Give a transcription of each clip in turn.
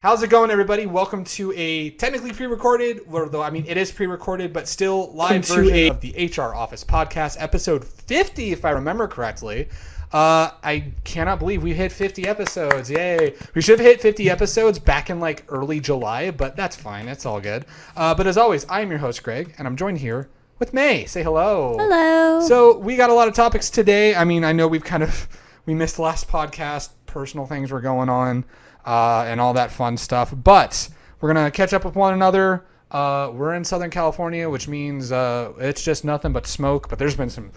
How's it going, everybody? Welcome to a technically pre-recorded, though I mean it is pre-recorded, but still live version of the HR Office Podcast, episode 50, if I remember correctly. I cannot believe we hit 50 episodes. Yay. We should have hit 50 episodes back in like early July, but that's fine. It's all good. But as always, I am your host, Greg, and I'm joined here with May. Say hello. Hello. So we got a lot of topics today. I mean, I know we missed the last podcast. Personal things were going on. And all that fun stuff. But we're going to catch up with one another. We're in Southern California, which means it's just nothing but smoke. But there's been some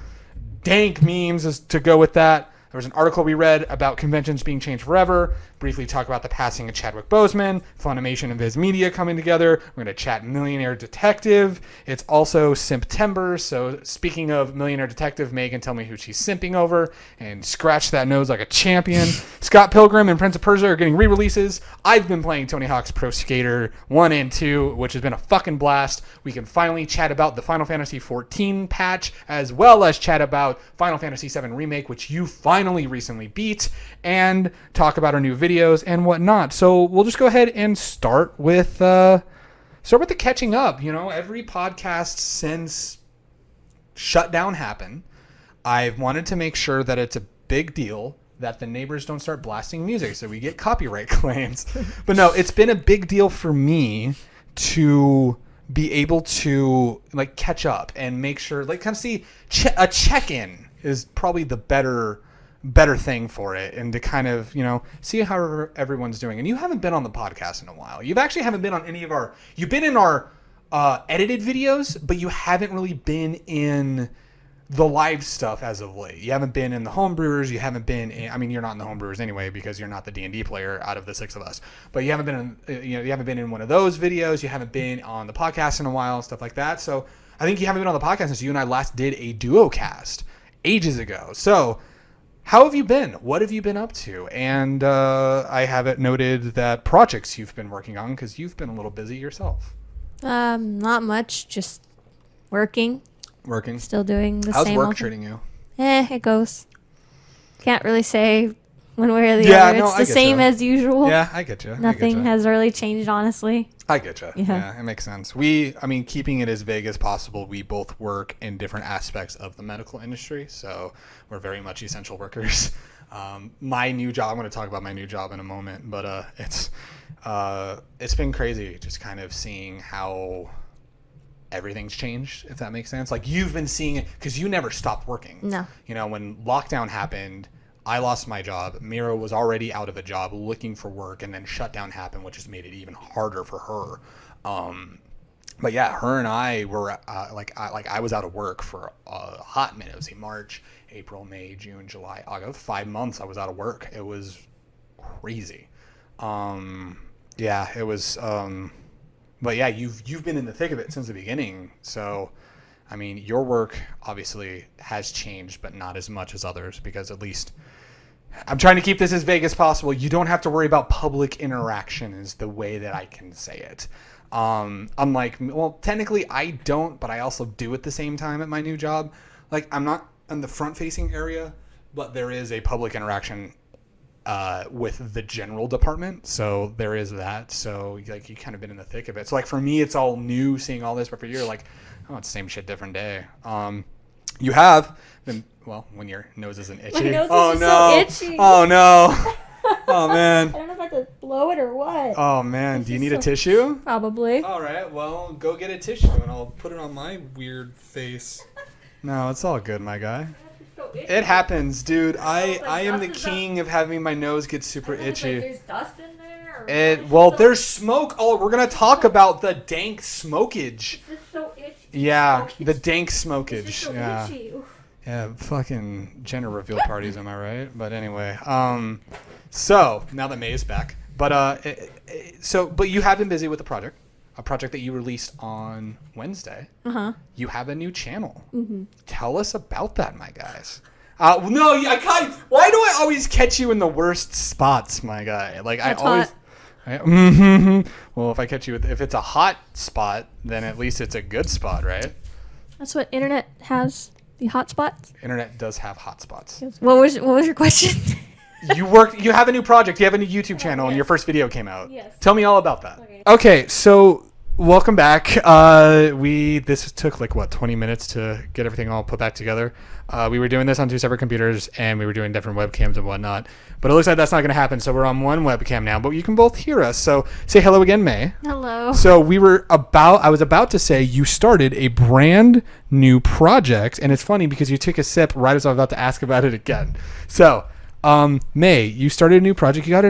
dank memes to go with that. There was an article we read about conventions being changed forever. Briefly talk about the passing of Chadwick Boseman, Funimation and Viz Media coming together. We're going to chat Millionaire Detective. It's also Simptember. So speaking of Millionaire Detective, Megan, tell me who she's simping over and scratch that nose like a champion. Scott Pilgrim and Prince of Persia are getting re-releases. I've been playing Tony Hawk's Pro Skater 1 and 2, which has been a fucking blast. We can finally chat about the Final Fantasy XIV patch, as well as chat about Final Fantasy VII Remake, which you finally recently beat, and talk about our new videos and whatnot. So we'll just go ahead and start with the catching up. You know, every podcast since shutdown happened, I've wanted to make sure that it's a big deal that the neighbors don't start blasting music so we get copyright claims. But no, it's been a big deal for me to be able to like catch up and make sure, like, kind of see a check-in is probably the better thing for it, and to kind of, you know, see how everyone's doing. And you haven't been on the podcast in a while. You've actually haven't been on any of our, you've been in our edited videos, but you haven't really been in the live stuff as of late. You haven't been in the homebrewers. You haven't been in, I mean, you're not in the homebrewers anyway because you're not the D&D player out of the six of us. But you haven't been in, you haven't been in one of those videos. You haven't been on the podcast in a while, stuff like that. So I think you haven't been on the podcast since you and I last did a duo cast ages ago. So how have you been? What have you been up to? And I have it noted that projects you've been working on, because you've been a little busy yourself. Not much. Just working. Still doing the How's same. How's work treating you? It goes. Can't really say one way or the other. No, it's the same as usual. Yeah, I get you. Nothing has really changed, honestly. I get you. Yeah, it makes sense. Keeping it as vague as possible, we both work in different aspects of the medical industry, so we're very much essential workers. My new job, I'm going to talk about my new job in a moment, but it's been crazy just kind of seeing how everything's changed, if that makes sense. Like, you've been seeing it because you never stopped working. No. You know, when lockdown happened, I lost my job. Mira was already out of a job looking for work, and then shutdown happened, which has made it even harder for her. But yeah, her and I were I was out of work for a hot minute. It was March, April, May, June, July, August. 5 months I was out of work. It was crazy. Yeah, it was. But yeah, you've been in the thick of it since the beginning. So, I mean, your work obviously has changed, but not as much as others, because at least I'm trying to keep this as vague as possible. You don't have to worry about public interaction is the way that I can say it. Unlike, well, technically I don't, but I also do at the same time at my new job. Like, I'm not in the front-facing area, but there is a public interaction with the general department, so there is that. So like, you kind of been in the thick of it. So like, for me, it's all new seeing all this, but for you, like, oh, it's same shit, different day. You have been, well, when your nose isn't itchy. My nose oh is no! so itchy. Oh no! Oh man! I don't know if I have to blow it or what. Oh man! Do you need a tissue? Probably. All right. Well, go get a tissue, and I'll put it on my weird face. No, it's all good, my guy. It happens, dude. I am the king of having my nose get super itchy. There's dust in there? Well, there's smoke. Oh, we're gonna talk about the dank smokage. It's just so itchy. Yeah, the dank smokage. It's just so Yeah. itchy. Yeah, fucking gender reveal parties, am I right? But anyway, so now that May is back, but but you have been busy with a project that you released on Wednesday. You have a new channel. Mm-hmm. Tell us about that, my guys. No, I can't. Why do I always catch you in the worst spots, my guy? Like, That's I always. Hot. Well, if I catch you if it's a hot spot, then at least it's a good spot, right? That's what internet has. The hot spots. Internet does have hot spots. What was your question? You have a new project. You have a new YouTube channel, and yes. your first video came out. Yes. Tell me all about that. Okay. Okay, so welcome back. This took like 20 minutes to get everything all put back together. We were doing this on 2 separate computers, and we were doing different webcams and whatnot. But it looks like that's not going to happen. So we're on one webcam now, but you can both hear us. So say hello again, May. Hello. So I was about to say you started a brand new project, and it's funny because you took a sip right as I was about to ask about it again. So, May, you started a new project. You got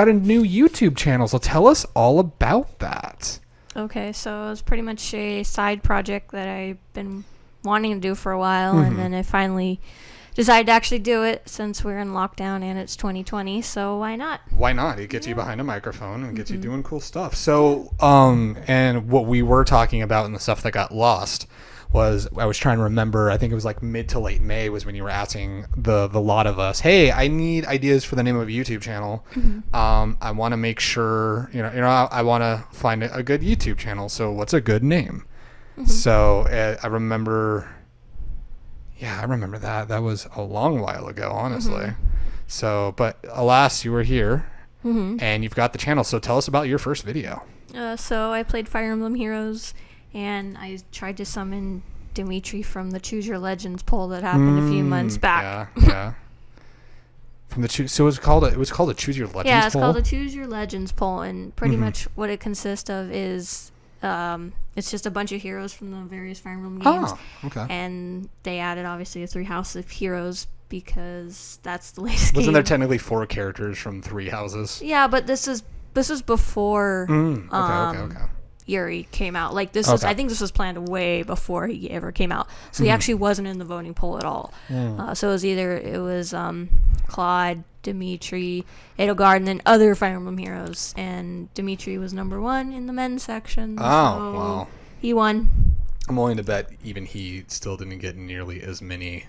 a new YouTube channel. So tell us all about that. Okay, so it was pretty much a side project that I've been wanting to do for a while, and then I finally decided to actually do it since we're in lockdown and it's 2020. So why not? Why not? It gets you behind a microphone and gets you doing cool stuff. So, and what we were talking about and the stuff that got lost was I was trying to remember. I think it was like mid to late May was when you were asking the lot of us, "Hey, I need ideas for the name of a YouTube channel. I want to make sure I want to find a good YouTube channel. So what's a good name?" So I remember. Yeah, I remember that. That was a long while ago, honestly. So, but alas, you were here, and you've got the channel. So tell us about your first video. So I played Fire Emblem Heroes, and I tried to summon Dimitri from the Choose Your Legends poll that happened a few months back. Yeah. From the so it was called a Choose Your Legends poll. Yeah, it's called a Choose Your Legends poll, and pretty much what it consists of is it's just a bunch of heroes from the various Fire Emblem games. Oh, okay. And they added obviously a 3 House of Heroes because that's the latest game. Wasn't there technically 4 characters from 3 houses? Yeah, but this is before Okay. Yuri came out. Like this was, I think this was planned way before he ever came out. So he actually wasn't in the voting poll at all. So it was Claude, Dimitri, Edelgard, and then other Fire Emblem heroes. And Dimitri was number 1 in the men's section. Oh, so wow. He won. I'm willing to bet even he still didn't get nearly as many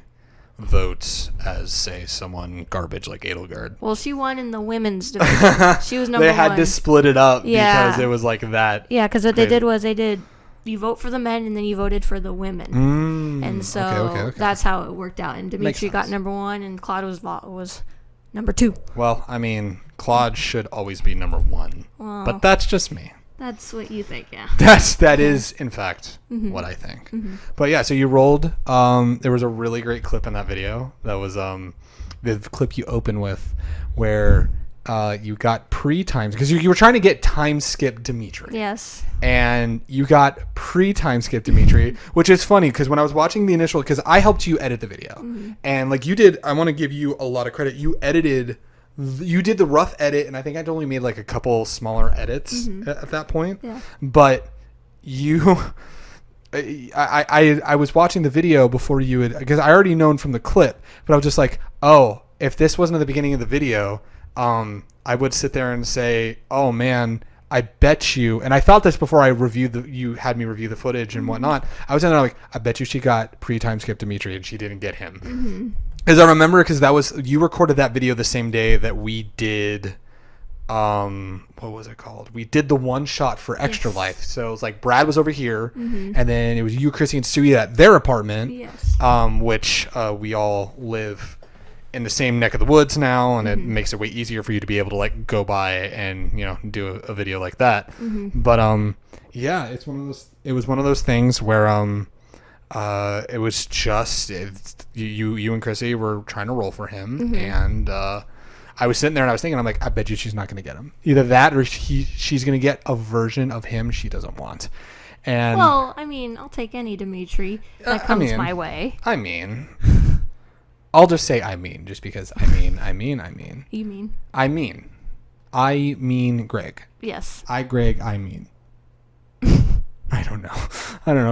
votes as, say, someone garbage like Edelgard. Well, she won in the women's division. She was number 1. They had to split it up because it was like that. Yeah, because what they did was you vote for the men and then you voted for the women. And so okay. that's how it worked out. And Dimitri got number 1 and Claude was number 2. Well, I mean, Claude should always be number 1. Well, but that's just me. That's what you think, yeah. That is, in fact, what I think. But yeah, so you rolled. There was a really great clip in that video. That was the clip you open with where you got pre-times because you were trying to get time skip Dimitri. Yes. And you got pre-time skip Dimitri, which is funny because when I was watching the initial, because I helped you edit the video, and like you did, I want to give you a lot of credit. You did the rough edit, and I think I'd only made like a couple smaller edits at that point. Yeah. But I was watching the video before you had, because I already known from the clip, but I was just like, oh, if this wasn't at the beginning of the video, I would sit there and say, oh man, I bet you, and I thought this before I reviewed you had me review the footage and whatnot. I was in there like, I bet you she got pre-time skip Dimitri and she didn't get him. Because I remember, you recorded that video the same day that we did, what was it called? We did the one shot for Extra Life. So it was like Brad was over here, and then it was you, Chrissy, and Stewie at their apartment, which we all live in the same neck of the woods now, and it makes it way easier for you to be able to like go by and do a video like that. But yeah, it was one of those things where it was just you and Chrissy were trying to roll for him, and I was sitting there and I was thinking, I'm like, I bet you she's not going to get him. Either that or she's going to get a version of him she doesn't want. And well, I mean, I'll take any Dimitri that comes my way. I mean, I'll just say just because You mean? I mean Greg. Yes. Greg, I mean. I don't know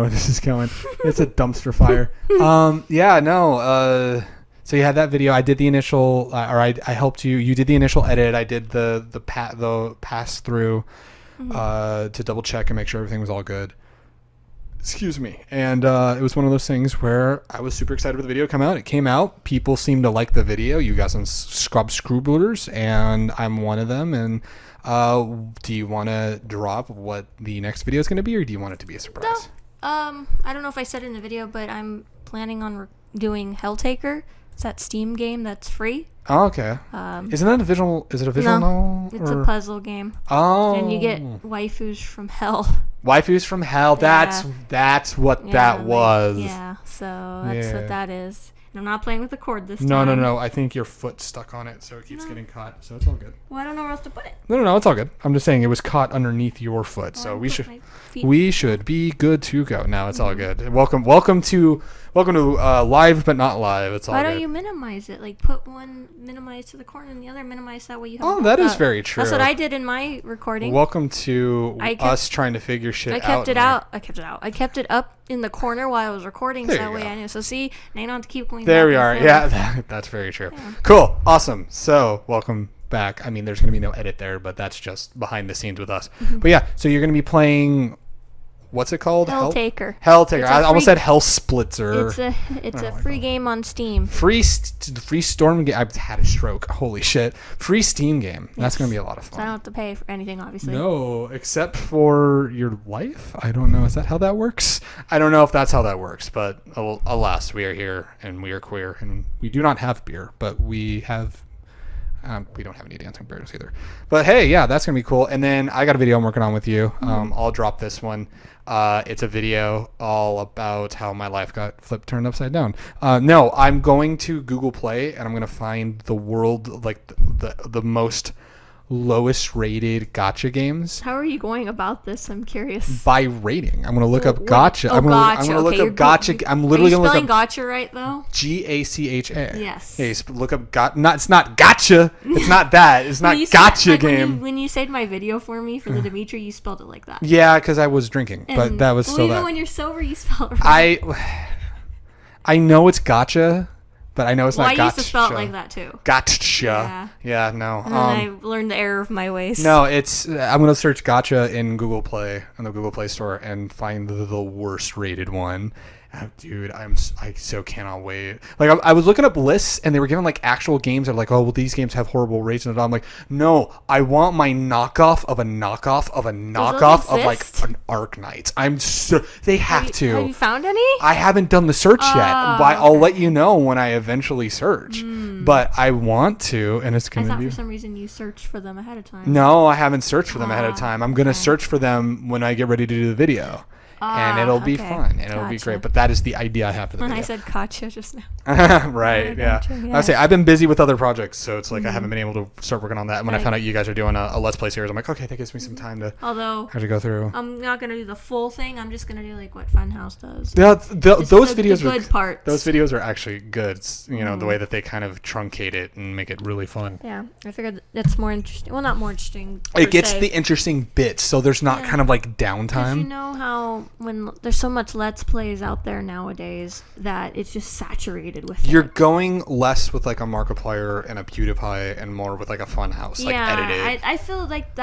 where this is going. It's a dumpster fire. So you had that video. I did the initial, I helped you. You did the initial edit. I did the pass through to double check and make sure everything was all good. Excuse me. And it was one of those things where I was super excited for the video to come out. It came out. People seemed to like the video. You got some scrubbooters, and I'm one of them. And do you want to drop what the next video is going to be, or do you want it to be a surprise? No. I don't know if I said it in the video, but I'm planning on doing Helltaker. It's that Steam game that's free. Oh, okay. Isn't that a visual? Is it a visual novel? It's a puzzle game. Oh. And you get waifus from hell. Waifus from hell. That's what that was. So that's what that is. And I'm not playing with the cord this time. No. I think your foot's stuck on it, so it keeps getting caught. So it's all good. Well, I don't know where else to put it. No, it's all good. I'm just saying it was caught underneath your foot, so we should be good to go. No, it's all good. Welcome to live but not live. It's all good. Why don't you minimize it? Like put one minimize to the corner and the other minimize that way you have. Oh, that is very true. That's what I did in my recording. Welcome to us trying to figure shit out. I kept it up in the corner while I was recording, so that way I knew. So see, now you don't have to keep going. There we are. Yeah, that's very true. Yeah. Cool. Awesome. So welcome back. I mean, there's going to be no edit there, but that's just behind the scenes with us. Mm-hmm. But yeah, so you're going to be playing. What's it called? Helltaker. Helltaker. I almost said Hell Splitzer. It's a free game on Steam. Free Storm game. I've had a stroke. Holy shit. Free Steam game. Yes. That's going to be a lot of fun. So I don't have to pay for anything, obviously. No, except for your life. I don't know. Is that how that works? I don't know if that's how that works, but alas, we are here and we are queer and we do not have beer, but we have... we don't have any dancing bears either. But hey, yeah, that's going to be cool. And then I got a video I'm working on with you. I'll drop this one. It's a video all about how my life got turned upside down. No, I'm going to Google Play and I'm going to find the world, like the most lowest rated gacha games. How are you going about this? I'm curious. By rating. I'm going to look up gacha. I'm going to look up gacha. I'm literally going to look up gacha right though? Gacha. Yes. Hey, look up it's not gacha. It's not that. It's not gacha game. When you saved my video for me for the Dimitri, you spelled it like that. Yeah, because I was drinking, but that was still even when you're sober, you spell it right. I know it's gacha. But I know it's not gacha. I used to spell it like that too. Gacha. Yeah, no. And then I learned the error of my ways. No, I'm going to search gacha in Google Play, in the Google Play Store, and find the worst rated one. Dude, I so cannot wait. Like, I was looking up lists, and they were giving, like, actual games that are like, oh, well, these games have horrible rates, and I'm like, no, I want my knockoff of a knockoff of a knockoff of, like, an Arknights. They have to. Have you found any? I haven't done the search yet, but I'll let you know when I eventually search. But I want to, and it's going to be... I thought for some reason you searched for them ahead of time. No, I haven't searched for them ahead of time. I'm going to search for them when I get ready to do the video. And it'll be fun, and it'll be great. But that is the idea I have for the video. I said gotcha just now. Right, yeah. I say I've been busy with other projects, so it's like I haven't been able to start working on that. And when I found out you guys are doing a Let's Play series, I'm like, okay, that gives me some time to go through. I'm not going to do the full thing. I'm just going to do like what Funhouse does. Yeah, those videos are good parts. Those videos are actually good. It's, the way that they kind of truncate it and make it really fun. Yeah, I figured that's more interesting. Well, not more interesting. It gets the interesting bits, so there's not kind of like downtime. Because you know how when there's so much Let's Plays out there nowadays that it's just saturated with You're going less with like a Markiplier and a PewDiePie and more with like a Funhouse, like edited. I feel like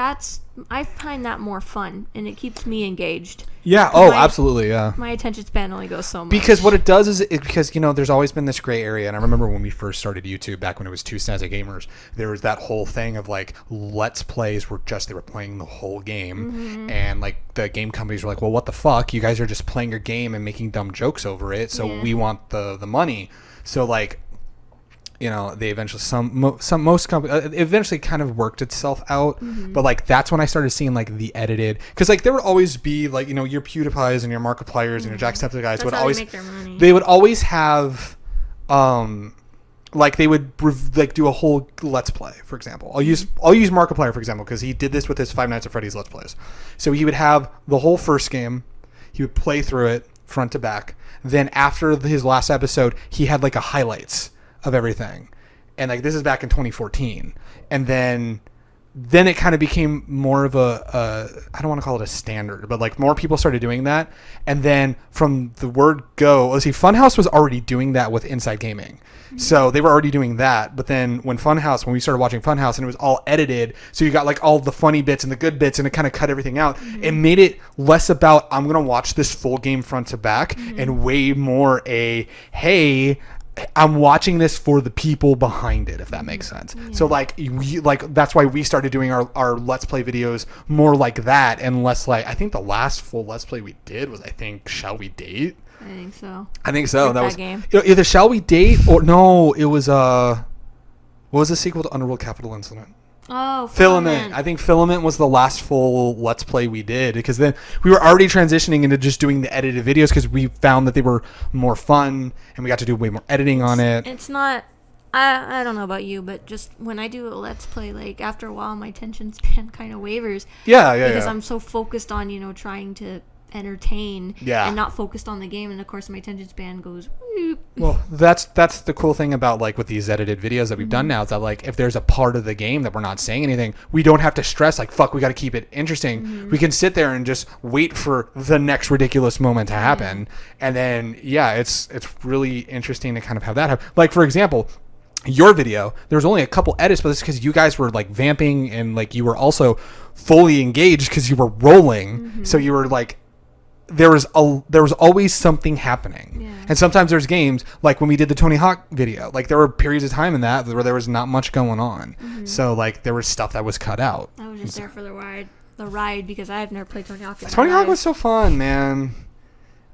I find that more fun and it keeps me engaged. Yeah. Oh, absolutely. Yeah. My attention span only goes so much. Because what it does is because there's always been this gray area, and I remember when we first started YouTube back when it was Two Snazzy Gamers, there was that whole thing of like Let's Plays were they were playing the whole game, and like the game companies were like, well, what the fuck? You guys are just playing your game and making dumb jokes over it, so we want the money. So like. They eventually most companies eventually kind of worked itself out, but like that's when I started seeing like the edited, because like there would always be like your PewDiePies and your Markipliers and your Jacksepticeye guys would always make their money. They would always have like they would like do a whole Let's Play, for example. I'll use Markiplier for example because he did this with his Five Nights at Freddy's Let's Plays. So he would have the whole first game, he would play through it front to back. Then after his last episode, he had like a highlights of everything, and like this is back in 2014, and then it kind of became more of a I don't want to call it a standard, but like more people started doing that, and then from the word go, let's see, Funhouse was already doing that with Inside Gaming, so they were already doing that, but then when we started watching Funhouse and it was all edited, so you got like all the funny bits and the good bits and it kind of cut everything out, it made it less about I'm gonna watch this full game front to back and way more hey, I'm watching this for the people behind it, if that makes sense. Yeah. So like that's why we started doing our Let's Play videos more like that and less like, I think the last full Let's Play we did was Shall We Date? I think so. That was game. Either Shall We Date or no, it was what was the sequel to Underworld Capital Incident? Oh, Filament. I think Filament was the last full Let's Play we did, because then we were already transitioning into just doing the edited videos because we found that they were more fun and we got to do way more editing on it. It's not. I don't know about you, but just when I do a Let's Play, like after a while, my attention span kind of wavers. Because I'm so focused on trying to entertain and not focused on the game, and of course my attention span goes whoop. Well, that's the cool thing about like with these edited videos that we've done now, is that like if there's a part of the game that we're not saying anything, we don't have to stress like fuck, we got to keep it interesting. We can sit there and just wait for the next ridiculous moment to happen, and then it's really interesting to kind of have that happen. Like for example, your video, there was only a couple edits, but it's because you guys were like vamping and like you were also fully engaged because you were rolling, so you were like there was always something happening. And sometimes there's games like when we did the Tony Hawk video, like there were periods of time in that where there was not much going on, so like there was stuff that was cut out. I was just there for the ride because I've never played Tony Hawk. Tony Hawk was so fun, man.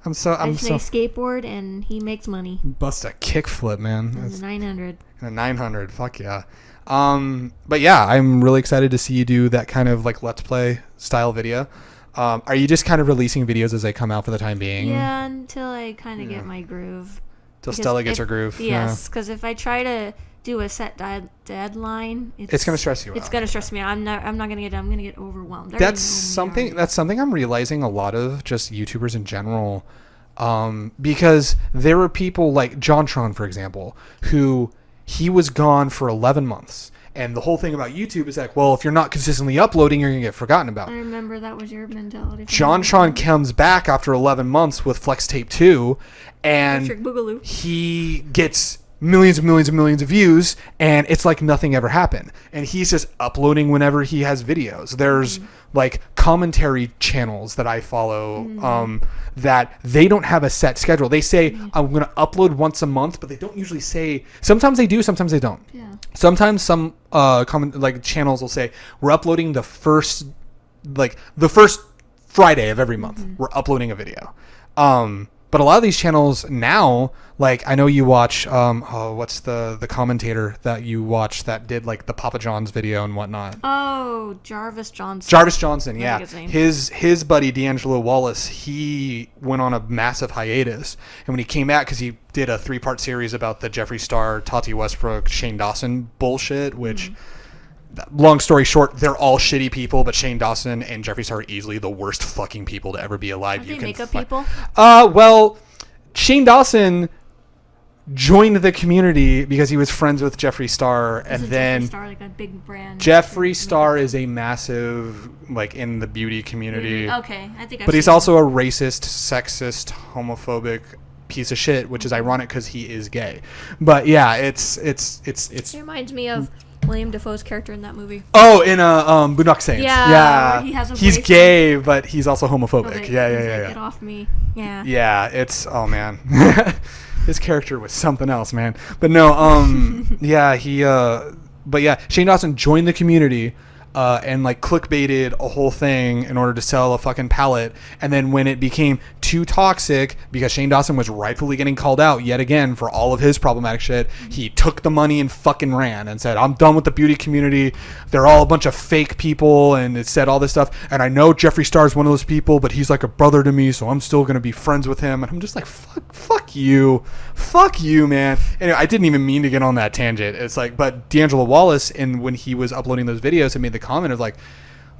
I skateboard and he makes money. Bust a kickflip, man. And a 900. And a 900, fuck yeah. But yeah, I'm really excited to see you do that kind of like Let's Play style video. Are you just kind of releasing videos as they come out for the time being? Yeah, until I kind of get my groove. Till Stella gets her groove. Yes, because if I try to do a set deadline, it's going to stress you out. It's going to stress me out. I'm not going to get. I'm going to get overwhelmed. That's something I'm realizing a lot of just YouTubers in general, because there were people like JonTron, for example, who he was gone for 11 months. And the whole thing about YouTube is like, well, if you're not consistently uploading, you're going to get forgotten about. I remember that was your mentality. JonTron comes back after 11 months with Flex Tape 2, and he gets millions and millions and millions of views, and it's like nothing ever happened. And he's just uploading whenever he has videos. There's like commentary channels that I follow that they don't have a set schedule. They say, I'm going to upload once a month, but they don't usually say. Sometimes they do, sometimes they don't. Yeah. Sometimes some channels will say, we're uploading the first Friday of every month. We're uploading a video. But a lot of these channels now, like I know you watch, what's the commentator that you watch that did like the Papa John's video and whatnot? Oh, Jarvis Johnson. Jarvis Johnson, yeah. His buddy D'Angelo Wallace, he went on a massive hiatus, and when he came back, because he did a 3-part series about the Jeffree Star, Tati Westbrook, Shane Dawson bullshit, which. Long story short, they're all shitty people, but Shane Dawson and Jeffree Star are easily the worst fucking people to ever be alive. Are they makeup people? Well, Shane Dawson joined the community because he was friends with Jeffree Star, and then Jeffree Star, like a big brand. Jeffree Star is a massive, like, in the beauty community. Okay, I think. But he's also a racist, sexist, homophobic piece of shit, which is ironic because he is gay. But yeah, it's. It reminds me of William Dafoe's character in that movie. Oh, in Boondock Saints. Yeah. He's gay, but he's also homophobic. Yeah. Get off me. Yeah. Yeah, it's man. His character was something else, man. But no, Shane Dawson joined the community and like clickbaited a whole thing in order to sell a fucking palette, and then when it became too toxic because Shane Dawson was rightfully getting called out yet again for all of his problematic shit, he took the money and fucking ran and said, I'm done with the beauty community, they're all a bunch of fake people, and it said all this stuff, and I know Jeffree Star is one of those people, but he's like a brother to me, so I'm still gonna be friends with him. And I'm just like, fuck you, man. Anyway, I didn't even mean to get on that tangent. It's like, but D'Angelo Wallace, and when he was uploading those videos, had made the comment of like,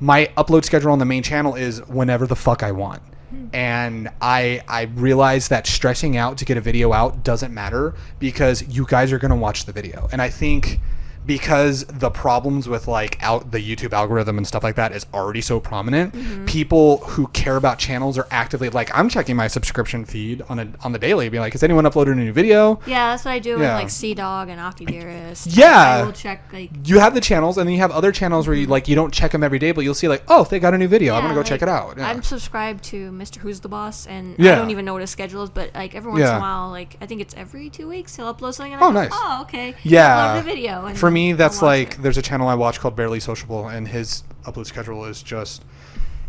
my upload schedule on the main channel is whenever the fuck I want. And I realized that stressing out to get a video out doesn't matter because you guys are going to watch the video. And I think because the problems with like the YouTube algorithm and stuff like that is already so prominent, people who care about channels are actively like, I'm checking my subscription feed on the daily, being like, has anyone uploaded a new video? Yeah, that's what I do with like Sea-Dog and Akidearest. Yeah, I will check like, you have the channels, and then you have other channels where you like, you don't check them every day, but you'll see like, oh, they got a new video, I'm gonna go check it out. I'm subscribed to Mr. Who's the Boss, and I don't even know what his schedule is, but like every once in a while, like I think it's every 2 weeks he'll upload something, and I go, nice. Oh, okay. Yeah, upload a video. And for me, that's like, there's a channel I watch called Barely Sociable, and his upload schedule is just,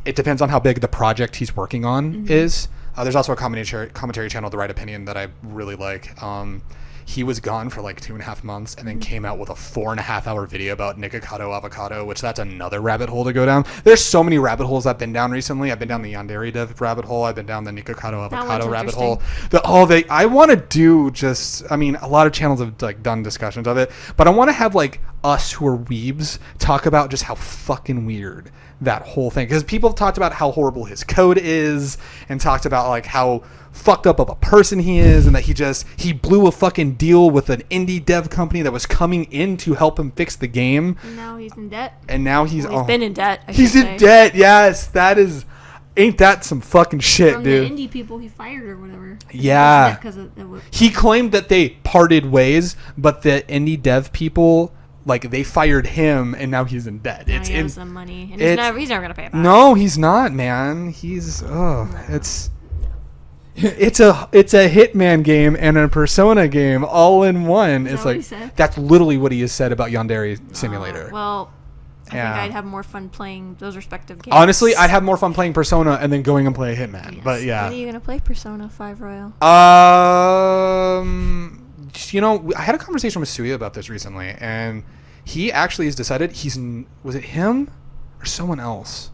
it depends on how big the project he's working on is. There's also a commentary channel, The Right Opinion, that I really like. He was gone for like 2.5 months and then came out with a 4.5 hour video about Nikocado Avocado, which that's another rabbit hole to go down. There's so many rabbit holes I've been down recently. I've been down the Yandere Dev rabbit hole. I've been down the Nikocado Avocado rabbit hole. I want to do a lot of channels have like done discussions of it, but I want to have like us who are weebs talk about just how fucking weird that whole thing, because people have talked about how horrible his code is and talked about like how fucked up of a person he is, and that he blew a fucking deal with an indie dev company that was coming in to help him fix the game. And now he's in debt. He's been in debt. He's in debt. Yes, ain't that some fucking shit, from dude? The indie people he fired or whatever. Yeah. He claimed that they parted ways, but the indie dev people, like, they fired him, and now he's in debt. Now he owes them money, and he's never gonna pay it back. No, he's not, man. It's a Hitman game and a Persona game all in one. Is that what he said? That's literally what he has said about Yandere Simulator. Well, I think I'd have more fun playing those respective games. Honestly, I'd have more fun playing Persona and then going and play Hitman. Yes. But yeah. When are you gonna play Persona 5 Royal? I had a conversation with Suya about this recently, and he actually has decided was it him or someone else?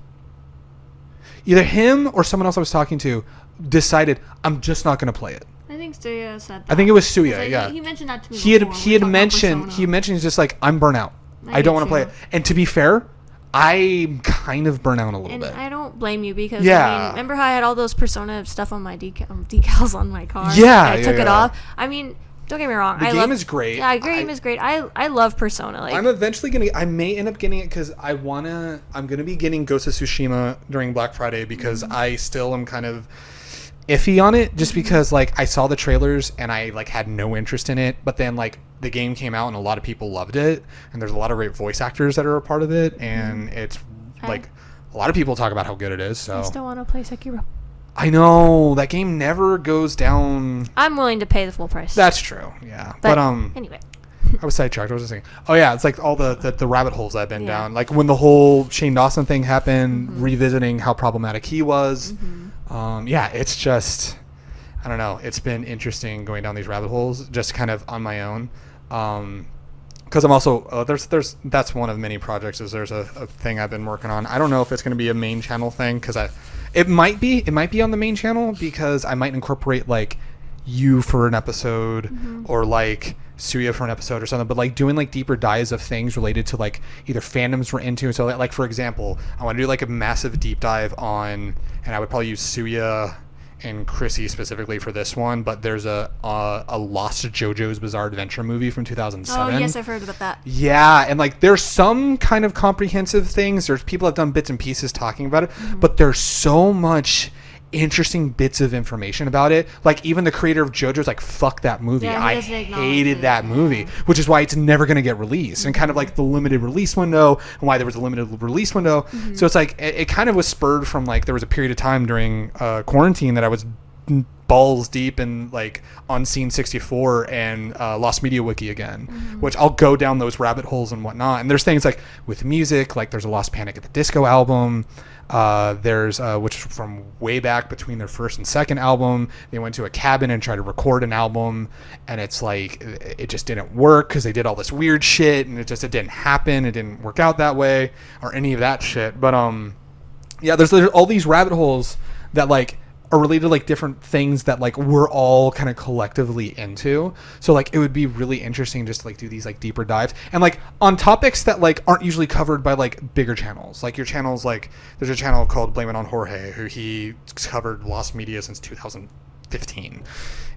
Either him or someone else I was talking to decided, I'm just not going to play it. I think Suya said that. I think it was Suya, yeah. He mentioned that to me He had mentioned he's just like, I'm burnt out. I don't want to play it. And to be fair, I'm kind of burnt out a little bit. I don't blame you, because remember how I had all those Persona stuff on my decals on my car? Yeah, I took it off. I mean, don't get me wrong. The game is great. Yeah, the game is great. I love Persona. Like, I'm eventually I may end up getting it because I'm gonna be getting Ghost of Tsushima during Black Friday, because I still am kind of iffy on it, just because like I saw the trailers and I like had no interest in it, but then like the game came out and a lot of people loved it, and there's a lot of great voice actors that are a part of it, and it's like a lot of people talk about how good it is. So I still want to play Sekiro. I know that game never goes down. I'm willing to pay the full price. That's true, yeah. But anyway, I was sidetracked. I was just saying. Oh yeah, it's like all the rabbit holes I've been down. Like when the whole Shane Dawson thing happened, revisiting how problematic he was. It's just, I don't know. It's been interesting going down these rabbit holes, just kind of on my own. Because I'm also that's one of many projects. There's a thing I've been working on. I don't know if it's going to be a main channel thing, because it might be on the main channel, because I might incorporate like you for an episode, or like Suya for an episode or something, but like doing like deeper dives of things related to like either fandoms we're into. So that, like, for example, I want to do like a massive deep dive on, and I would probably use Suya and Chrissy specifically for this one, but there's a Lost JoJo's Bizarre Adventure movie from 2007. Oh yes, I've heard about that. Yeah, and like there's some kind of comprehensive things. There's people have done bits and pieces talking about it, but there's so much interesting bits of information about it. Like even the creator of JoJo's like, fuck that movie. Yeah, I hated that movie, which is why it's never going to get released, and kind of like the limited release window, and why there was a limited release window. So it's like it kind of was spurred from like there was a period of time during quarantine that I was balls deep in like Unseen 64 and Lost Media Wiki again, which I'll go down those rabbit holes and whatnot. And there's things like with music, like there's a Lost Panic at the Disco album. There's which is from way back between their first and second album. They went to a cabin and tried to record an album, and it's like it just didn't work because they did all this weird shit, and it didn't happen. It didn't work out that way or any of that shit. But there's all these rabbit holes that like are related to like different things that like we're all kind of collectively into. So like it would be really interesting just to like do these like deeper dives and like on topics that like aren't usually covered by like bigger channels. Like your channels, like there's a channel called Blame It on Jorge, who he covered Lost Media since 2015.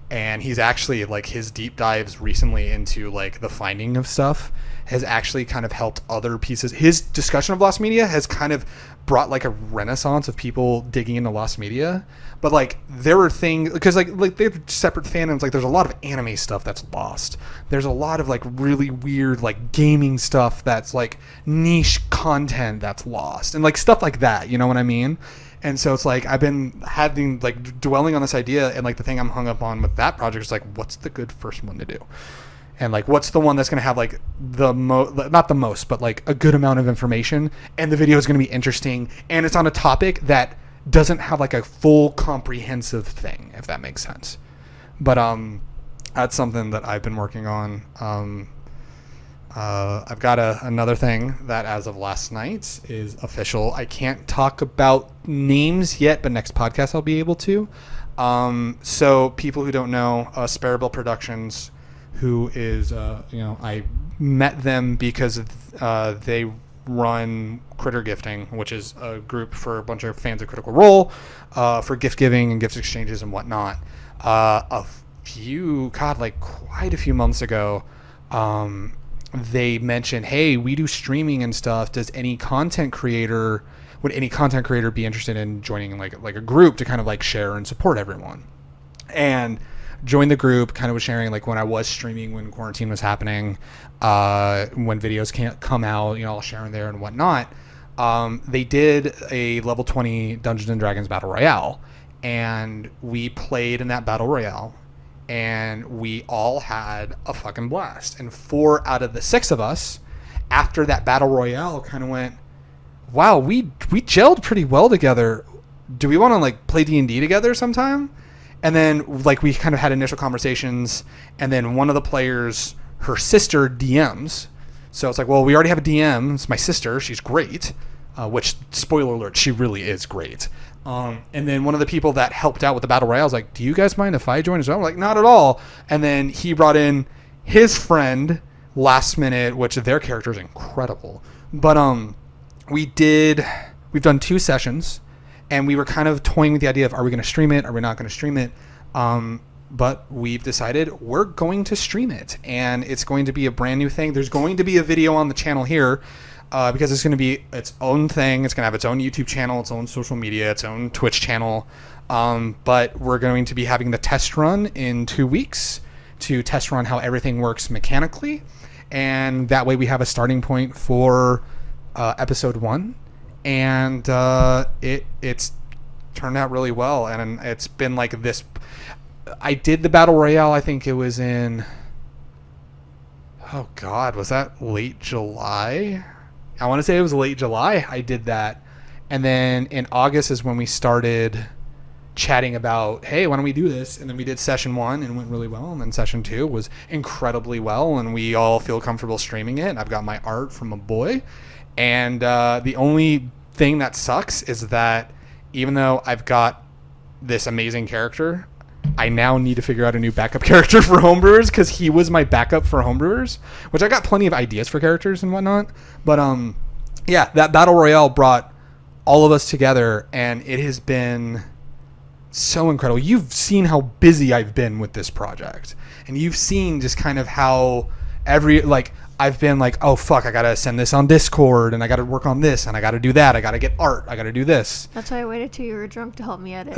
And he's actually like his deep dives recently into like the finding of stuff has actually kind of helped other pieces. His discussion of Lost Media has kind of brought like a renaissance of people digging into Lost Media. But like there were things because like they're separate fandoms. Like there's a lot of anime stuff that's lost. There's a lot of like really weird like gaming stuff that's like niche content that's lost and like stuff like that. You know what I mean? And so it's like I've been having like dwelling on this idea, and like the thing I'm hung up on with that project is like, what's the good first one to do? And like what's the one that's going to have like not the most, but like a good amount of information, and the video is going to be interesting, and it's on a topic that doesn't have like a full comprehensive thing, if that makes sense. But that's something that I've been working on. I've got another thing that as of last night is official. I can't talk about names yet, but next podcast I'll be able to. So people who don't know, Sparable Productions, who is, I met them because they run Critter Gifting, which is a group for a bunch of fans of Critical Role, for gift giving and gift exchanges and whatnot. Quite a few months ago, they mentioned, hey, we do streaming and stuff. Would any content creator be interested in joining like a group to kind of like share and support everyone? And joined the group, kind of was sharing like when I was streaming when quarantine was happening, when videos can't come out, I'll share in there and whatnot. They did a level 20 Dungeons and Dragons Battle Royale, and we played in that Battle Royale. And we all had a fucking blast. And 4 out of the 6 of us, after that Battle Royale, kind of went, wow, we gelled pretty well together. Do we want to like play D&D together sometime? And then like we kind of had initial conversations, and then one of the players, her sister DMs. So it's like, well, we already have a DM. It's my sister. She's great. Which, spoiler alert, she really is great. And then one of the people that helped out with the Battle Royale was like, do you guys mind if I join as well? I'm like, not at all. And then he brought in his friend last minute, which their character is incredible. But we've done 2 sessions, and we were kind of toying with the idea of, are we going to stream it? Are we not going to stream it? But we've decided we're going to stream it, and it's going to be a brand new thing. There's going to be a video on the channel here, because it's going to be its own thing. It's going to have its own YouTube channel, its own social media, its own Twitch channel. But we're going to be having the test run in 2 weeks to test run how everything works mechanically. And that way we have a starting point for episode 1. And it's turned out really well. And it's been like this. I did the Battle Royale, I think it was in... Oh, God, was that late July? I want to say it was late July I did that. And then in August is when we started chatting about, hey, why don't we do this? And then we did session 1 and it went really well. And then session 2 was incredibly well. And we all feel comfortable streaming it. And I've got my art from a boy. And the only thing that sucks is that even though I've got this amazing character, I now need to figure out a new backup character for Homebrewers, because he was my backup for Homebrewers, which I got plenty of ideas for characters and whatnot. But yeah, that Battle Royale brought all of us together, and it has been so incredible. You've seen how busy I've been with this project, and you've seen just kind of how I've been like, oh fuck, I gotta send this on Discord, and I gotta work on this, and I gotta do that, I gotta get art, I gotta do this. That's why I waited till you were drunk to help me edit.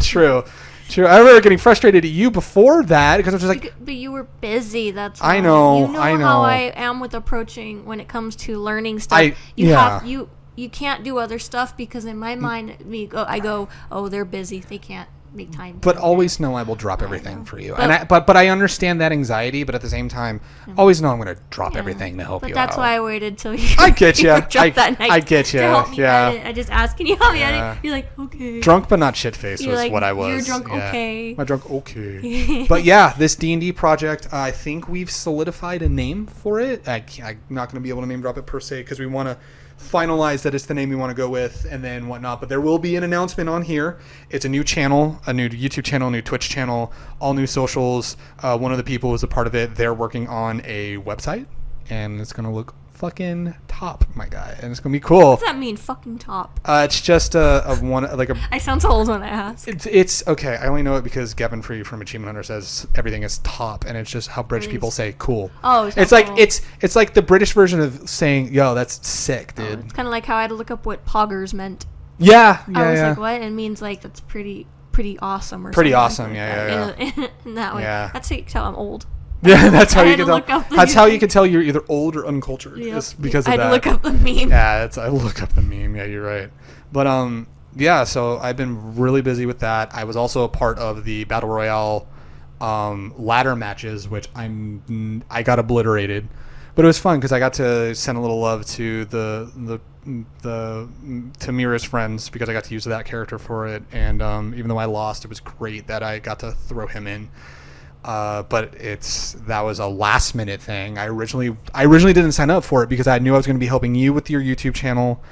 True. I remember getting frustrated at you before that, because I was just like... But you were busy, that's why. I know. How I am with approaching when it comes to learning stuff. You can't do other stuff, because in my mind, I go, oh, they're busy, they can't make time. But always know I will drop everything for you. But I understand that anxiety, but at the same time, always know I'm going to drop everything to help you out. But that's why I waited till you. I get you. I get you. To help me edit. I just asked, can you help me edit? You're like, okay. Drunk but not shit-faced was like, what I was. You're drunk, okay. My drunk, okay. But yeah, this D&D project, I think we've solidified a name for it. I'm not going to be able to name drop it per se, because we want to finalize that it's the name we want to go with and then whatnot. But there will be an announcement on here. It's a new channel, a new YouTube channel, a new Twitch channel, all new socials. One of the people is a part of it. They're working on a website, and it's going to look fucking top, my guy, and it's gonna be cool. What does that mean, fucking top? It's just a one, like a... I sound so old when I ask. It's okay. I only know it because Gavin Free from Achievement Hunter says everything is top, and it's just how British people say cool. Oh, it's like cool. It's like the British version of saying, yo, that's sick, dude. It's kind of like how I had to look up what poggers meant. Yeah. I was like, what? It means like that's pretty awesome or pretty something. Awesome, yeah. In that way. Yeah. That's how you can tell I'm old. Yeah, that's how you can tell. That's how you can tell you're either old or uncultured. Yep. Because of that. I had to look up the meme. Yeah, I look up the meme. Yeah, you're right. But yeah. So I've been really busy with that. I was also a part of the Battle Royale ladder matches, which I got obliterated, but it was fun because I got to send a little love to the Tamira's friends because I got to use that character for it, and even though I lost, it was great that I got to throw him in. But that was a last minute thing. I originally didn't sign up for it because I knew I was going to be helping you with your YouTube channel.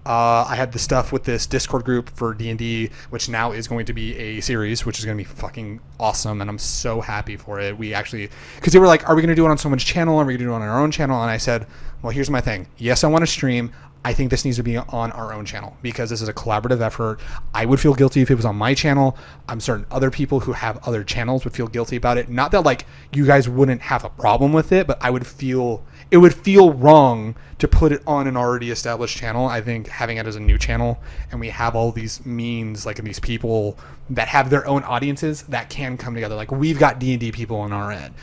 I had the stuff with this Discord group for D&D, which now is going to be a series, which is going to be fucking awesome, and I'm so happy for it. We actually, because they were like, are we going to do it on someone's channel? Are we going to do it on our own channel? And I said, well, here's my thing. Yes, I want to stream. I think this needs to be on our own channel because this is a collaborative effort. I would feel guilty if it was on my channel. I'm certain other people who have other channels would feel guilty about it. Not that like you guys wouldn't have a problem with it, but it would feel wrong to put it on an already established channel. I think having it as a new channel, and we have all these means, like these people that have their own audiences that can come together. Like we've got D&D people on our end.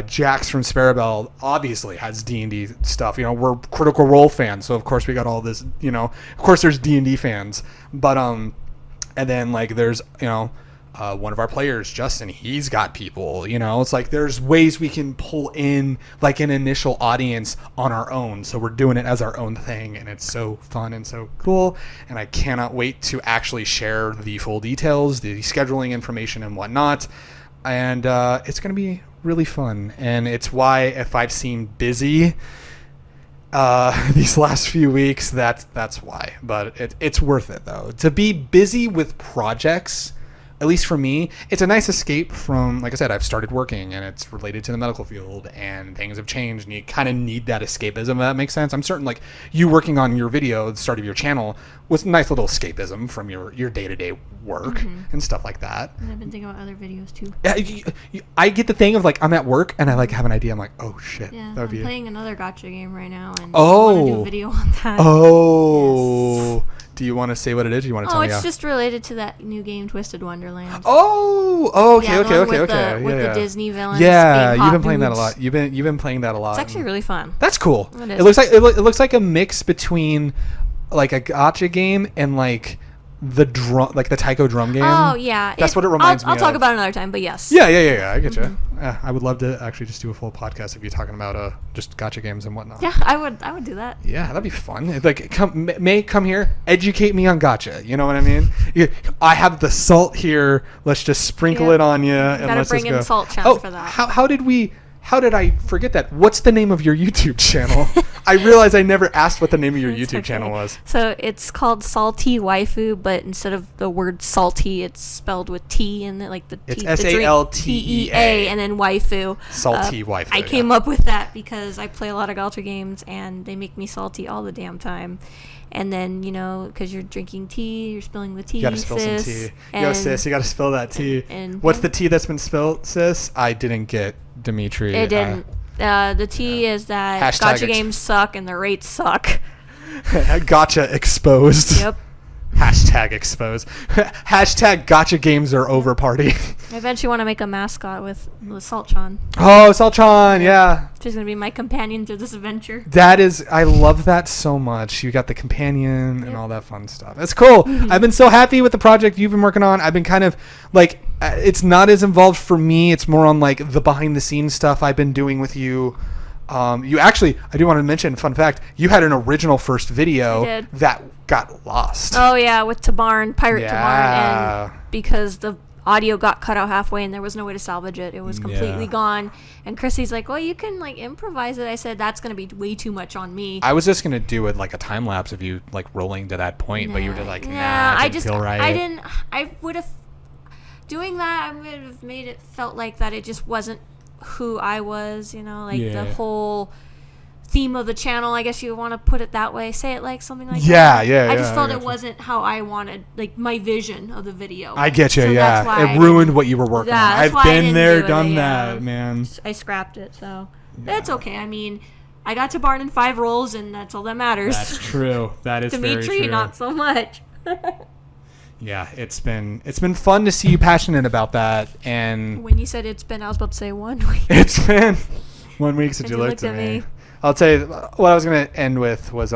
Jax from Sparabell obviously has D&D stuff. We're Critical Role fans, so of course we got all this. Of course there's D&D fans, but and then like there's one of our players, Justin, he's got people. It's like there's ways we can pull in like an initial audience on our own. So we're doing it as our own thing, and it's so fun and so cool. And I cannot wait to actually share the full details, the scheduling information and whatnot. And it's going to be really fun. And it's why if I've seen busy these last few weeks, that's why. But it's worth it though. To be busy with projects, at least for me, it's a nice escape from, like I said, I've started working and it's related to the medical field and things have changed and you kind of need that escapism, if that makes sense. I'm certain like you working on your video at the start of your channel was a nice little escapism from your day-to-day work and stuff like that. And I've been thinking about other videos too. Yeah, I get the thing of like I'm at work and I like have an idea. I'm like, oh shit. Yeah, that would I'm be playing another gacha game right now and I want to do a video on that. Oh. Yes. Do you want to say what it is? Or you want to tell me? Oh, it's just related to that new game, Twisted Wonderland. Oh, okay, yeah, okay. With the Disney villains. Yeah, being you've been hot playing that a dudes. lot. You've been playing that a lot. It's actually really fun. That's cool. It looks like it looks like a mix between like a gacha game and like the drum, like the taiko drum game. Oh yeah, that's what it reminds me of. I'll talk about it another time, but yes. Yeah. I get you. I would love to actually just do a full podcast of you talking about just gacha games and whatnot. Yeah, I would do that. Yeah, that'd be fun. It's like come here, educate me on gacha. You know what I mean? I have the salt here. Let's just sprinkle it on you. And gotta let's bring just in go. Salt Chan for that. How did I forget that? What's the name of your YouTube channel? I realized I never asked what the name of your YouTube channel was. So it's called Salty Waifu, but instead of the word salty, it's spelled with T in it, like the It's T. SALTEA and then waifu. Salty Waifu. I came up with that because I play a lot of gacha games and they make me salty all the damn time. And then, because you're drinking tea, you're spilling the tea. You gotta spill some tea. Yo, sis, you gotta spill that tea. And what's the tea that's been spilled, sis? I didn't get Dimitri. It didn't. The tea is that gacha games suck and the rates suck. Gotcha exposed. Yep. Hashtag exposed. Hashtag gacha games are over party. I eventually want to make a mascot with Salt-chan. Oh, Salt-chan, yeah. She's going to be my companion through this adventure. I love that so much. You got the companion and all that fun stuff. That's cool. I've been so happy with the project you've been working on. I've been kind of like, it's not as involved for me. It's more on like the behind the scenes stuff I've been doing with you. You actually, I do want to mention, fun fact, you had an original first video that got lost. Oh yeah, with Pirate Tabarn, and because the audio got cut out halfway and there was no way to salvage it, it was completely gone. And Chrissy's like, well, you can like improvise it. I said, that's going to be way too much on me. I was just going to do it like a time lapse of you like rolling to that point, but you were like, nah, it didn't feel right. I would have, doing that, I would have made it felt like that it just wasn't who I was, the whole theme of the channel, I guess you want to put it that way, say it like something like that. I just felt it wasn't how I wanted, like my vision of the video. I get you. So it ruined what you were working on. I've been there, done that, man. I scrapped it, so that's okay. I mean, I got to Barn in 5 rolls, and that's all that matters. That's true. That is Dimitri, very true. not so much. Yeah, it's been fun to see you passionate about that. And when you said it's been, I was about to say 1 week. It's been 1 week since you looked at me. I'll tell you what I was gonna end with was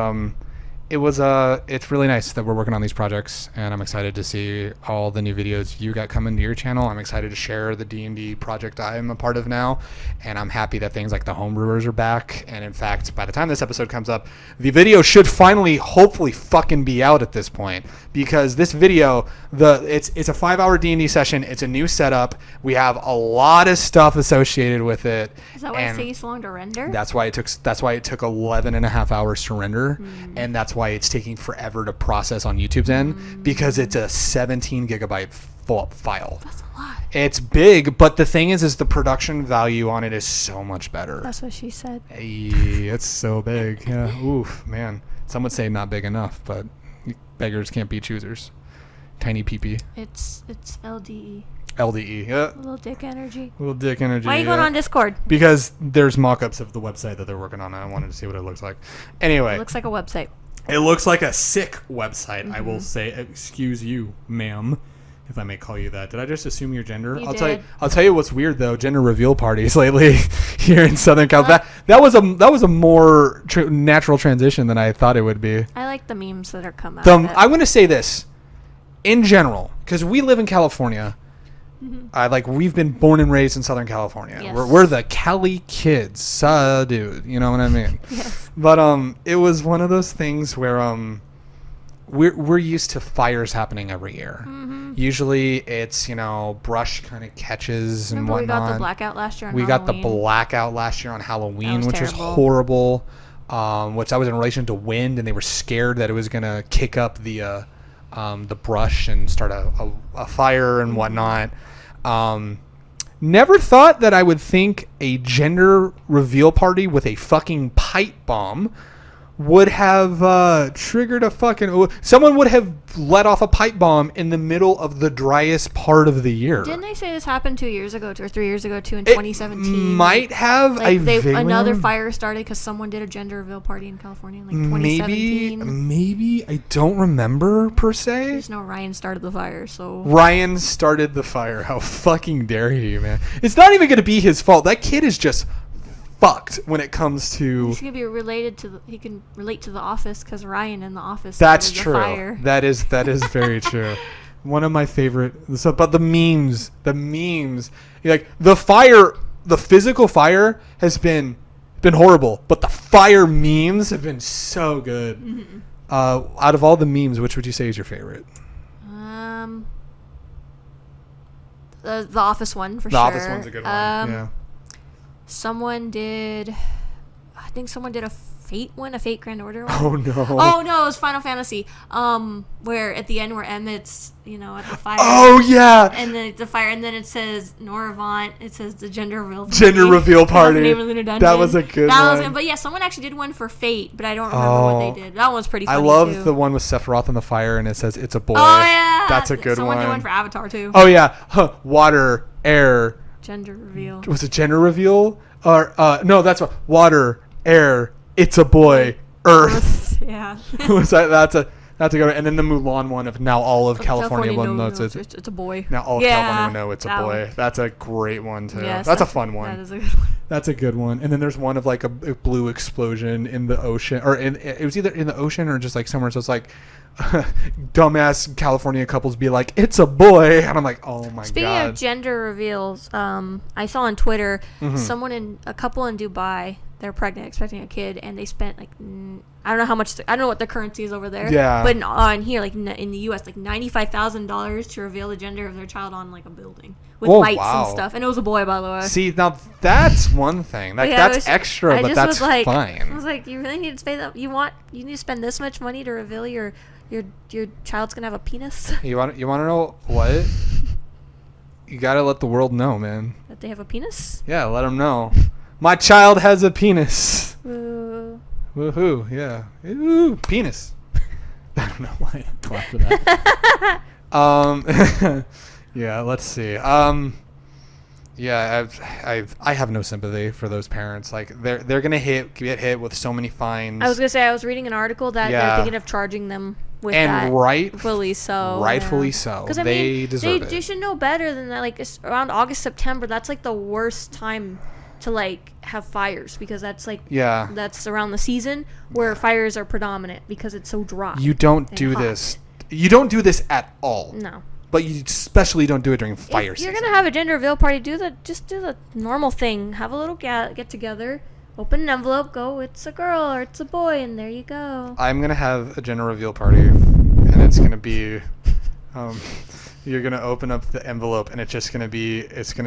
it's really nice that we're working on these projects, and I'm excited to see all the new videos you got coming to your channel. I'm excited to share the D&D project I'm a part of now, and I'm happy that things like the homebrewers are back. And in fact, by the time this episode comes up, the video should finally, hopefully, fucking be out at this point, because this video, it's a 5-hour D&D session. It's a new setup. We have a lot of stuff associated with it. Is that why it takes so long to render? That's why it took 11 and a half hours to render, and that's why it's taking forever to process on YouTube's end, because it's a 17 gigabyte file. That's a lot. It's big, but the thing is the production value on it is so much better. That's what she said. Hey, it's so big. Yeah. Oof, man. Some would say not big enough, but beggars can't be choosers. Tiny peepee. It's LDE. LDE. Yeah. Little dick energy. Little dick energy. Why are you going on Discord? Because there's mock-ups of the website that they're working on, and I wanted to see what it looks like. Anyway. It looks like a website. It looks like a sick website, I will say. Excuse you, ma'am, if I may call you that. Did I just assume your gender? I'll tell you what's weird though. Gender reveal parties lately here in Southern California. That was a more natural transition than I thought it would be. I like the memes that are coming out of it. I'm going to say this in general, because we live in California. We've been born and raised in Southern California. Yes. We're the Cali kids, dude. You know what I mean? Yes. But it was one of those things where we're used to fires happening every year. Usually it's brush kind of catches and whatnot. We got the blackout last year on Halloween. We got the blackout last year on Halloween, which was terrible. horrible. Which that was in relation to wind, and they were scared that it was gonna kick up the brush and start a fire and whatnot. Never thought that I would think a gender reveal party with a fucking pipe bomb would have triggered a fucking... Someone would have let off a pipe bomb in the middle of the driest part of the year. Didn't they say this happened 2 years ago, or 3 years ago, too, in 2017? Might have. Another fire started because someone did a gender reveal party in California in 2017. Maybe. I don't remember, per se. There's no Ryan started the fire, so... Ryan started the fire. How fucking dare he, man. It's not even going to be his fault. That kid is just... fucked when it comes to... He's gonna be related to he can relate to The Office because Ryan in The Office. That's true. Fire. That is very true. One of my favorite. But the memes, like the fire, the physical fire has been horrible, but the fire memes have been so good. Out of all the memes, which would you say is your favorite? The Office one for sure. The Office one's a good one. Yeah. Someone did a Fate one, a Fate Grand Order one. Oh no. Oh no, it was Final Fantasy. Where at the end where Emmett's, at the fire. Oh yeah. And then the fire, and then it says Noravant. It says the gender reveal party. Gender reveal party. That's the name of the new dungeon. That was a good one. But yeah, someone actually did one for Fate, but I don't remember what they did. That one's pretty funny. I love the one with Sephiroth on the fire, and it says it's a boy. Oh yeah. That's a good one. Someone did one for Avatar too. Oh yeah. Water, air. Gender reveal. Was it gender reveal? Or no, that's what. Water, air, it's a boy, earth. Yeah. That's a good one. And then the Mulan one of now all of California knows it's a boy. Now all of California will know it's a boy. One. That's a great one too. Yes, that's a fun one. That is a good one. That's a good one. And then there's one of like a blue explosion in the ocean, or it was either in the ocean or just like somewhere. So it's like dumbass California couples be like, it's a boy, and I'm like, oh my god. Speaking of gender reveals, I saw on Twitter a couple in Dubai, they're pregnant, expecting a kid, and they spent like I don't know how much. I don't know what the currency is over there. Yeah. But on here, like in the U.S., like $95,000 to reveal the gender of their child on like a building with lights and stuff, and it was a boy, by the way. See, now that's one thing. Like that's extra, but that's fine. I was like, you really need to spend that. You need to spend this much money to reveal your child's gonna have a penis. You want to know what? You gotta let the world know, man. That they have a penis? Yeah, let them know. My child has a penis. Woohoo, yeah. Ooh, penis. I don't know why I clapped for that. Yeah, let's see. Yeah, I have no sympathy for those parents. Like they're gonna get hit with so many fines. I was gonna say, I was reading an article that they're thinking of charging them with that. Rightfully so. Rightfully so. Because they deserve it. They should know better than that. Like around August, September, that's like the worst time to like have fires because that's like Yeah. that's around the season where fires are predominant because it's so dry. You don't and do hot. this. You don't do this at all. No. But you especially don't do it during fire If season. you're gonna have a gender reveal party, just do the normal thing. Have a little get together, open an envelope, go, it's a girl or it's a boy, and there you go. I'm gonna have a gender reveal party, and it's gonna be, you're gonna open up the envelope, and it's gonna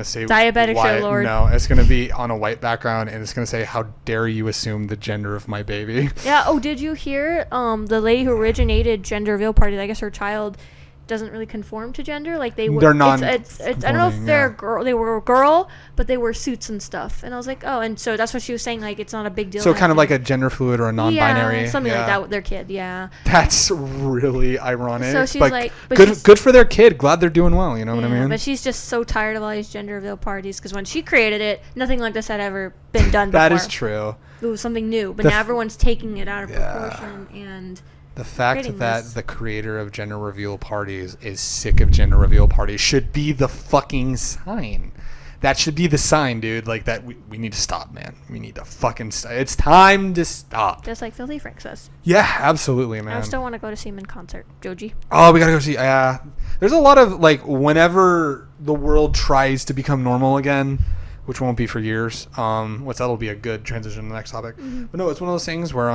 say Diabetic why, Show Lord. No, it's gonna be on a white background, and it's gonna say, "How dare you assume the gender of my baby?" Yeah. Oh, did you hear? The lady who originated gender reveal party, I guess her child doesn't really conform to gender. Like they were. They're non. It's I don't know if they're girl. They were a girl, but they wear suits and stuff. And I was like, oh, and so that's what she was saying. Like it's not a big deal. So kind of like a gender fluid or a non-binary. Yeah, something like that with their kid. Yeah. That's really ironic. So she's like, but good for their kid. Glad they're doing well. You know what I mean? But she's just so tired of all these gender reveal parties because when she created it, nothing like this had ever been done before. That is true. It was something new, but now everyone's taking it out of proportion and. The fact that the creator of gender reveal parties is sick of gender reveal parties should be the fucking sign. That should be the sign, dude. Like that, we need to stop, man. We need to fucking stop. It's time to stop. Just like Filthy Frank says. Yeah, absolutely, man. I still want to go to see him in concert, Joji. Oh, we gotta go see. Yeah, there's a lot of like whenever the world tries to become normal again, which won't be for years. That'll be a good transition to the next topic. Mm-hmm. But no, it's one of those things where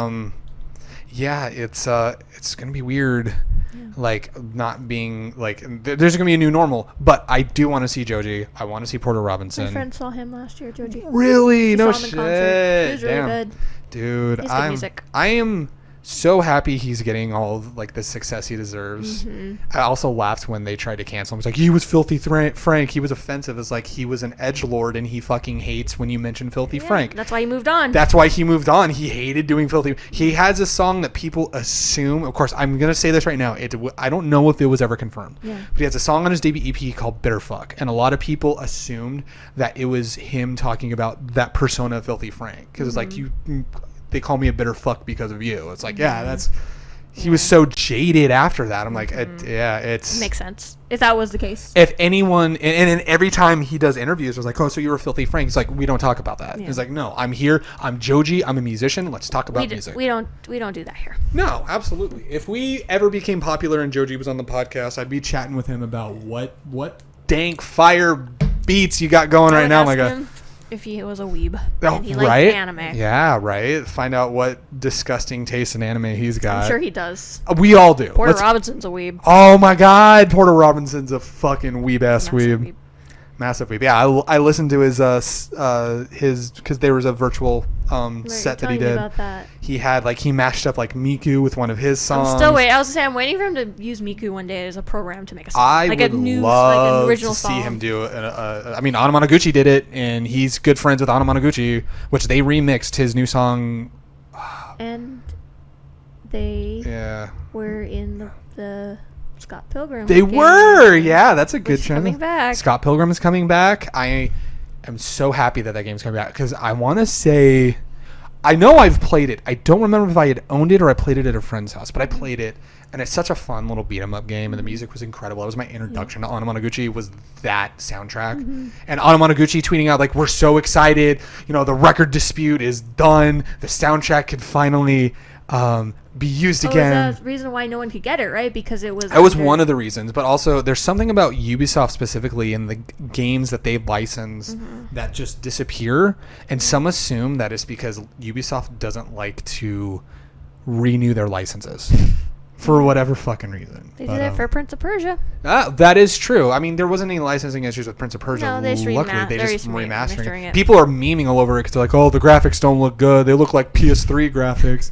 yeah, it's gonna be weird, like not being like there's gonna be a new normal. But I do want to see Joji. I want to see Porter Robinson. My friend saw him last year, Joji. Really? No shit. He was really good. Dude. He's good music. I am so happy he's getting all of, like the success he deserves. Mm-hmm. I also laughed when they tried to cancel him. It's like he was Filthy Frank. He was offensive. It's like he was an edgelord and he fucking hates when you mention Filthy Frank. That's why he moved on. He hated doing Filthy. He has a song that people assume. Of course, I'm gonna say this right now. I don't know if it was ever confirmed. Yeah. But he has a song on his debut EP called Bitter Fuck, and a lot of people assumed that it was him talking about that persona of Filthy Frank because it's like they call me a bitter fuck because of you. It's like, he was so jaded after that. I'm like, it's makes sense if that was the case. If anyone, and every time he does interviews, I was like, oh, so you were Filthy Frank? He's like, we don't talk about that. Yeah. He's like, no, I'm here. I'm Joji. I'm a musician. Let's talk about music. We don't do that here. No, absolutely. If we ever became popular and Joji was on the podcast, I'd be chatting with him about what dank fire beats you got going right now. Like if he was a weeb and he liked anime. Yeah, right. Find out what disgusting taste in anime he's got. I'm sure he does. We all do. Porter Robinson's a weeb. Oh my god, Porter Robinson's a fucking weeb-ass weeb. Massive weeb. Yeah, I listened to his because there was a virtual set that he did. About that. He had he mashed up Miku with one of his songs. I'm waiting for him to use Miku one day as a program to make a song. I would love an original to see him do it. I mean, Anamanaguchi did it, and he's good friends with Anamanaguchi, which they remixed his new song. And they were in the Scott Pilgrim. They were, yeah. That's a good trend. Coming back. Scott Pilgrim is coming back. I am so happy that game's coming back because I want to say, I know I've played it. I don't remember if I had owned it or I played it at a friend's house, but I played it, and it's such a fun little beat 'em up game, and the music was incredible. It was my introduction to Anamanaguchi. Was that soundtrack, and Anamanaguchi tweeting out we're so excited. The record dispute is done. The soundtrack could finally be used again. That's the reason why no one could get it, right? Because it was. That was one of the reasons, but also there's something about Ubisoft specifically in the games that they license that just disappear, and some assume that it's because Ubisoft doesn't like to renew their licenses. For whatever fucking reason. They did that for Prince of Persia. That is true. I mean, there wasn't any licensing issues with Prince of Persia. No, they just remastering it. People are memeing all over it because they're like, oh, the graphics don't look good. They look like PS3 graphics.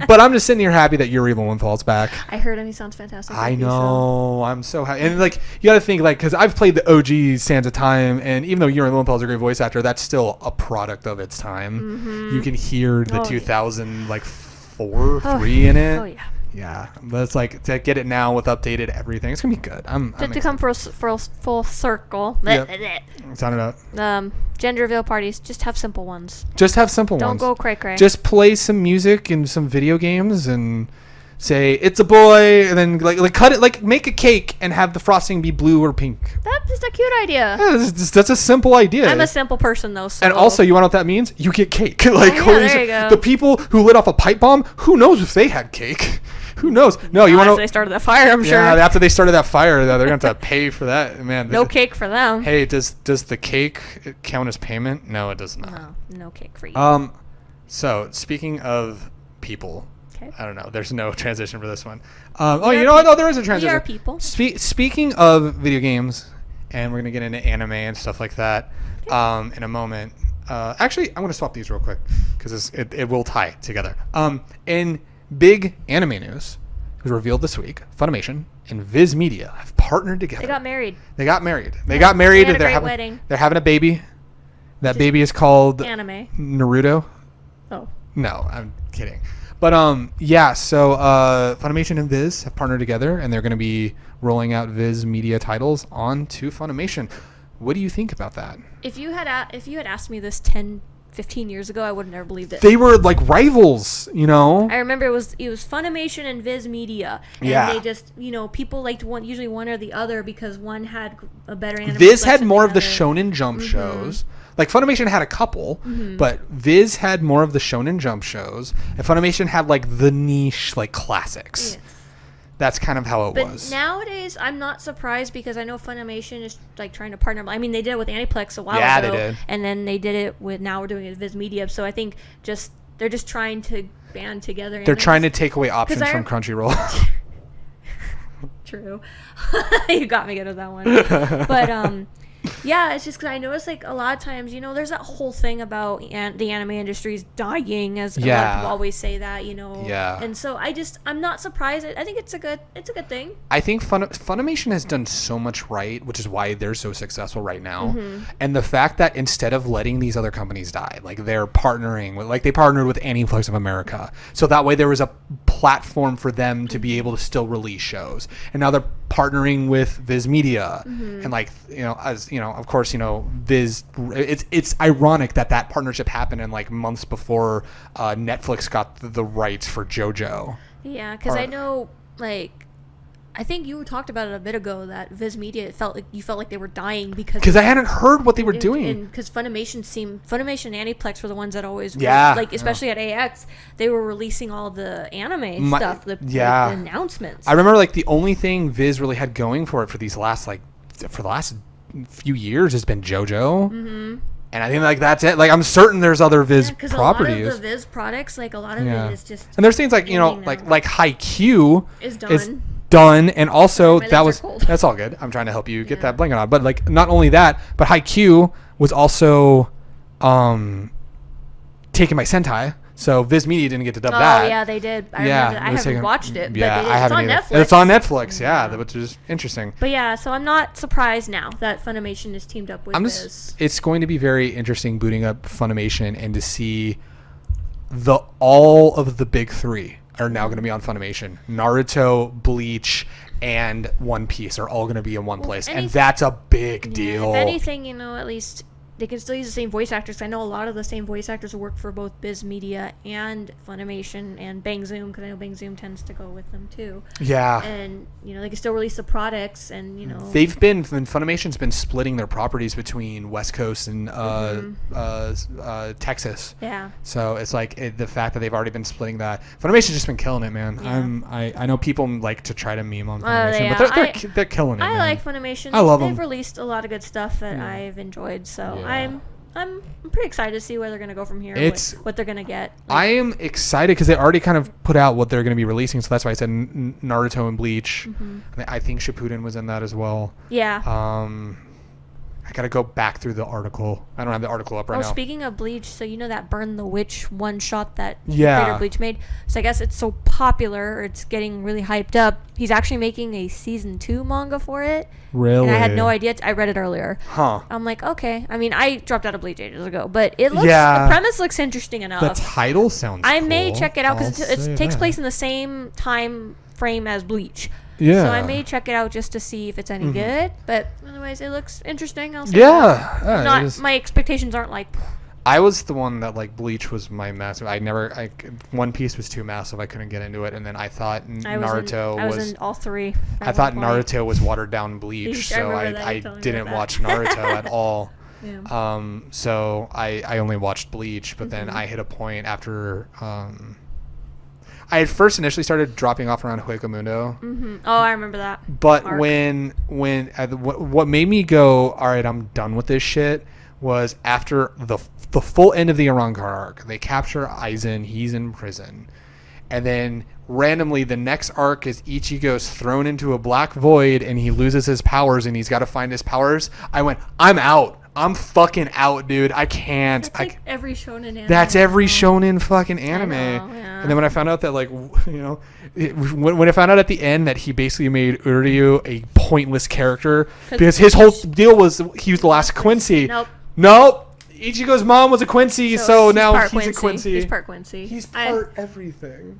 But I'm just sitting here happy that Yuri Lowenthal's back. I heard him. He sounds fantastic. I know. I'm so happy. And you got to think because I've played the OG Sands of Time, and even though Yuri Lowenthal's a great voice actor, that's still a product of its time. You can hear the 2004, 3 in it. Oh yeah. Yeah, but it's to get it now with updated everything. It's gonna be good. I'm to come for a full circle. Yep. Sound it out. Gender reveal parties. Just have simple ones. Don't go cray. Just play some music and some video games and say it's a boy, and then cut it. Make a cake and have the frosting be blue or pink. That'd just a cute idea. Yeah, that's a simple idea. I'm a simple person, though. So. And also, you want to know what that means? You get cake. Like, there you go. The people who lit off a pipe bomb, who knows if they had cake? Who knows? No, you want to. After they started that fire, I'm sure. Yeah, after they started that fire, they're going to have to pay for that. Man, no cake for them. Hey, does the cake count as payment? No, it does not. No cake for you. So speaking of people, okay. I don't know. There's no transition for this one. You know what? No, there is a transition. We are people. Speaking of video games, and we're gonna get into anime and stuff like that in a moment. Actually, I'm gonna swap these real quick because it will tie together. In big anime news, it was revealed this week. Funimation and Viz Media have partnered together. They got married. They got married. They had a great wedding. They're having a baby. That baby is called anime. Naruto. Oh. No, I'm kidding. But so Funimation and Viz have partnered together, and they're going to be rolling out Viz Media titles onto Funimation. What do you think about that? If you had asked me this 10, 15 years ago, I would have never believed it. They were like rivals, you know. I remember it was Funimation and Viz Media, and they just people liked usually one or the other because one had a better anime. Viz had more of the Shonen Jump shows. Like Funimation had a couple, but Viz had more of the Shonen Jump shows, and Funimation had like the niche like classics. Yes. That's kind of how it was. But nowadays, I'm not surprised because I know Funimation is like trying to partner. I mean, they did it with Aniplex a while ago. Yeah, they did. And then they did it with, now we're doing it with Viz Media. So I think they're just trying to band together. They're trying to take away options from Crunchyroll. True. You got me good with that one. But yeah, it's just because I noticed like a lot of times, there's that whole thing about the anime industry is dying, as a lot of people always say that, Yeah. And so I'm not surprised. I think it's a good thing. I think Funimation has done so much right, which is why they're so successful right now. And the fact that instead of letting these other companies die, like they're partnering with, like they partnered with Aniplex of America, so that way there was a platform for them to be able to still release shows. And now they're partnering with Viz Media, and like of course Viz. It's ironic that partnership happened in like months before Netflix got the rights for JoJo. Yeah, because I know I think you talked about it a bit ago that Viz Media felt like they were dying because I hadn't heard what they were doing. Because Funimation and Aniplex were the ones that always especially at AX, they were releasing all the anime stuff, the announcements. I remember like the only thing Viz really had going for it for the last few years has been JoJo. And I think like that's it. Like I'm certain there's other Viz properties. A lot of the Viz products, like a lot of it is just. And there's things like like Haikyuu is done, and also that's all good. I'm trying to help you get that blanket on. But like not only that, but Haikyuu was also taken by Sentai. So Viz Media didn't get to dub that. Oh yeah, they did. I remember. I haven't watched it. Yeah, but I haven't either. It's on Netflix. Yeah, which is interesting. But yeah, so I'm not surprised now that Funimation is teamed up with Viz. It's going to be very interesting booting up Funimation and to see all of the big three are now going to be on Funimation. Naruto, Bleach, and One Piece are all going to be in one place, and that's a big deal. If anything, at least they can still use the same voice actors. I know a lot of the same voice actors work for both Viz Media and Funimation and Bang Zoom, because I know Bang Zoom tends to go with them too. Yeah. And they can still release the products, and Funimation's been splitting their properties between West Coast and Texas. Yeah. So it's like the fact that they've already been splitting that. Funimation's just been killing it, man. Yeah. I know people like to try to meme on Funimation, but they're killing it. I like Funimation. I love them. They've released a lot of good stuff that I've enjoyed. So I'm pretty excited to see where they're going to go from here. What they're going to get. I am excited because they already kind of put out what they're going to be releasing. So that's why I said Naruto and Bleach. I think Shippuden was in that as well. Yeah. I got to go back through the article. I don't have the article up right now. Speaking of Bleach, so that Burn the Witch one shot that creator Bleach made. So I guess it's so popular, it's getting really hyped up. He's actually making a season 2 manga for it. Really? And I had no idea. I read it earlier. Huh. I'm like, okay. I mean, I dropped out of Bleach ages ago, but it looks the premise looks interesting enough. The title sounds cool. I may check it out because it takes place in the same time frame as Bleach. Yeah. So I may check it out just to see if it's any good. But otherwise, it looks interesting. I'll say that. My expectations aren't like. I was the one that like Bleach was my massive. One Piece was too massive. I couldn't get into it, and then I thought Naruto I was in all three. I thought Naruto was watered down Bleach, so I didn't watch Naruto at all. Yeah. So I only watched Bleach, but then I hit a point after I had first initially started dropping off around Hueco Oh, I remember that. But what made me go, all right, I'm done with this shit, was after the full end of the Arrancar arc. They capture Aizen, he's in prison. And then randomly the next arc is Ichigo's thrown into a black void and he loses his powers and he's got to find his powers. I went, I'm out. I'm fucking out, dude. I can't. That's like every shonen anime. That's every shonen fucking anime. I know, yeah. And then when I found out that, like, when I found out at the end that he basically made Uryu a pointless character because his whole deal was he was the last Quincy. Nope. Ichigo's mom was a Quincy, so now he's a Quincy. He's part Quincy. He's part everything.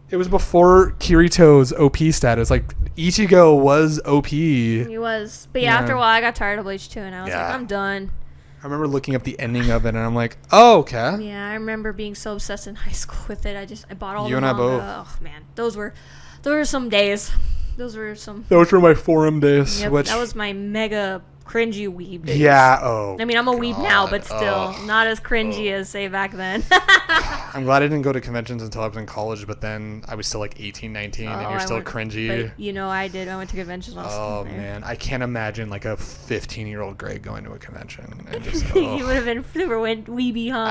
It was before Kirito's OP status. Like, Ichigo was OP. He was. But after a while, I got tired of Bleach too, and I was like, I'm done. I remember looking up the ending of it, and I'm like, oh, okay. Yeah, I remember being so obsessed in high school with it. I bought all you the and manga. I both. Oh, man. Those were some days. Those were my forum days. Yep, that was my mega cringy weeb days. Yeah, I mean, I'm a weeb now, but still not as cringy as, say, back then. I'm glad I didn't go to conventions until I was in college, but then I was still like 18, 19, and you're still cringy. But, I did. I went to conventions last Oh, man. I can't imagine like a 15-year-old Greg going to a convention. And just, You would have been super weeby, huh?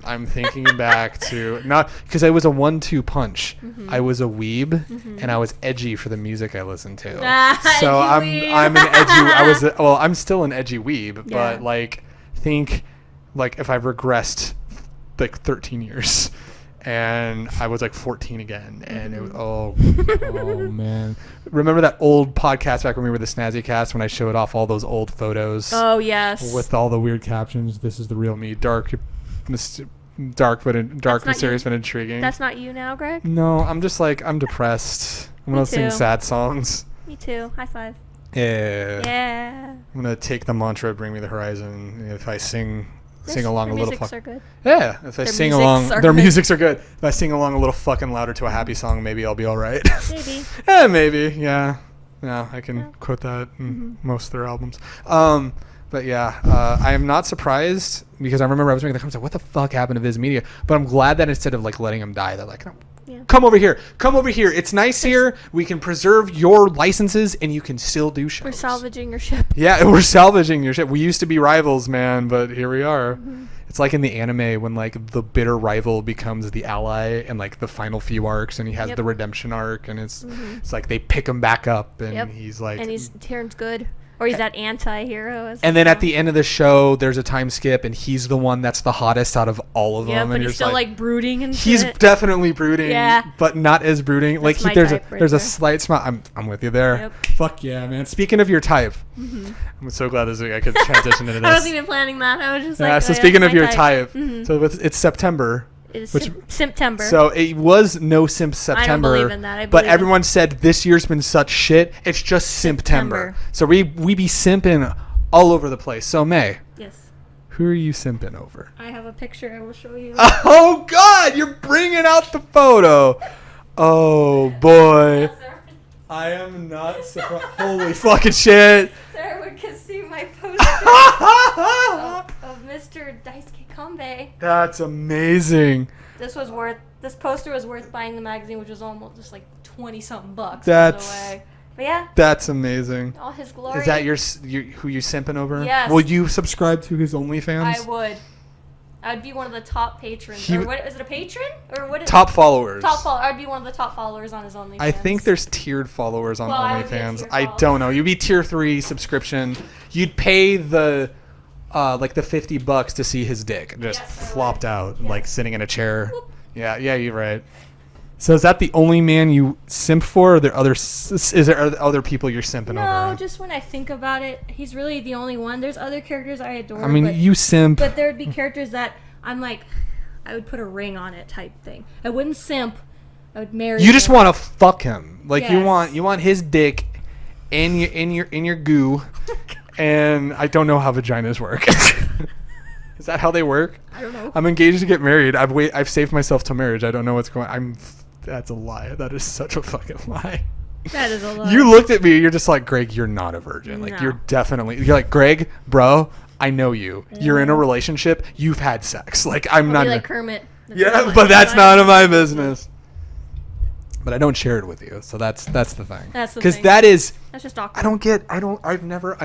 I'm thinking back to, not, because I was a 1-2 punch. I was a weeb, and I was edgy for the music I listened to. So I'm an edgy I'm still an edgy weeb, but like think like if I've regressed like 13 years and I was like 14 again and it was oh man. Remember that old podcast back when we were the Snazzy Cast when I showed off all those old photos? Oh yes. With all the weird captions, this is the real me, dark mysterious but intriguing. That's not you now, Greg? No, I'm just like I'm depressed. I'm going to sing sad songs. Me too. High five. Yeah. I'm gonna take the mantra, "Bring me the horizon." If I sing along a little, are good. Yeah. If I sing along, their musics are good. If I sing along a little fucking louder to a happy song, maybe I'll be all right. Maybe. Maybe. Yeah. I can quote that in most of their albums. But yeah, I am not surprised because I remember I was making the comments like, "What the fuck happened to Viz Media?" But I'm glad that instead of like letting him die, they're like, Come over here. It's nice here. We can preserve your licenses and you can still do shows. We're salvaging your ship. Yeah, we're salvaging your ship. We used to be rivals, man, but here we are. It's like in the anime when like the bitter rival becomes the ally and like the final few arcs and he has the redemption arc and it's like they pick him back up and he's like... And he turns good. Or he's that anti-hero. And then at the end of the show, there's a time skip, and he's the one that's the hottest out of all of them. Yeah, but and he's still like brooding and he's shit. Definitely brooding, but not as brooding. That's like there's a slight smile. I'm with you there. Yep. Fuck yeah, man. Speaking of your type, I'm so glad this week I could transition into this. I wasn't even planning that. I was just like, so speaking of your type, so it's September. It's September. So it was no Simp September. I don't believe in that. But everyone said this year's been such shit. It's just September. So we be simping all over the place. So May. Yes. Who are you simping over? I have a picture I will show you. Oh God, you're bringing out the photo. Oh boy. I am not surprised. Holy fucking shit. So everyone can see my poster of Mr. Daisuke Kambe. That's amazing. This poster was worth buying the magazine, which was almost just like 20-something bucks. But yeah. That's amazing. All his glory. Is that who you simping over? Yes. Will you subscribe to his OnlyFans? I would. I would be one of the top patrons. Or what, is it a patron? Or what is top followers. I'd be one of the top followers on his OnlyFans. I think there's tiered followers on OnlyFans. I don't know. You'd be tier 3 subscription. You'd pay the like the $50 to see his dick just flopped out, like sitting in a chair. Whoop. Yeah, you're right. So is that the only man you simp for? Or are there other people you're simping over? No, just when I think about it, he's really the only one. There's other characters I adore. I mean, you simp. But there would be characters that I'm like, I would put a ring on it type thing. I wouldn't simp. I would marry. You just want to fuck him. Like you want his dick in your goo. And I don't know how vaginas work. Is that how they work? I don't know. I'm engaged to get married. I've saved myself till marriage. I don't know what's going. That's a lie. That is such a fucking lie. That is a lie. You looked at me. You're just like, Greg, you're not a virgin. Like, No. you're like, Greg, bro, I know you. Yeah. You're in a relationship. You've had sex. Like, I'm not. Be like Kermit. Yeah, but that's none of my business. But I don't share it with you, so that's the thing. That's the thing. Because that's just awkward. I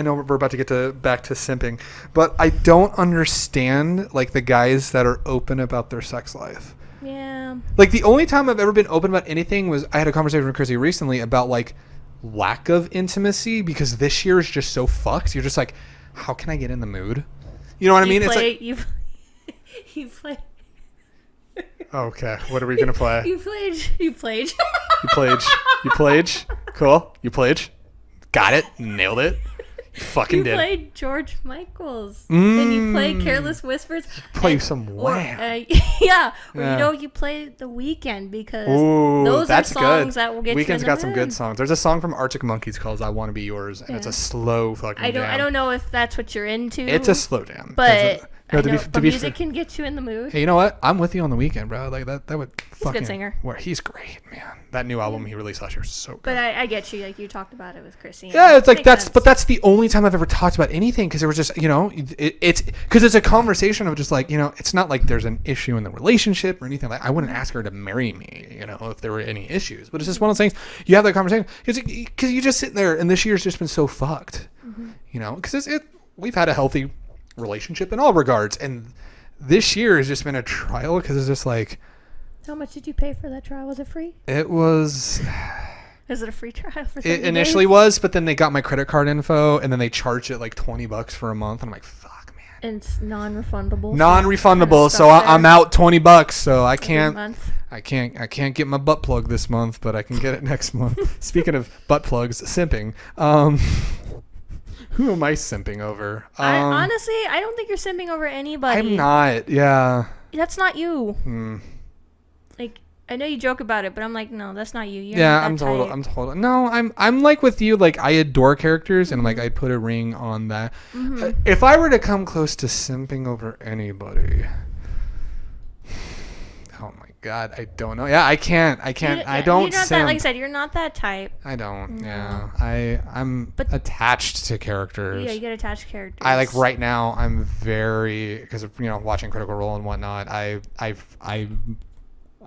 know we're about to get back to simping, but I don't understand, like, the guys that are open about their sex life. Yeah. Like, the only time I've ever been open about anything was I had a conversation with Chrissy recently about, like, lack of intimacy, because this year is just so fucked. You're just like, how can I get in the mood? You know what I mean? It's like you play. Okay, what are we gonna play? You played. You played. Cool. You played. Got it. Nailed it. You played George Michael's. And you played Careless Whispers. Play some Wham. Or you play The Weeknd, because those are songs that will get Weeknd's you in the got some mood. good songs. There's a song from Arctic Monkeys called I Want to Be Yours, and it's a slow fucking jam. I don't know if that's what you're into. It's a slow jam. But music can get you in the mood. Hey, you know what? I'm with you on The Weeknd, bro. Like, that would He's a good singer. He's great, man. That new album he released last year is so good. But I get you. Like, you talked about it with Chrissy. Yeah, it's like that's the only time I've ever talked about anything, because it was just, it's because it's a conversation of just like, it's not like there's an issue in the relationship or anything. Like, I wouldn't ask her to marry me, if there were any issues. But it's just one of those things. You have that conversation because you just sit there, and this year's just been so fucked, because we've had a healthy relationship in all regards, and this year has just been a trial, because it's just like, how much did you pay for that trial? Was it free? It was. Is it a free trial for 30 It initially days? was, but then they got my credit card info, and then they charged it like $20 for a month, and I'm like, fuck, man. And it's non-refundable. So I'm out $20. So I can't. Month. I can't get my butt plug this month, but I can get it next month. Speaking of butt plugs, simping. Who am I simping over? Honestly, I don't think you're simping over anybody. I'm not. Yeah. That's not you. Like, I know you joke about it, but I'm like, no, that's not you. I'm total. No, I'm like with you. Like, I adore characters, and like, I'd put a ring on that. If I were to come close to simping over anybody, oh my God, I don't know. Yeah, I can't. I don't. You're not simp. that, like I said, you're not that type. I don't. No. Yeah, I'm attached to characters. Yeah, you get attached to characters. I like right now. I'm very, because of watching Critical Role and whatnot.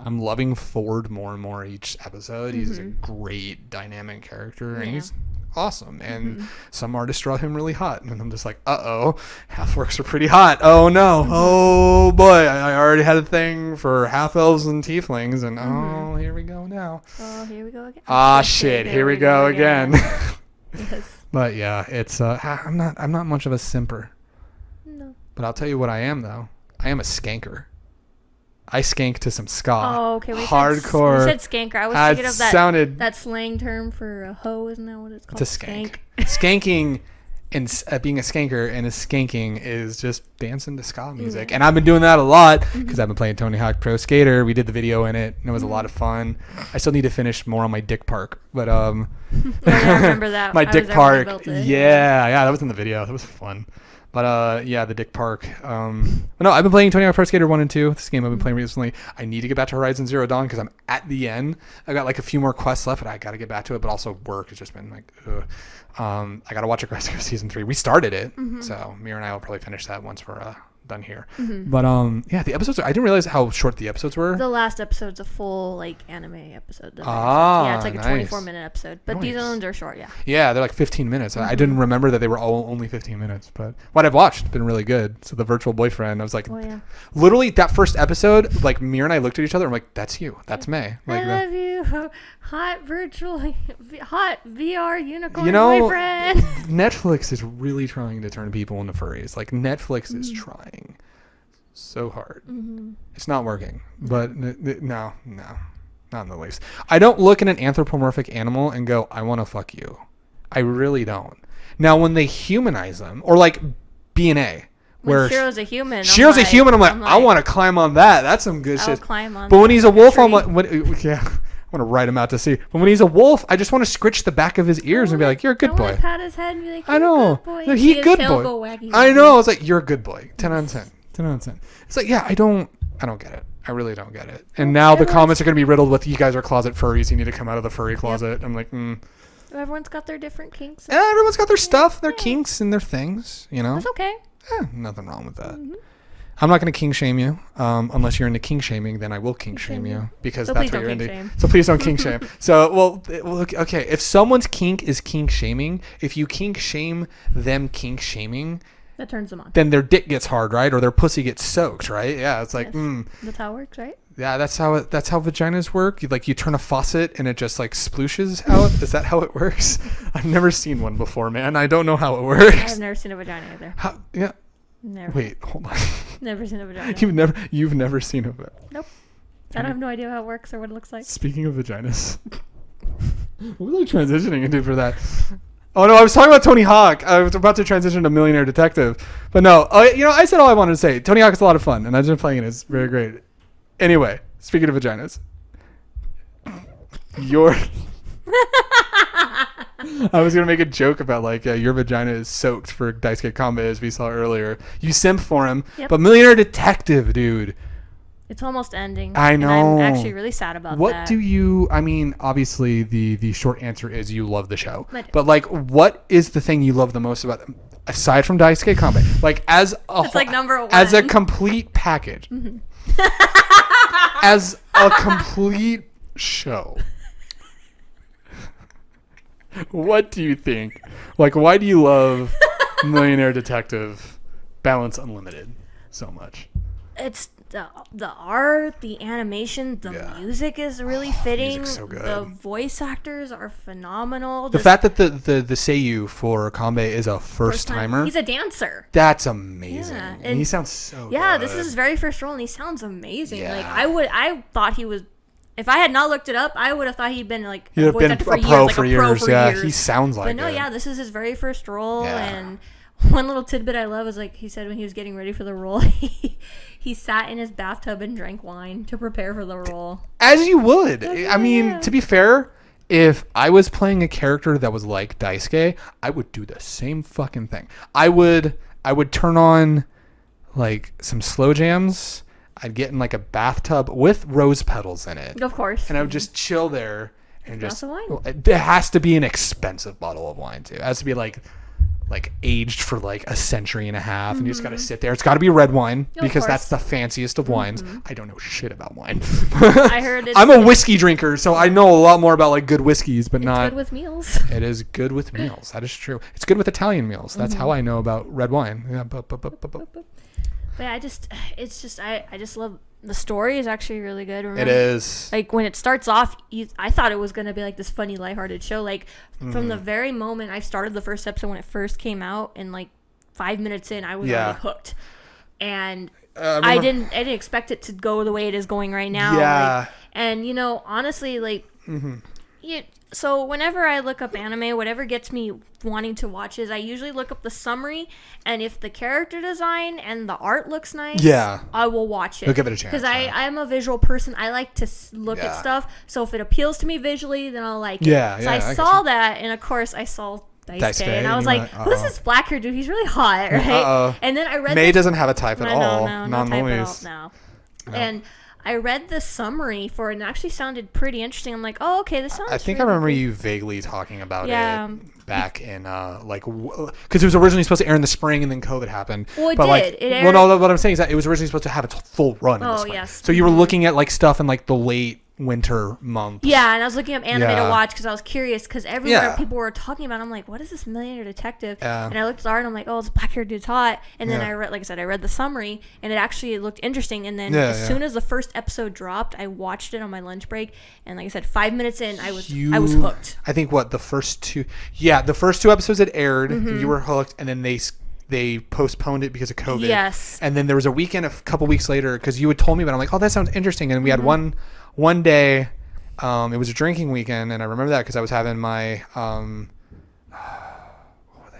I'm loving Ford more and more each episode. He's a great dynamic character, and he's awesome. And some artists draw him really hot, and I'm just like, half orcs are pretty hot. Oh no, oh boy, I already had a thing for half elves and tieflings, and here we go now. Oh, here we go again. Shit, here we go again. Yes. But yeah, it's I'm not much of a simper. No. But I'll tell you what I am, though. I am a skanker. I skank to some ska. Oh, okay. Hardcore. We said skanker. I was thinking of that slang term for a hoe. Isn't that what it's called? It's a skank. Skanking and being a skanker and a skanking is just dancing to ska music. And I've been doing that a lot because I've been playing Tony Hawk Pro Skater. We did the video in it, and it was a lot of fun. I still need to finish more on my dick park. But I remember that. My dick park. Yeah, that was in the video. That was fun. But the Dick Park. No, I've been playing Tony Hawk Pro Skater 1 and 2. This game I've been playing recently. I need to get back to Horizon Zero Dawn because I'm at the end. I got like a few more quests left, but I got to get back to it. But also work has just been like, I got to watch Aggressive Season 3. We started it, so Mira and I will probably finish that once we're done here. But the episodes. I didn't realize how short the episodes were. The last episode's a full like anime episode. Yeah, it's like a 24-minute episode, but these ones are short. Yeah, they're like 15 minutes. I didn't remember that they were all only 15 minutes, but what I've watched has been really good. So the virtual boyfriend, I was like, literally that first episode, like Mira and I looked at each other. I'm like, that's you, that's May. Like, I love you, hot VR unicorn boyfriend. Netflix is really trying to turn people into furries. Like Netflix is trying so hard. It's not working, but no, not in the least. I don't look at an anthropomorphic animal and go, I want to fuck you. I really don't. Now when they humanize them, or like B&A, where Shiro's a human, I'm like, I want to climb on that. That's some good shit. Climb on. But when he's a wolf, I'm like, I want to write him out to sea. But when he's a wolf, I just want to scritch the back of his ears and be like, you're a good boy. Pat his head and be like, I know. good boy. No, he's a good boy. I know. I was like, you're a good boy. 10 out of 10. It's like, yeah, I don't get it. I really don't get it. And now the comments are going to be riddled with, you guys are closet furries. You need to come out of the furry closet. I'm like, Everyone's got their different kinks. Yeah, everyone's got their stuff, their kinks and their things, you know? That's okay. Nothing wrong with that. Mm-hmm. I'm not going to kink shame you. Unless you're into kink shaming, then I will kink shame you. Because that's what you're into. Shame. So please don't kink shame. So, okay. If someone's kink is kink shaming, if you kink shame them kink shaming, that turns them on. Then their dick gets hard, right? Or their pussy gets soaked, right? Yeah, it's like, That's how it works, right? Yeah, that's how vaginas work. You turn a faucet and it just like splooshes out. Is that how it works? I've never seen one before, man. I don't know how it works. I've never seen a vagina either. Yeah. Never. Wait, hold on. Never seen a vagina. You've never seen a vagina. Nope. I have no idea how it works or what it looks like. Speaking of vaginas, what was I transitioning into for that? Oh no, I was talking about Tony Hawk. I was about to transition to Millionaire Detective, but no. I said all I wanted to say. Tony Hawk is a lot of fun, and I've been playing it. It's very great. Anyway, speaking of vaginas, I was gonna make a joke about your vagina is soaked for Daisuke Kambe, as we saw earlier. You simp for him, but Millionaire Detective, dude. It's almost ending. I know. And I'm actually really sad about that. What do you... I mean, obviously, the short answer is you love the show. But what is the thing you love the most about them? Aside from Daisuke Kambe. It's like number one. As a complete package. Mm-hmm. As a complete show. What do you think? Why do you love Millionaire Detective Ballance Unlimited so much? It's... The art, the animation, the music is really fitting. Music's so good. The voice actors are phenomenal. The fact that the seiyuu for Kambe is a first timer. He's a dancer. That's amazing. Yeah. And he sounds so good. This is his very first role and he sounds amazing. Yeah. I thought he was, if I had not looked it up, I would have thought he'd been a pro for years. He sounds like it. But no, this is his very first role and one little tidbit I love is he said when he was getting ready for the role, he sat in his bathtub and drank wine to prepare for the role. As you would. To be fair, if I was playing a character that was like Daisuke, I would do the same fucking thing. I would turn on some slow jams. I'd get in a bathtub with rose petals in it. Of course. And I would just chill there and just wine. It has to be an expensive bottle of wine too. It has to be aged for a century and a half, and you just got to sit there. It's got to be red wine because that's the fanciest of wines. I don't know shit about wine. I heard I'm a whiskey drinker, so I know a lot more about good whiskeys, but not good with meals. It is good with meals. That is true. It's good with Italian meals. That's how I know about red wine. Yeah, but yeah, I just love. The story is actually really good. Remember, it is. When it starts off, I thought it was going to be this funny, lighthearted show. From the very moment I started the first episode when it first came out, and 5 minutes in, I was already hooked. And I didn't expect it to go the way it is going right now. Yeah. And honestly, so whenever I look up anime, whatever gets me wanting to watch is I usually look up the summary, and if the character design and the art looks nice, I will watch it. You'll give it a chance. Because I'm a visual person. I like to look at stuff. So if it appeals to me visually, then I'll like it. So I saw that, and of course I saw Daisuke, and I was like, who's this black hair dude? He's really hot, right? And then I read May doesn't have a type at all. No type at all. No. And I read the summary for it and it actually sounded pretty interesting. I'm like, oh, okay, this sounds I think really I remember you vaguely talking about it back in, because it was originally supposed to air in the spring and then COVID happened. Well, it did. It aired... Well, no, what I'm saying is that it was originally supposed to have its full run in the spring. Yes. So you were looking at stuff in the late winter month. Yeah, and I was looking up anime to watch because I was curious because everywhere people were talking about it, I'm like, what is this Millionaire Detective? And I looked at the art and I'm like, oh, it's black hair dude's hot. And then I read, like I said, I read the summary and it actually looked interesting. And then as soon as the first episode dropped, I watched it on my lunch break. And like I said, 5 minutes in, I was hooked. I think the first two episodes had aired. You were hooked, and then they postponed it because of COVID. Yes. And then there was a weekend a couple weeks later because you had told me about it. I'm like, oh, that sounds interesting. And we had one day, it was a drinking weekend, and I remember that because I was having my what were they?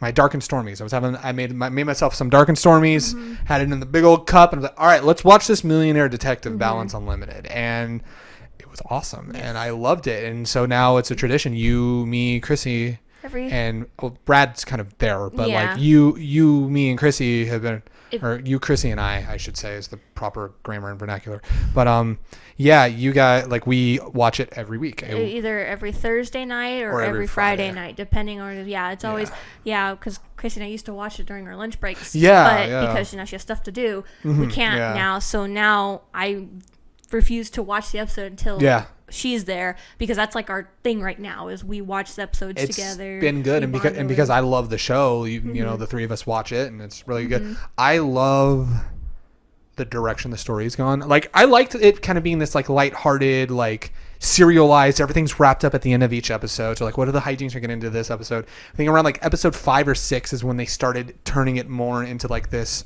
My dark and stormies. I made myself some dark and stormies, had it in the big old cup, and I was like, all right, let's watch this Millionaire Detective Ballance Unlimited. And it was awesome, and I loved it. And so now it's a tradition. You, me, Chrissy, and Brad's kind of there, but Yeah. like you, me, and Chrissy have been, or you, Chrissy, and I should say is the proper grammar and vernacular. But yeah, you guys, like, we watch it every week. Either every Thursday night or every Friday night, depending on, it's always, because Chrissy and I used to watch it during our lunch breaks. But because, she has stuff to do, we can't now. So now I refuse to watch the episode until she's there, because that's like our thing right now, is we watch the episodes together. It's been good, and because I love the show, you know, the three of us watch it, and it's really good. I love the direction the story's gone. Like, I liked it kind of being this like lighthearted, like serialized, everything's wrapped up at the end of each episode. So like, what are the hijinks are getting into this episode? I think around like episode 5 or 6 is when they started turning it more into like this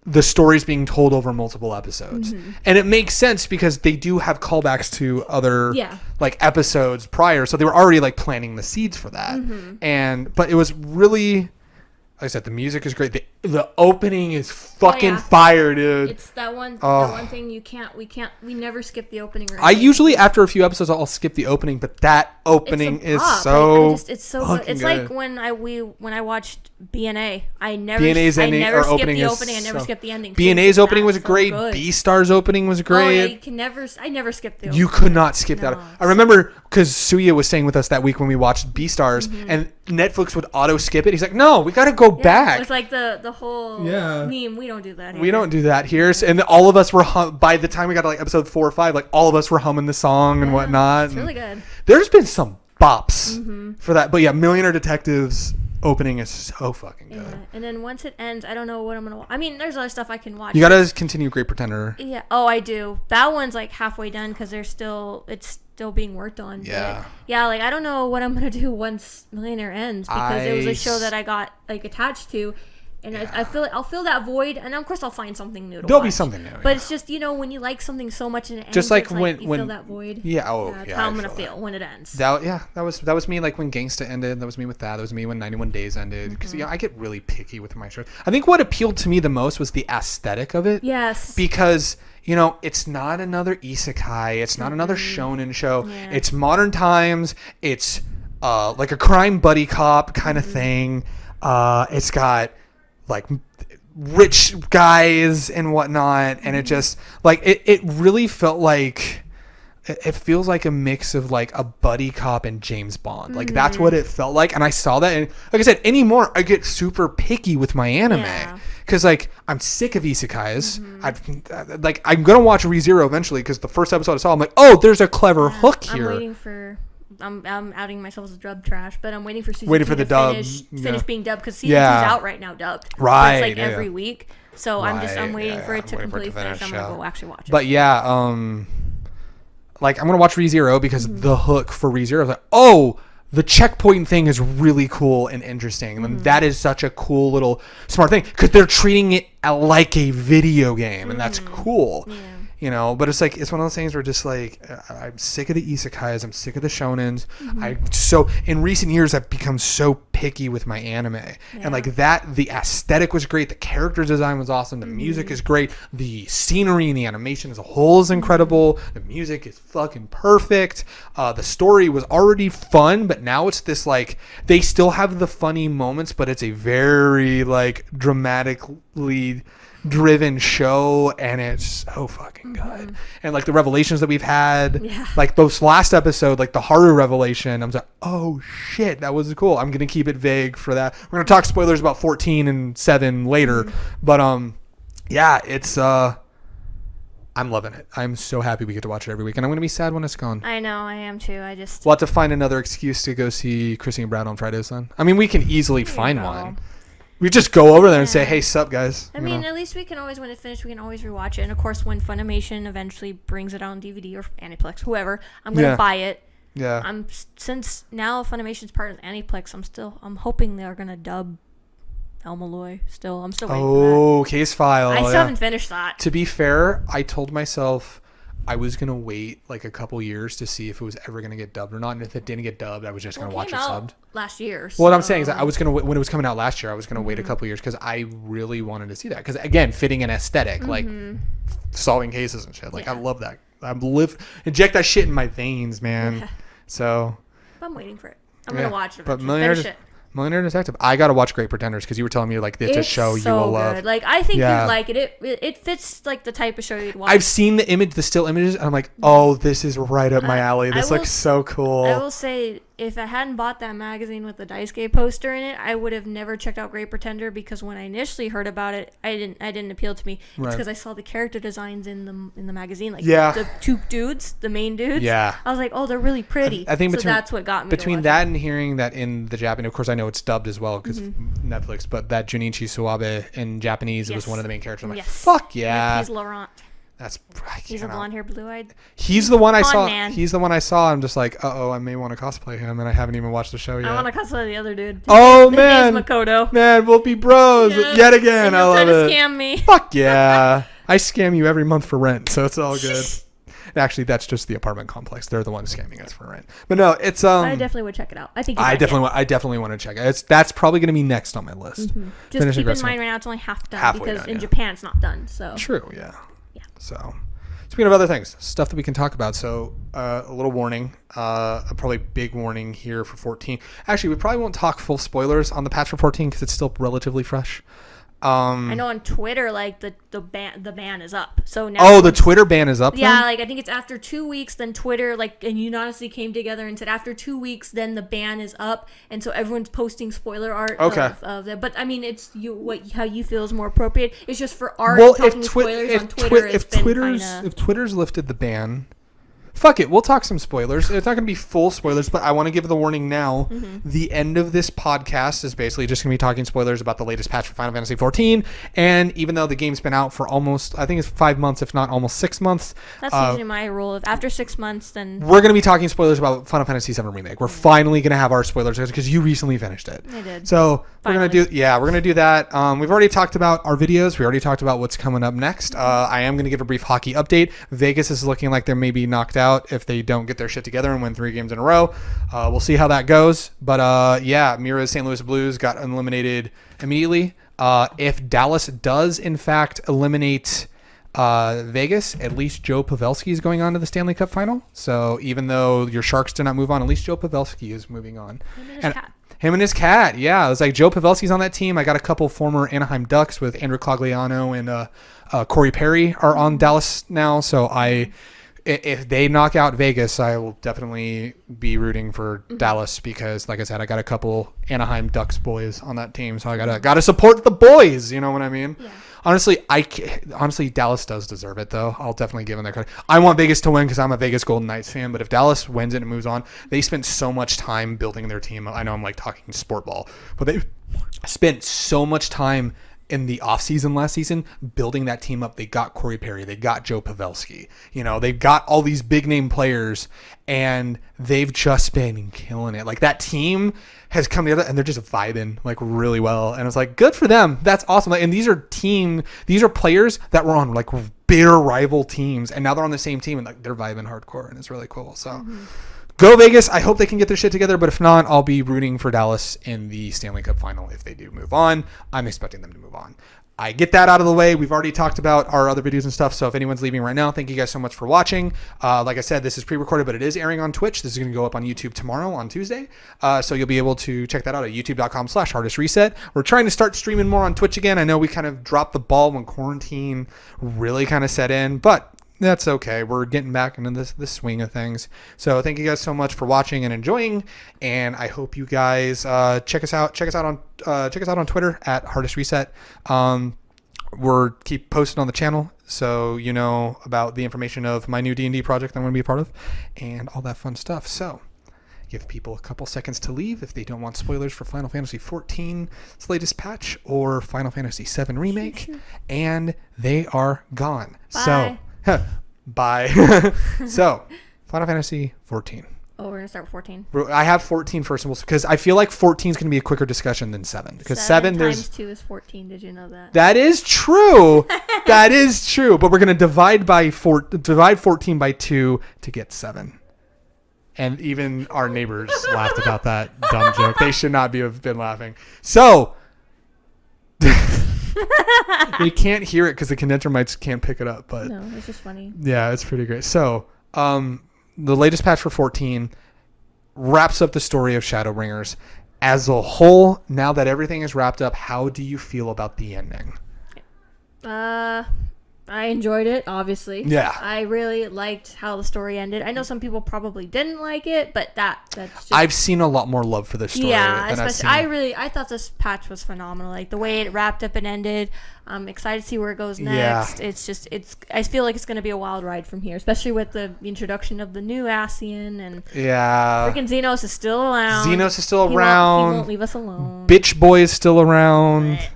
the story's being told over multiple episodes. And it makes sense because they do have callbacks to other like episodes prior. So they were already like planting the seeds for that. But it was really, like I said, the music is great. The opening is fucking fire, dude. It's that one thing we never skip the opening. I usually, after a few episodes, I'll skip the opening, but that opening is so it's so good. It's good. like when I watched BNA. I never BNA's ending, I never skipped opening the opening. I never skipped the ending. BNA's opening was great. B-Star's opening was great. I never skipped the opening. You could not skip that. I remember because Suya was staying with us that week when we watched B-Stars, and Netflix would auto skip it. He's like, "No, we got to go back." It was like the whole meme. We don't do that here. We don't do that here. And all of us were by the time we got to like episode 4 or 5, like all of us were humming the song and whatnot. It's really good. There's been some bops for that. But yeah, Millionaire Detectives opening is so fucking good. Yeah. And then once it ends, I don't know what I'm gonna watch. I mean, there's other stuff I can watch. You gotta continue Great Pretender. Yeah. Oh, I do. That one's like halfway done because it's still being worked on. Yeah. But yeah, like I don't know what I'm gonna do once Millionaire ends, because it was a show that I got like attached to. And I'll fill that void, and of course I'll find something new to There'll watch. be something new. But it's just, when you like something so much and it ends, just like when when you fill that void. Yeah, that's how I'm gonna feel when it ends. That was me. Like when Gangsta ended, that was me with that. That was me when 91 Days ended. Because I get really picky with my shows. I think what appealed to me the most was the aesthetic of it. Yes. Because it's not another isekai. It's not another shonen show. Yeah. It's modern times. It's like a crime buddy cop kind of thing. It's got like rich guys and whatnot, and it just like it really felt like it feels like a mix of like a buddy cop and James Bond. Like that's what it felt like, and I saw that, and like I said, anymore I get super picky with my anime because like I'm sick of isekais. I'm gonna watch ReZero eventually because the first episode I saw, I'm like, oh, there's a clever hook here. I'm outing myself as dub trash, but I'm waiting for season 2 for the to dub. finish being dubbed, because season 2's out right now dubbed. Right. It's like every week. So I'm waiting for it to completely finish. I'm going to go actually watch it. But yeah, like I'm going to watch ReZero because the hook for ReZero is like, oh, the checkpoint thing is really cool and interesting. And that is such a cool little smart thing because they're treating it like a video game, and that's cool. Yeah. But it's like, it's one of those things where just like, I'm sick of the isekais, I'm sick of the shonens. So in recent years, I've become so picky with my anime, and like that, the aesthetic was great, the character design was awesome, the music is great, the scenery and the animation as a whole is incredible, the music is fucking perfect, the story was already fun, but now it's this like, they still have the funny moments, but it's a very like dramatically driven show, and it's so fucking good. And like the revelations that we've had, like those last episode, like the Haru revelation, I'm like, oh shit, that was cool. I'm gonna keep it vague for that. We're gonna talk spoilers about 14 and 7 later, but yeah, it's I'm loving it. I'm so happy we get to watch it every week, and I'm gonna be sad when it's gone. I know, I am too. We'll have to find another excuse to go see Chrissy and Brad on Fridays then. I mean, we can easily find one. We just go over there and say, hey, sup, guys. I mean, at least we can always, when it's finished, we can always rewatch it. And, of course, when Funimation eventually brings it on DVD or Aniplex, whoever, I'm going to buy it. Yeah. Since now Funimation's part of Aniplex, I'm hoping they're going to dub El Malloy still. I'm still waiting for that. Oh, Case File. I still haven't finished that. To be fair, I told myself I was going to wait like a couple years to see if it was ever going to get dubbed or not. And if it didn't get dubbed, I was just going to watch it subbed. Last year. Well, what I'm saying is that I was going to, when it was coming out last year, I was going to wait a couple years because I really wanted to see that. Because again, fitting an aesthetic, like solving cases and shit. Like I love that. Inject that shit in my veins, man. So. I'm waiting for it. I'm gonna watch it. But Millionaire Detective. I gotta watch Great Pretenders because you were telling me like it's a show you will love. Like I think you'd like it. It fits like the type of show you'd watch. I've seen the still images, and I'm like, oh, this is right up my alley. This looks so cool. I will say, if I hadn't bought that magazine with the Daisuke poster in it, I would have never checked out Great Pretender because when I initially heard about it, I didn't appeal to me. It's because I saw the character designs in the magazine, like the two dudes, the main dudes. Yeah, I was like, oh, they're really pretty. I think that's what got me. Between that and hearing that in the Japanese, of course, I know it's dubbed as well because Netflix, but that Junichi Suwabe in Japanese was one of the main characters. I'm like, fuck yeah. He's Laurent. He's a blonde hair, blue-eyed. He's the one I saw. Man. He's the one I saw. I'm just like, I may want to cosplay him, and I haven't even watched the show yet. I want to cosplay the other dude. His name's Makoto. Man, we'll be bros yet again. I love it. Try to scam me. Fuck yeah! I scam you every month for rent, so it's all good. Actually, that's just the apartment complex. They're the ones scamming us for rent. But no, it's I definitely would check it out. I definitely want to check it. That's probably going to be next on my list. Just keep in mind right now it's only half done because in Japan it's not done. So true, yeah. So, speaking of other things, stuff that we can talk about. So, a little warning, a probably big warning here for 14. Actually, we probably won't talk full spoilers on the patch for 14 because it's still relatively fresh. I know on Twitter, like the ban is up. So now. Oh, the Twitter ban is up. Yeah, then? like I think it's after 2 weeks. Then Twitter, and unanimously came together and said after 2 weeks, then the ban is up, and so everyone's posting spoiler art. Of that. But I mean, it's how you feel is more appropriate. It's just for art. Well, talking spoilers on Twitter. If Twitter's lifted the ban. Fuck it, we'll talk some spoilers. It's not going to be full spoilers, but I want to give the warning now. The end of this podcast is basically just going to be talking spoilers about the latest patch for Final Fantasy XIV. And even though the game's been out for almost, I think it's 5 months, if not almost 6 months. That's usually my rule. After 6 months, then... We're going to be talking spoilers about Final Fantasy VII Remake. We're finally going to have our spoilers because you recently finished it. I did. So we're going to do that. We've already talked about our videos. We already talked about what's coming up next. I am going to give a brief hockey update. Vegas is looking like they may be knocked out if they don't get their shit together and win 3 games in a row. We'll see how that goes. But Mira's St. Louis Blues got eliminated immediately. If Dallas does in fact eliminate Vegas, at least Joe Pavelski is going on to the Stanley Cup final. So even though your Sharks did not move on, at least Joe Pavelski is moving on. Him and his cat. Yeah, it was like Joe Pavelski's on that team. I got a couple former Anaheim Ducks with Andrew Cogliano and Corey Perry are on Dallas now. So if they knock out Vegas, I will definitely be rooting for Dallas because, like I said, I got a couple Anaheim Ducks boys on that team, so I gotta support the boys. You know what I mean? Yeah. Honestly, Dallas does deserve it, though. I'll definitely give them their credit. I want Vegas to win because I'm a Vegas Golden Knights fan, but if Dallas wins it and moves on, they spent so much time building their team. I know I'm like talking sport ball, but they spent so much time in the offseason last season building that team up. They got Corey Perry, they got Joe Pavelski, they've got all these big name players, and they've just been killing it. Like, that team has come together and they're just vibing like really well, and it's like, good for them. That's awesome. And these are players that were on like bitter rival teams, and now they're on the same team and like they're vibing hardcore, and it's really cool. So go Vegas. I hope they can get their shit together, but if not, I'll be rooting for Dallas in the Stanley Cup final if they do move on. I'm expecting them to move on. I get that out of the way. We've already talked about our other videos and stuff, so if anyone's leaving right now, thank you guys so much for watching. Like I said, this is pre-recorded, but it is airing on Twitch. This is going to go up on YouTube tomorrow on Tuesday, so you'll be able to check that out at youtube.com/hardestreset. We're trying to start streaming more on Twitch again. I know we kind of dropped the ball when quarantine really kind of set in, but that's okay. We're getting back into this swing of things. So thank you guys so much for watching and enjoying. And I hope you guys check us out on Twitter at Hardest Reset. We're keep posting on the channel, so you know about the information of my new D&D project that I'm going to be a part of, and all that fun stuff. So give people a couple seconds to leave if they don't want spoilers for Final Fantasy XIV's latest patch or Final Fantasy VII Remake, and they are gone. Bye. Bye. So, Final Fantasy 14. Oh, we're going to start with 14. I have 14 first, because I feel like 14 is going to be a quicker discussion than 7. Because 7 times 2 is 14. Did you know that? That is true. That is true. But we're going to divide 14 by 2 to get 7. And even our neighbors laughed about that dumb joke. They should not have been laughing. So... They can't hear it because the condenser mics can't pick it up, but no, it's just funny. Yeah, it's pretty great. So the latest patch for 14 wraps up the story of Shadowbringers. As a whole, now that everything is wrapped up, how do you feel about the ending? I enjoyed it, obviously. Yeah. I really liked how the story ended. I know some people probably didn't like it, but that's just... I've seen a lot more love for this story. Yeah, than especially I thought this patch was phenomenal. Like the way it wrapped up and ended. I'm excited to see where it goes next. Yeah. I feel like it's going to be a wild ride from here, especially with the introduction of the new Ascian and freaking Xenos is still around. He won't leave us alone. Bitch Boy is still around. Yeah.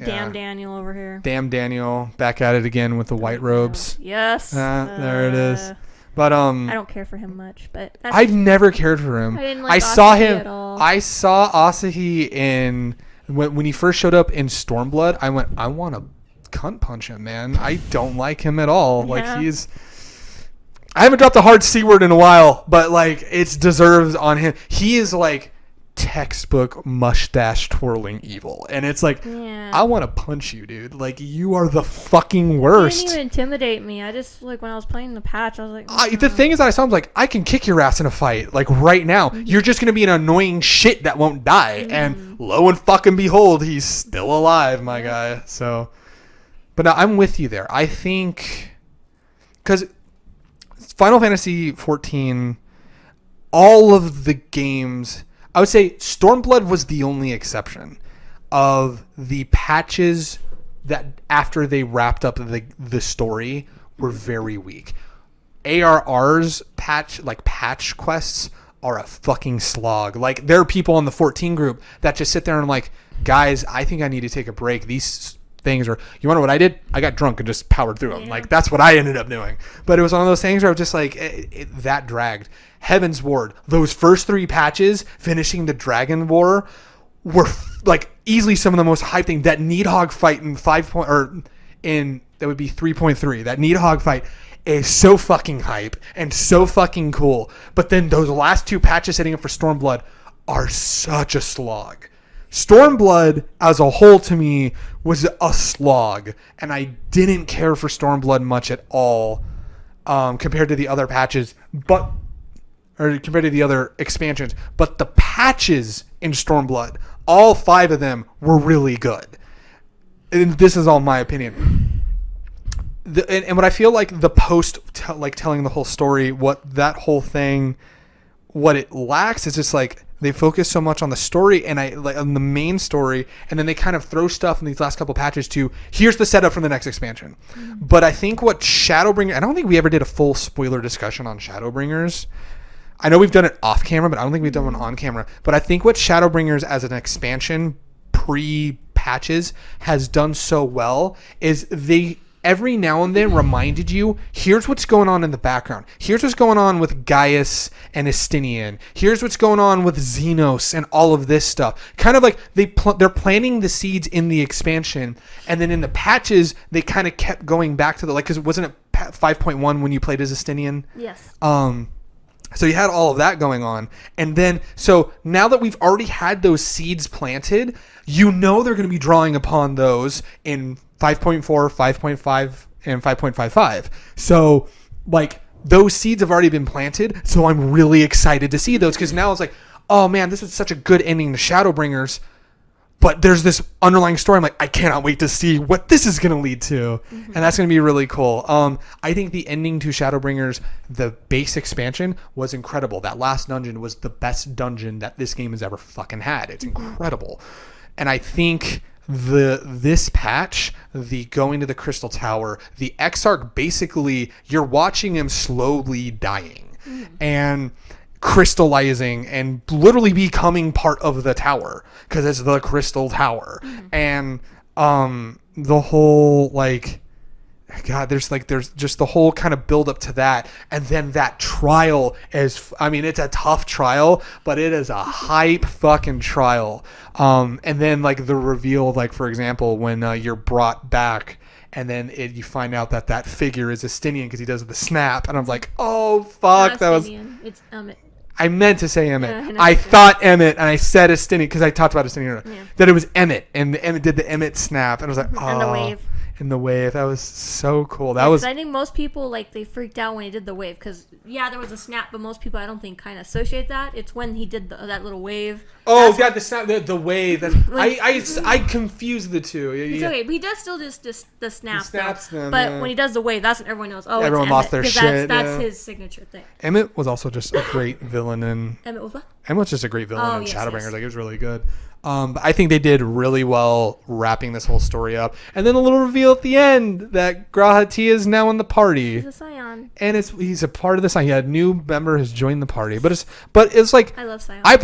Damn Daniel over here. Damn Daniel, back at it again with the white robes. Yes. There it is. But I don't care for him much, but I've never cared for him. I didn't like Asahi at all. I saw Asahi in when he first showed up in Stormblood. I went, I want to cunt punch him, man. I don't like him at all. Yeah. Like I haven't dropped a hard C word in a while, but like it's deserves on him. He is like textbook mustache twirling evil, and it's like I want to punch you, dude. Like you are the fucking worst. You didn't even intimidate me. I just like when I was playing the patch, I was like, the thing is that I saw him like I can kick your ass in a fight like right now. Mm-hmm. You're just gonna be an annoying shit that won't die. Mm-hmm. And lo and fucking behold, he's still alive, my guy. So, but no, I'm with you there. I think because Final Fantasy 14, all of the games. I would say Stormblood was the only exception of the patches that after they wrapped up the story were very weak. ARR's patch quests are a fucking slog. Like there are people in the 14 group that just sit there and like, guys, I think I need to take a break. These things are, you want to know what I did? I got drunk and just powered through them. Like that's what I ended up doing. But it was one of those things where I was just like, that dragged. Heaven's Ward, those first 3 patches finishing the Dragon War were like easily some of the most hyped things. That Needhog fight in that would be 3.3. That Needhog fight is so fucking hype and so fucking cool. But then those last 2 patches setting up for Stormblood are such a slog. Stormblood as a whole to me was a slog, and I didn't care for Stormblood much at all compared to the other patches, or compared to the other expansions. But the patches in Stormblood, all 5 of them were really good. And this is all my opinion. And what I feel like the post, telling the whole story, what it lacks is just like they focus so much on the story and on the main story, and then they kind of throw stuff in these last couple patches to here's the setup for the next expansion. Mm-hmm. But I think what Shadowbringers, I don't think we ever did a full spoiler discussion on Shadowbringers. I know we've done it off camera, but I don't think we've done one on camera. But I think what Shadowbringers as an expansion pre-patches has done so well is they every now and then reminded you, here's what's going on in the background. Here's what's going on with Gaius and Estinian. Here's what's going on with Xenos and all of this stuff. Kind of like they're planting the seeds in the expansion, and then in the patches, they kind of kept going back to because wasn't it 5.1 when you played as Estinian? Yes. So you had all of that going on. And then, so now that we've already had those seeds planted, they're going to be drawing upon those in 5.4, 5.5, and 5.55. So, those seeds have already been planted. So I'm really excited to see those because now it's like, oh man, this is such a good ending to Shadowbringers. But there's this underlying story. I'm like, I cannot wait to see what this is going to lead to. Mm-hmm. And that's going to be really cool. I think the ending to Shadowbringers, the base expansion, was incredible. That last dungeon was the best dungeon that this game has ever fucking had. It's incredible. And I think this patch, the going to the Crystal Tower, the Exarch, basically, you're watching him slowly dying. Mm-hmm. And crystallizing and literally becoming part of the tower because it's the Crystal Tower. Mm-hmm. And the whole there's just the whole kind of build up to that, and then that trial is, it's a tough trial, but it is a hype fucking trial. And then the reveal, for example, when you're brought back and then you find out that figure is Estinian because he does the snap, and I'm like, oh fuck, that was it's I meant to say Emmett. Yeah, I thought Emmett, and I said Estinian because I talked about Estinian. Yeah. That it was Emmett, and Emmett did the Emmett snap, and I was like, oh. And the wave. in the wave. That was so cool. I think most people, like, they freaked out when he did the wave. Because, there was a snap, but most people, I don't think, kind of associate that. It's when he did that little wave. Oh, the snap, the wave. I confuse the two. It's okay. But he does still just the snap. He snaps them, but when he does the wave, that's when everyone knows, oh, everyone it's lost their shit. That's his signature thing. Emmett was also just a great villain. Emmett was what? Emma was just a great villain in Shadowbringers. Yes. Like, it was really good. But I think they did really well wrapping this whole story up. And then a little reveal at the end that Grahati is now in the party. He's a Scion. And he's a part of the Scion. He had a new member has joined the party. But it's like I love Scion. I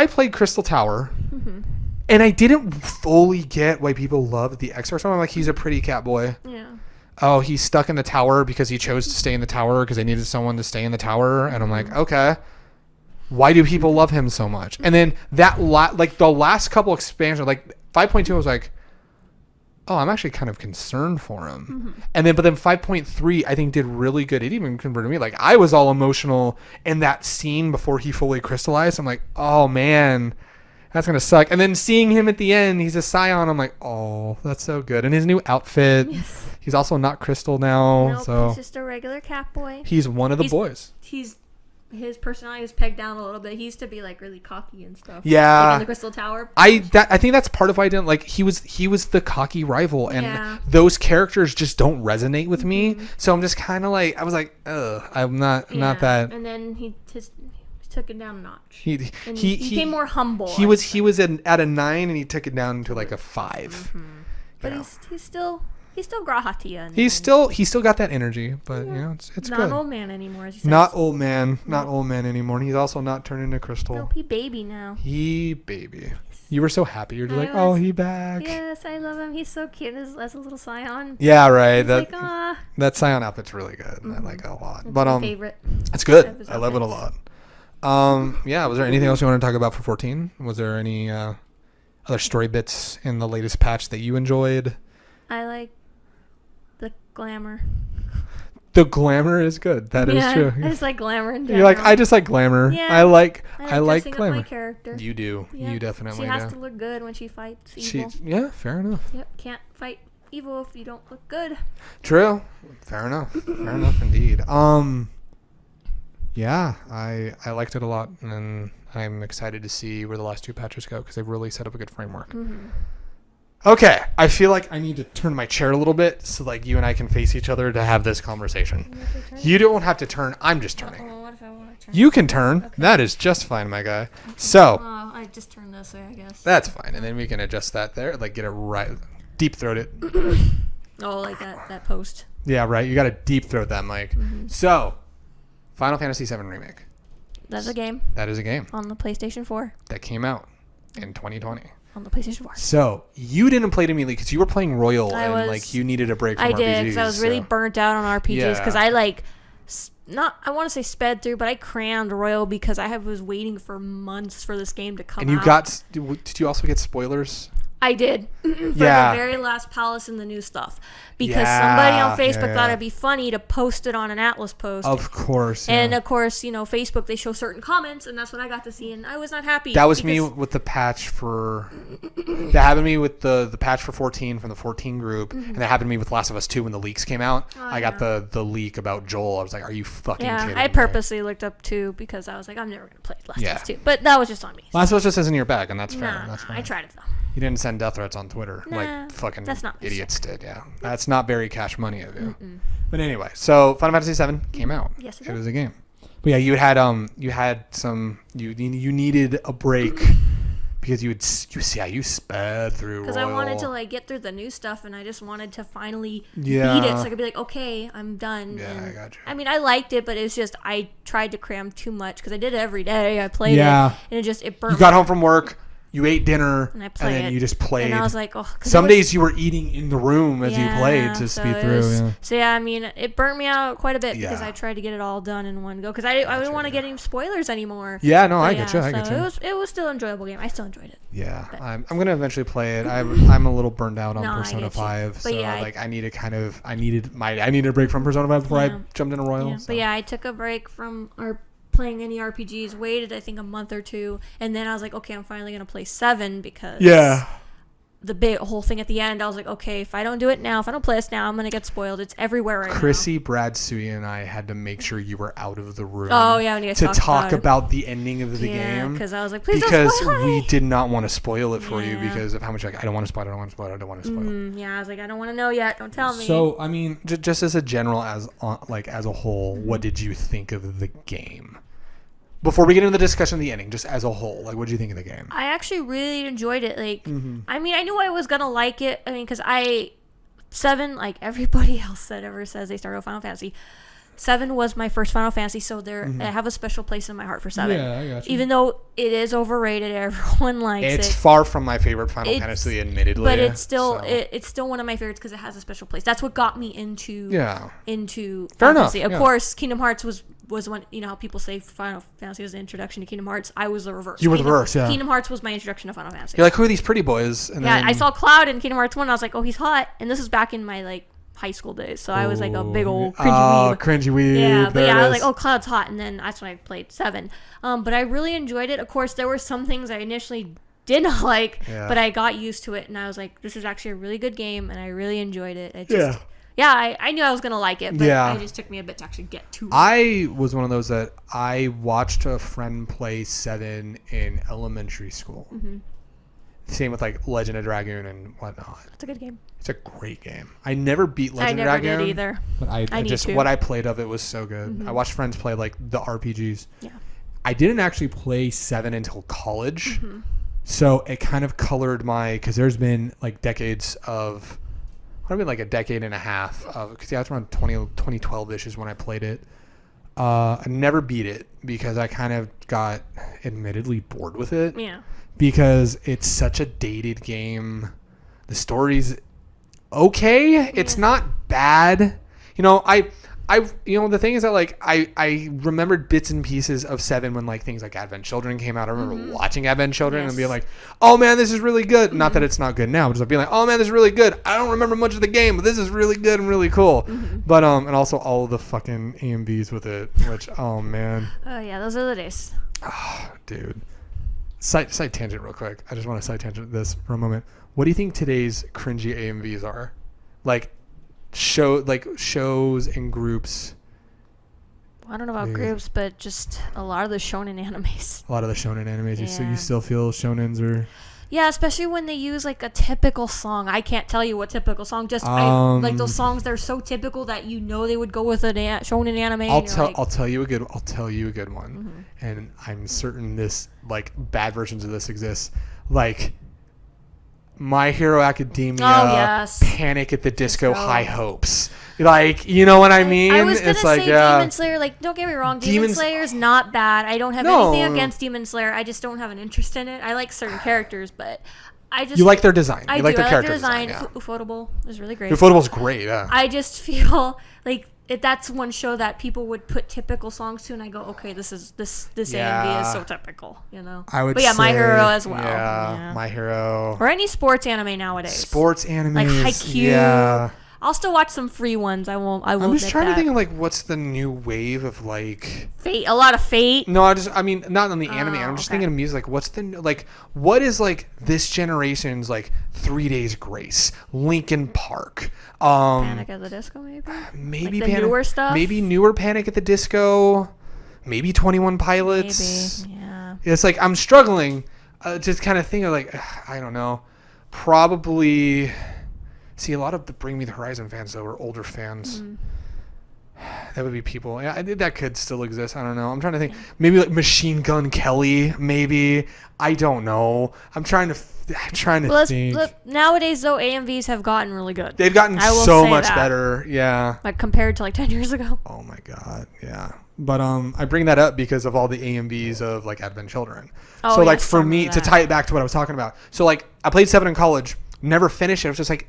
played Crystal Tower. Mm-hmm. And I didn't fully get why people loved the X-Force. I'm like, he's a pretty cat boy. Yeah. Oh, he's stuck in the tower because he chose to stay in the tower because they needed someone to stay in the tower. And I'm like, okay. Why do people love him so much? And then the last couple expansions, like 5.2, I was like, oh, I'm actually kind of concerned for him. Mm-hmm. And then 5.3, I think did really good. It even converted me. Like, I was all emotional in that scene before he fully crystallized. I'm like, oh man, that's gonna suck. And then seeing him at the end, he's a Scion. I'm like, oh, that's so good. And his new outfit, yes. He's also not Crystal now. Nope, so he's just a regular cat boy. He's one of the boys. His personality is pegged down a little bit. He used to be like really cocky and stuff. Yeah, like in the Crystal Tower. I think that's part of why I didn't like. He was the cocky rival, and those characters just don't resonate with me. So I'm just kind of like, I was like, ugh, I'm not that. And then he took it down a notch. He became more humble. He was at a 9, and he took it down to like a 5. Mm-hmm. But he's still Grahatia. He's still got that energy, but it's not good. Not old man anymore, as he says. Not old man anymore. And he's also not turned into Crystal. No, he baby now. He baby. You were so happy. You're just like, oh, he back. Yes, I love him. He's so cute as a little Scion. Yeah, right. That Scion outfit's really good. Mm-hmm. I like it a lot. It's my favorite. It's good. I love it a lot. Was there anything else you want to talk about for 14? Was there any other story bits in the latest patch that you enjoyed? I like the glamour. The glamour is good. That is true. I just like glamour in general. You're like, I just like glamour. Yeah. I like glamour. My character. You do. Yeah. You definitely do. She has to look good when she fights evil. Fair enough. Yep, can't fight evil if you don't look good. True. Fair enough. Fair enough indeed. Yeah, I liked it a lot, and I'm excited to see where the last 2 patches go because they've really set up a good framework. Mm-hmm. Okay, I feel like I need to turn my chair a little bit so like you and I can face each other to have this conversation. You don't have to turn. I'm just turning. What if I want to turn? You can turn. Okay. That is just fine, my guy. Okay. So. I just turned this way, I guess. That's fine, and then we can adjust that there, like get it right, deep throat it. Oh, like that post. Yeah, right. You got to deep throat that mic. Mm-hmm. So, Final Fantasy VII Remake. That's a game. That is a game. On the PlayStation 4. That came out in 2020. On the PlayStation 4. So, you didn't play it immediately because you were playing Royal like you needed a break from RPGs. I did because I was really burnt out on RPGs because I I want to say sped through, but I crammed Royal because I was waiting for months for this game to come out. And did you also get spoilers? I did. For the very last palace and the new stuff. Because somebody on Facebook thought it'd be funny to post it on an Atlas post. Of course. Yeah. And of course, Facebook, they show certain comments, and that's what I got to see, and I was not happy. That was me with the patch for... that happened to me with the patch for 14 from the 14 group, mm-hmm. and that happened to me with Last of Us 2 when the leaks came out. I got the leak about Joel. I was like, are you fucking kidding me? I purposely looked up 2 because I was like, I'm never going to play Last of Us 2. But that was just on me. Last of Us just isn't in your bag, and that's fair. That's fine. I tried it, though. You didn't send death threats on Twitter like fucking idiots did. Yeah, that's not very cash money of you. Mm-mm. But anyway, so Final Fantasy VII came out. Yes, it was a game. But yeah, you had you needed a break because you sped through. Because I wanted to get through the new stuff, and I just wanted to finally beat it, so I could be like, okay, I'm done. Yeah, I got you. I mean, I liked it, but it's just I tried to cram too much because I did it every day. I played it, and it burnt. You got home from work. You ate dinner, and then you just played. And I was like, oh. Some days you were eating in the room as you played to speed through. So I mean, it burnt me out quite a bit because I tried to get it all done in one go because I didn't want to get any spoilers anymore. Yeah, no, I get you. I get you. It was still an enjoyable game. I still enjoyed it. Yeah, I'm gonna eventually play it. I'm a little burned out on Persona 5, so I needed a break from Persona 5 before I jumped into Royal. Yeah. So. But yeah, I took a break from playing any RPGs, waited I think a month or 2, and then I was like, okay, I'm finally gonna play 7 because the big whole thing at the end, I was like, okay, if I don't do it now, if I don't play this now, I'm gonna get spoiled. It's everywhere right Chrissy, now. Brad, Suya, and I had to make sure you were out of the room. Oh yeah, when you guys to talk about about the ending of the game. Because I was like, please because don't spoil we it. did not want to spoil it for you because of how much I don't want to spoil it. I don't want to spoil it. I don't want to spoil it. Yeah, I was like, I don't want to know yet. Don't tell me. So I mean, just as a general, as a whole, what did you think of the game? Before we get into the discussion of the ending, just as a whole, like, what did you think of the game? I actually really enjoyed it. Like, I mean, I knew I was gonna like it. I mean, because 7, like everybody else that ever says they started with Final Fantasy, 7 was my first Final Fantasy, so I have a special place in my heart for 7. Yeah, I got you. Even though it is overrated, everyone likes it. It's far from my favorite Final Fantasy, admittedly. But it's still it's still one of my favorites because it has a special place. That's what got me into Final Fantasy. Of course, Kingdom Hearts was when, you know how people say Final Fantasy was the introduction to Kingdom Hearts. I was the reverse. You were the reverse, yeah. Kingdom Hearts was my introduction to Final Fantasy. You're like, who are these pretty boys? And yeah, then... I saw Cloud in Kingdom Hearts 1. I was like, oh, he's hot. And this was back in my like high school days, so I was like a big old cringy weeb. Cringy weeb. Yeah, but yeah, I was like, oh, Cloud's hot, and then that's when I played 7. But I really enjoyed it. Of course, there were some things I initially did not like, but I got used to it, and I was like, this is actually a really good game, and I really enjoyed it. I knew I was gonna like it, but it just took me a bit to actually get to it. I was one of those that I watched a friend play 7 in elementary school. Same with like Legend of Dragoon and whatnot. It's a good game. It's a great game. I never beat Legend of Dragoon. I never did either. But I just what I played of it was so good. I watched friends play like the RPGs. Yeah. I didn't actually play 7 until college. So it kind of colored because there's been like decades of, probably like a decade and a half of, because that's around 2012-ish is when I played it. I never beat it because I kind of got admittedly bored with it. Yeah. Because it's such a dated game. The story's okay. It's not bad. You know, the thing is that like I remembered bits and pieces of 7 when like things like Advent Children came out. I remember watching Advent Children and being like, oh man, this is really good. Not that it's not good now, but just being like, oh man, this is really good. I don't remember much of the game, but this is really good and really cool. But and also all of the fucking AMVs with it, which oh man. Oh yeah, those are the days. Oh, dude. Side tangent real quick. I just want to side tangent this for a moment. What do you think today's cringy AMVs are? Like shows and groups. Well, I don't know about groups, but just a lot of the shonen animes. A lot of the shonen animes. Yeah. So you still feel shonens are... Yeah, especially when they use like a typical song. I can't tell you what typical song. Just like those songs that are so typical that you know they would go with a shonen anime. I'll tell you a good one, and I'm certain this like bad versions of this exist. Like My Hero Academia, Panic at the Disco, High Hopes. Like, you know what I mean? I was gonna say Demon Slayer. Like, don't get me wrong, Demon Slayer's not bad. I don't have anything against Demon Slayer. I just don't have an interest in it. I like certain characters, but you like their design. You like their character design. Yeah. Ufotable is really great. Ufotable's great. Yeah. I just feel like that's one show that people would put typical songs to, and I go, okay, this AMV is so typical, you know. But yeah, My Hero as well. Yeah, My Hero. Or any sports anime nowadays. Sports anime, like Haikyuu. Yeah. I'll still watch some free ones. I won't. I'm just trying to think of like what's the new wave of like Fate. A lot of Fate. No, I mean not on the anime. I'm just thinking of music. Like what's the like what is like this generation's like 3 Days Grace, Linkin Park, Panic at the Disco, maybe like the newer stuff. Maybe newer Panic at the Disco, maybe 21 Pilots. Maybe, yeah. It's like I'm struggling to kind of think of like I don't know, probably. See, a lot of the Bring Me the Horizon fans, though, are older fans. That would be people. Yeah, that could still exist. I don't know. I'm trying to think. Maybe like Machine Gun Kelly, maybe. I don't know. I'm trying to think. Look, nowadays, though, AMVs have gotten really good. They've gotten so much better. Yeah. Like compared to like 10 years ago. Oh, my God. Yeah. But I bring that up because of all the AMVs of like Advent Children. Oh, so like for me, to tie it back to what I was talking about. So like I played 7 in college, never finished it. I was just like...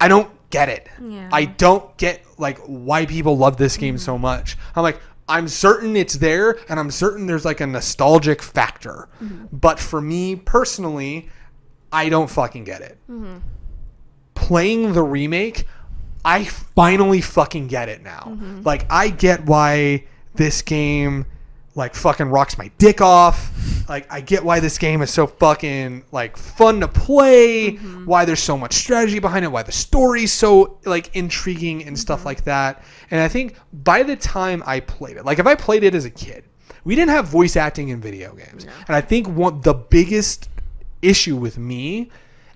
I don't get it. Yeah. I don't get like why people love this game so much. I'm like, I'm certain it's there, and I'm certain there's like a nostalgic factor. But for me personally, I don't fucking get it. Playing the remake, I finally fucking get it now. Like I get why this game like fucking rocks my dick off. Like, I get why this game is so fucking like fun to play, why there's so much strategy behind it, why the story's so like intriguing and stuff like that. And I think by the time I played it, like if I played it as a kid, we didn't have voice acting in video games. No. And I think the biggest issue with me,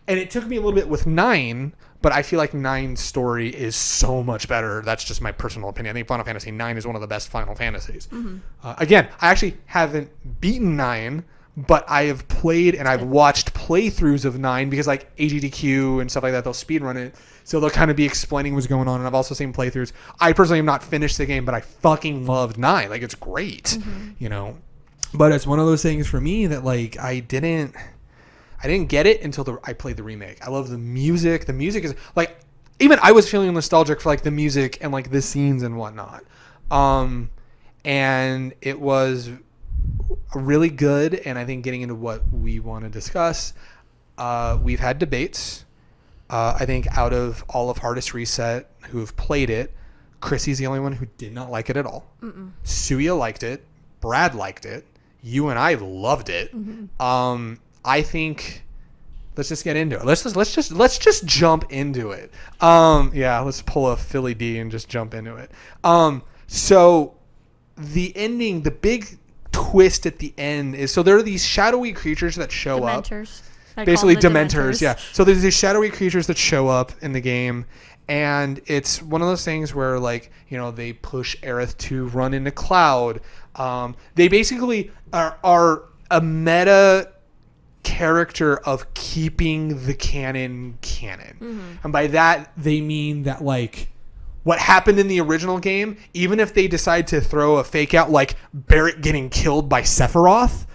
and it took me a little bit with 9, but I feel like 9's story is so much better. That's just my personal opinion. I think Final Fantasy 9 is one of the best Final Fantasies. Again, I actually haven't beaten 9, but I have played and I've watched playthroughs of 9 because like AGDQ and stuff like that, they'll speedrun it. So they'll kind of be explaining what's going on. And I've also seen playthroughs. I personally have not finished the game, but I fucking loved 9. Like, it's great, you know. But it's one of those things for me that like I didn't get it until I played the remake. I love the music. The music is like, even I was feeling nostalgic for like the music and like the scenes and whatnot. And it was really good. And I think getting into what we want to discuss, we've had debates. I think out of all of Hardest Reset who have played it, Chrissy's the only one who did not like it at all. Suya liked it. Brad liked it. You and I loved it. I think let's just get into it. Let's just jump into it. Yeah, let's pull a Philly D and just jump into it. So the ending, the big twist at the end is, so there are these shadowy creatures that show Dementors. up. Basically Dementors, yeah. So there's these shadowy creatures that show up in the game, and it's one of those things where, like, you know, they push Aerith to run into Cloud. They basically are a meta character of keeping the canon. And by that, they mean that, like, what happened in the original game, even if they decide to throw a fake out, like Barrett getting killed by Sephiroth,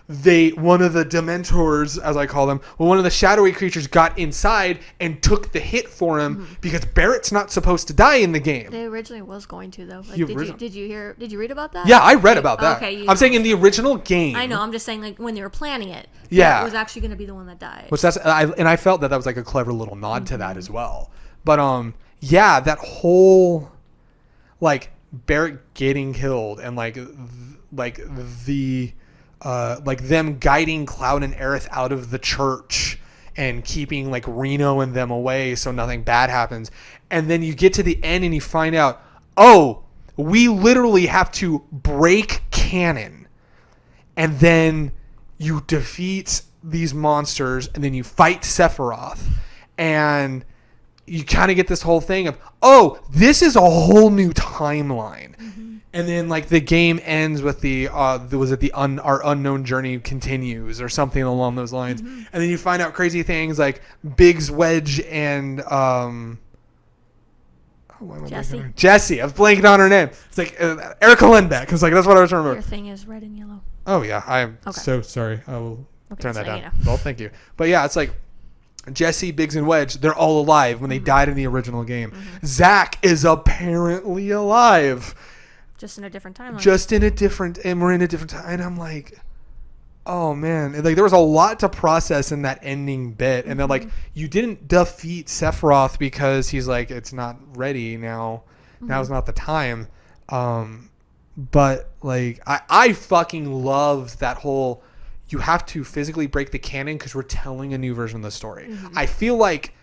one of the Dementors, as I call them, one of the shadowy creatures got inside and took the hit for him because Barrett's not supposed to die in the game. They originally was going to, though. Like, did you read about that? Yeah, I read about that. Okay, I'm saying in the original game. I know. I'm just saying, like, when they were planning it. Yeah, it was actually going to be the one that died. Which I felt that was like a clever little nod to that as well. But yeah, that whole like Barrett getting killed and like them guiding Cloud and Aerith out of the church and keeping like Reno and them away so nothing bad happens. And then you get to the end and you find out, oh, we literally have to break canon. And then you defeat these monsters and then you fight Sephiroth. And you kind of get this whole thing of, oh, this is a whole new timeline. And then like the game ends with our unknown journey continues or something along those lines. And then you find out crazy things like Biggs, Wedge, and Jessie. I was blanking on her name. It's like Erica Lindbeck. It's like, that's what I was trying to remember. Your thing is red and yellow. Oh yeah, I'm so sorry. I will turn that down. Well, thank you. But yeah, it's like Jessie, Biggs, and Wedge, they're all alive when they died in the original game. Zack is apparently alive. Just in a different timeline. And we're in a different time. And I'm like, oh man. And like, there was a lot to process in that ending bit. And then like, you didn't defeat Sephiroth because he's like, it's not ready now. Now's not the time. But like, I fucking love that whole, you have to physically break the canon because we're telling a new version of the story. I feel like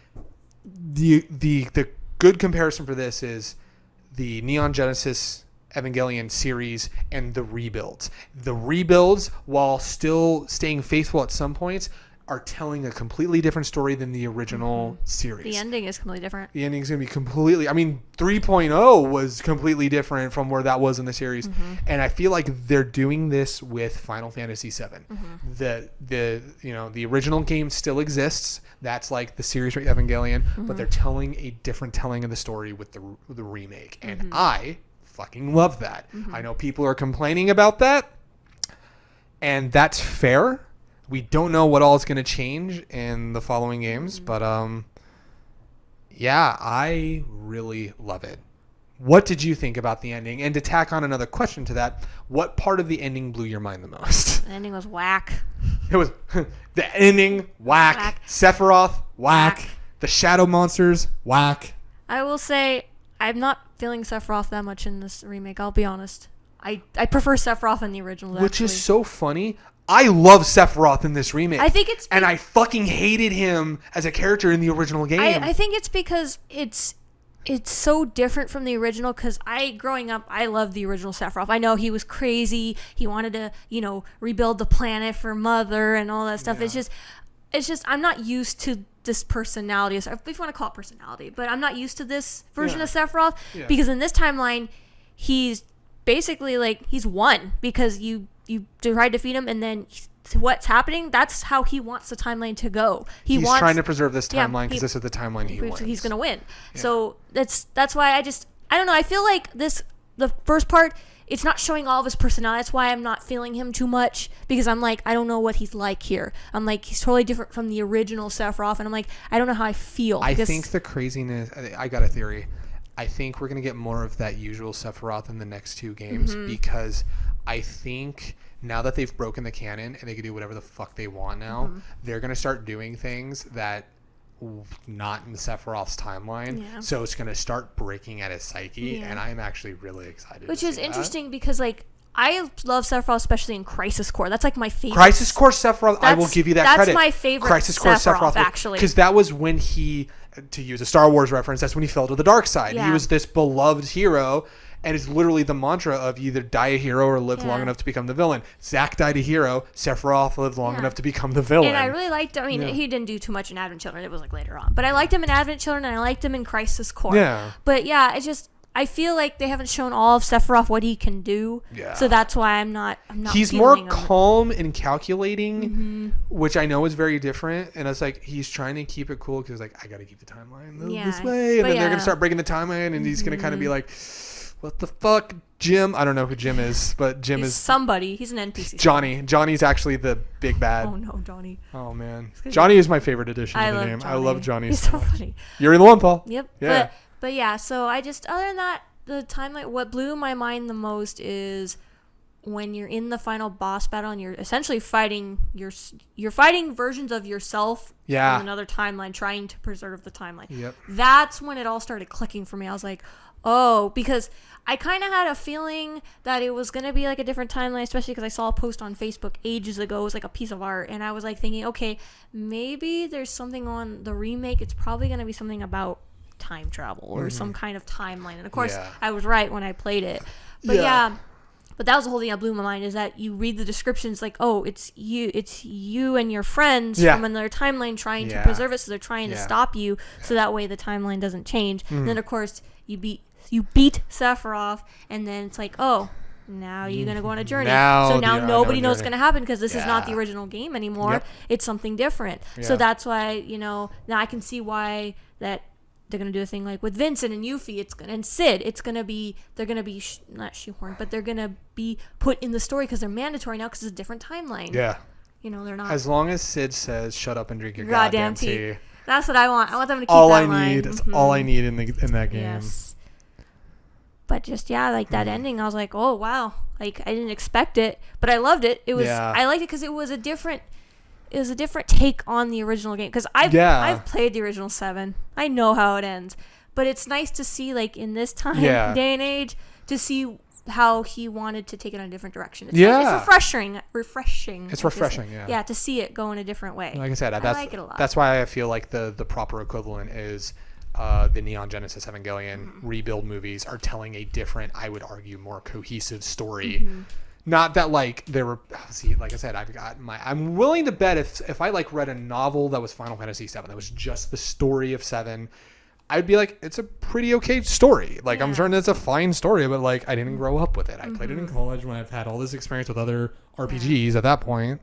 the good comparison for this is the Neon Genesis Evangelion series and the rebuilds. The rebuilds, while still staying faithful at some points, are telling a completely different story than the original series. The ending is completely different. The ending is going to be completely... I mean, 3.0 was completely different from where that was in the series. And I feel like they're doing this with Final Fantasy VII. The original game still exists. That's like the series Evangelion. But they're telling a different telling of the story with the remake. And I fucking love that. I know people are complaining about that. And that's fair. We don't know what all is going to change in the following games, but yeah, I really love it. What did you think about the ending? And to tack on another question to that, what part of the ending blew your mind the most? The ending was whack. It was the ending, whack. Sephiroth, whack. The shadow monsters, whack. I will say, I'm not feeling Sephiroth that much in this remake, I'll be honest. I prefer Sephiroth in the original. Which is so funny. I love Sephiroth in this remake. I think it's... And I fucking hated him as a character in the original game. I think it's because it's so different from the original, because growing up, I loved the original Sephiroth. I know he was crazy. He wanted to, rebuild the planet for Mother and all that stuff. Yeah. It's just, I'm not used to this personality, if you want to call it personality, but I'm not used to this version of Sephiroth, because in this timeline, he's basically like, he's won, because you try to defeat him, and then what's happening, that's how he wants the timeline to go. He's trying to preserve this timeline, because this is the timeline he wins. He's going to win. Yeah. So that's why I don't know, I feel like the first part, it's not showing all of his personality. That's why I'm not feeling him too much, because I'm like, I don't know what he's like here. I'm like, he's totally different from the original Sephiroth, and I'm like, I don't know how I feel. I think the craziness, I got a theory. I think we're going to get more of that usual Sephiroth in the next 2 games, because I think now that they've broken the canon and they can do whatever the fuck they want now, they're going to start doing things that not in Sephiroth's timeline. Yeah. So it's going to start breaking at his psyche, and I'm actually really excited. Which is interesting, because like, I love Sephiroth, especially in Crisis Core. That's like my favorite. Crisis Core Sephiroth, I will give you that credit. That's my favorite Crisis Core Sephiroth, actually. Because that was when he, to use a Star Wars reference, that's when he fell to the dark side. Yeah. He was this beloved hero, and it's literally the mantra of you either die a hero or live long enough to become the villain. Zack died a hero. Sephiroth lived long enough to become the villain. And I really liked, he didn't do too much in Advent Children. It was like later on. But I liked him in Advent Children, and I liked him in Crisis Core. Yeah. But yeah, it's just, I feel like they haven't shown all of Sephiroth what he can do. Yeah. So that's why I'm not He's more calm and calculating, which I know is very different. And it's like, he's trying to keep it cool, because like, I got to keep the timeline this way. And then they're going to start breaking the timeline, and he's going to kind of be like, what the fuck, Jim? I don't know who Jim is, but Jim is somebody. He's an NPC. Johnny's actually the big bad. Oh no, Johnny. Oh man, Johnny is my favorite addition to the game. Johnny. I love Johnny. He's so funny. You're in the one, Paul. Yep. Yeah. But yeah, so I just, other than that, the timeline, what blew my mind the most is when you're in the final boss battle and you're essentially fighting you're fighting versions of yourself in another timeline, trying to preserve the timeline. Yep. That's when it all started clicking for me. I was like, oh, because I kind of had a feeling that it was going to be like a different timeline, especially because I saw a post on Facebook ages ago. It was like a piece of art, and I was like thinking, okay, maybe there's something on the remake. It's probably going to be something about time travel or some kind of timeline. And of course, I was right when I played it. But but that was the whole thing that blew my mind, is that you read the descriptions like, oh, it's you and your friends from another timeline trying to preserve it, so they're trying to stop you, so that way the timeline doesn't change. And then of course you beat Sephiroth, and then it's like, oh, now you're going to go on a journey. So now nobody knows what's going to happen, because this is not the original game anymore. Yep. It's something different. Yeah. So that's why, now I can see why that they're going to do a thing like with Vincent and Yuffie, and Sid. It's going to be, they're going to be, not shoehorned, but they're going to be put in the story, because they're mandatory now, because it's a different timeline. Yeah. They're not. As long as Sid says, shut up and drink your goddamn tea. That's what I want. I want them to keep that line. That's all I need in that game. Yes. But just, like that ending, I was like, oh, wow. Like, I didn't expect it, but I loved it. It was, I liked it because it was a different take on the original game. Because I've played the original 7. I know how it ends. But it's nice to see, like, in this time, day and age, to see how he wanted to take it in a different direction. It's refreshing. It's refreshing, Yeah, to see it go in a different way. Like I said, I like it a lot. That's why I feel like the proper equivalent is the Neon Genesis Evangelion rebuild movies are telling a different, I would argue, more cohesive story. Not that like there were, like I said, I'm willing to bet if I like read a novel that was Final Fantasy 7 that was just the story of 7, I'd be like, it's a pretty okay story. Like I'm certain it's a fine story, but like I didn't grow up with it. I played it in college when I've had all this experience with other RPGs at that point.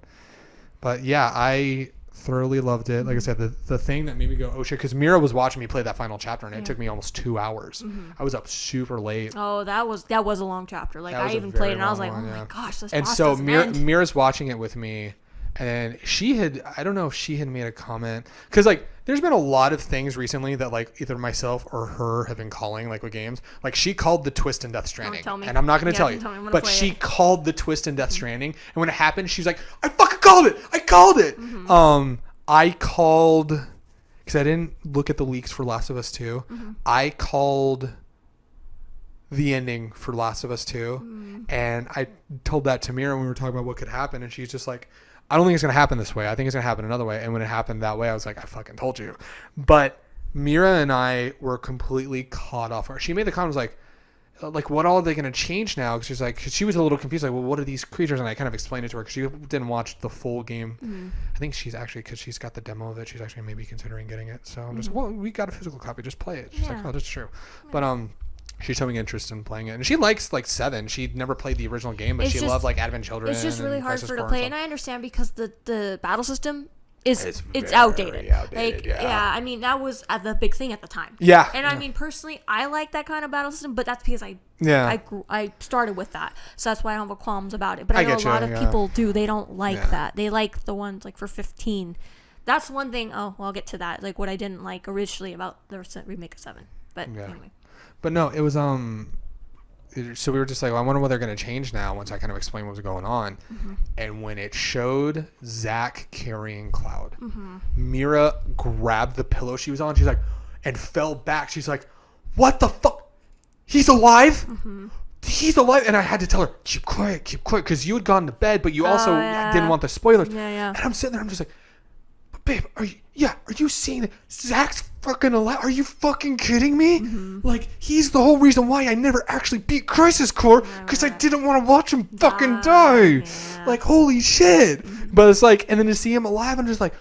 But yeah, I thoroughly loved it. Like I said, the thing that made me go, oh shit, because Mira was watching me play that final chapter, and it took me almost 2 hours. I was up super late. Oh, that was a long chapter. Like I even played it, and I was like, oh my gosh, this and boss so doesn't end. Mira's watching it with me, and I don't know if she had made a comment, because like there's been a lot of things recently that like either myself or her have been calling, like with games. Like she called the twist in Death Stranding, and I'm not going to tell you, but she called the twist in Death Stranding, and when it happened, she's like, I fucking called it. I called it. I called, because I didn't look at the leaks for Last of Us 2. I called the ending for Last of Us 2. And I told that to Mira when we were talking about what could happen, and she's just like, I don't think it's going to happen this way. I think it's going to happen another way. And when it happened that way, I was like, I fucking told you. But Mira and I were completely caught off. She made the comment, was like, what all are they going to change now? Because she's like, cause she was a little confused, like, well, what are these creatures? And I kind of explained it to her because she didn't watch the full game. I think she's actually, because she's got the demo of it, she's actually maybe considering getting it. So I'm just, well, we got a physical copy, just play it. She's like, oh, that's true. But she's showing interest in playing it, and she likes like 7. She'd never played the original game, but she loved like Advent Children. It's just really hard for her to play, and I understand because the battle system it's very outdated. Like, I mean, that was the big thing at the time. Yeah. And I mean, personally, I like that kind of battle system, but that's because I started with that, so that's why I don't have qualms about it. But I know a lot of people do. They don't like that. They like the ones like for 15. That's one thing. Oh, well, I'll get to that. Like what I didn't like originally about the remake of 7. But anyway. But no, it was so we were just like, well, I wonder what they're going to change now once I kind of explained what was going on. And when it showed Zach carrying Cloud, Mira grabbed the pillow she was on. She's like, and fell back. She's like, what the fuck? He's alive? He's alive. And I had to tell her, keep quiet, because you had gone to bed, but you also didn't want the spoilers. And I'm sitting there, I'm just like, but babe, are you seeing it? Zach's fucking alive? Are you fucking kidding me? Like, he's the whole reason why I never actually beat Crisis Core, because I didn't want to watch him fucking die. Like, holy shit. But it's like, and then to see him alive, I'm just like,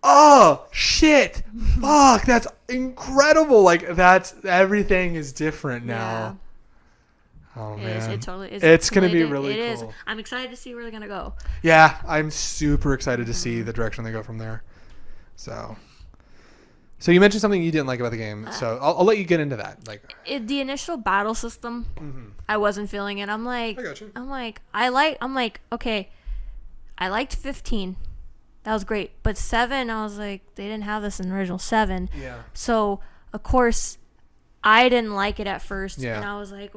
oh shit, fuck, that's incredible. Like, everything is different now. Oh man, it totally is. It's gonna be really cool. It is. I'm excited to see where they're gonna go. Yeah, I'm super excited to see the direction they go from there. So you mentioned something you didn't like about the game, so I'll let you get into that. Like the initial battle system, I wasn't feeling it. I'm like, I got you. Okay, I liked 15. That was great, but 7, I was like, they didn't have this in the original 7. Yeah. So of course, I didn't like it at first, yeah. And I was like,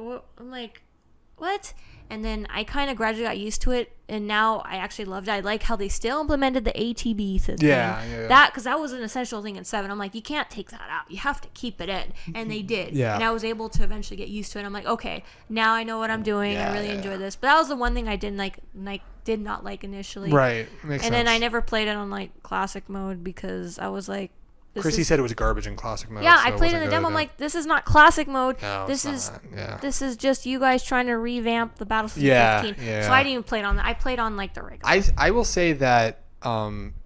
what? And then I kind of gradually got used to it, and now I actually loved it. I like how they still implemented the ATB system. Yeah. That, because that was an essential thing in 7. I'm like, you can't take that out. You have to keep it in. And they did. Yeah. And I was able to eventually get used to it. I'm like, okay, now I know what I'm doing. I really enjoy this. But that was the one thing I did not like initially. Right. Makes sense. Then I never played it on like classic mode because I was like, Chrissy said it was garbage in classic mode. Yeah, so I played in the demo. I'm like, this is not classic mode. No, this is just you guys trying to revamp the Battle System 15. Yeah. So I didn't even play it on that. I played on like the regular. I will say that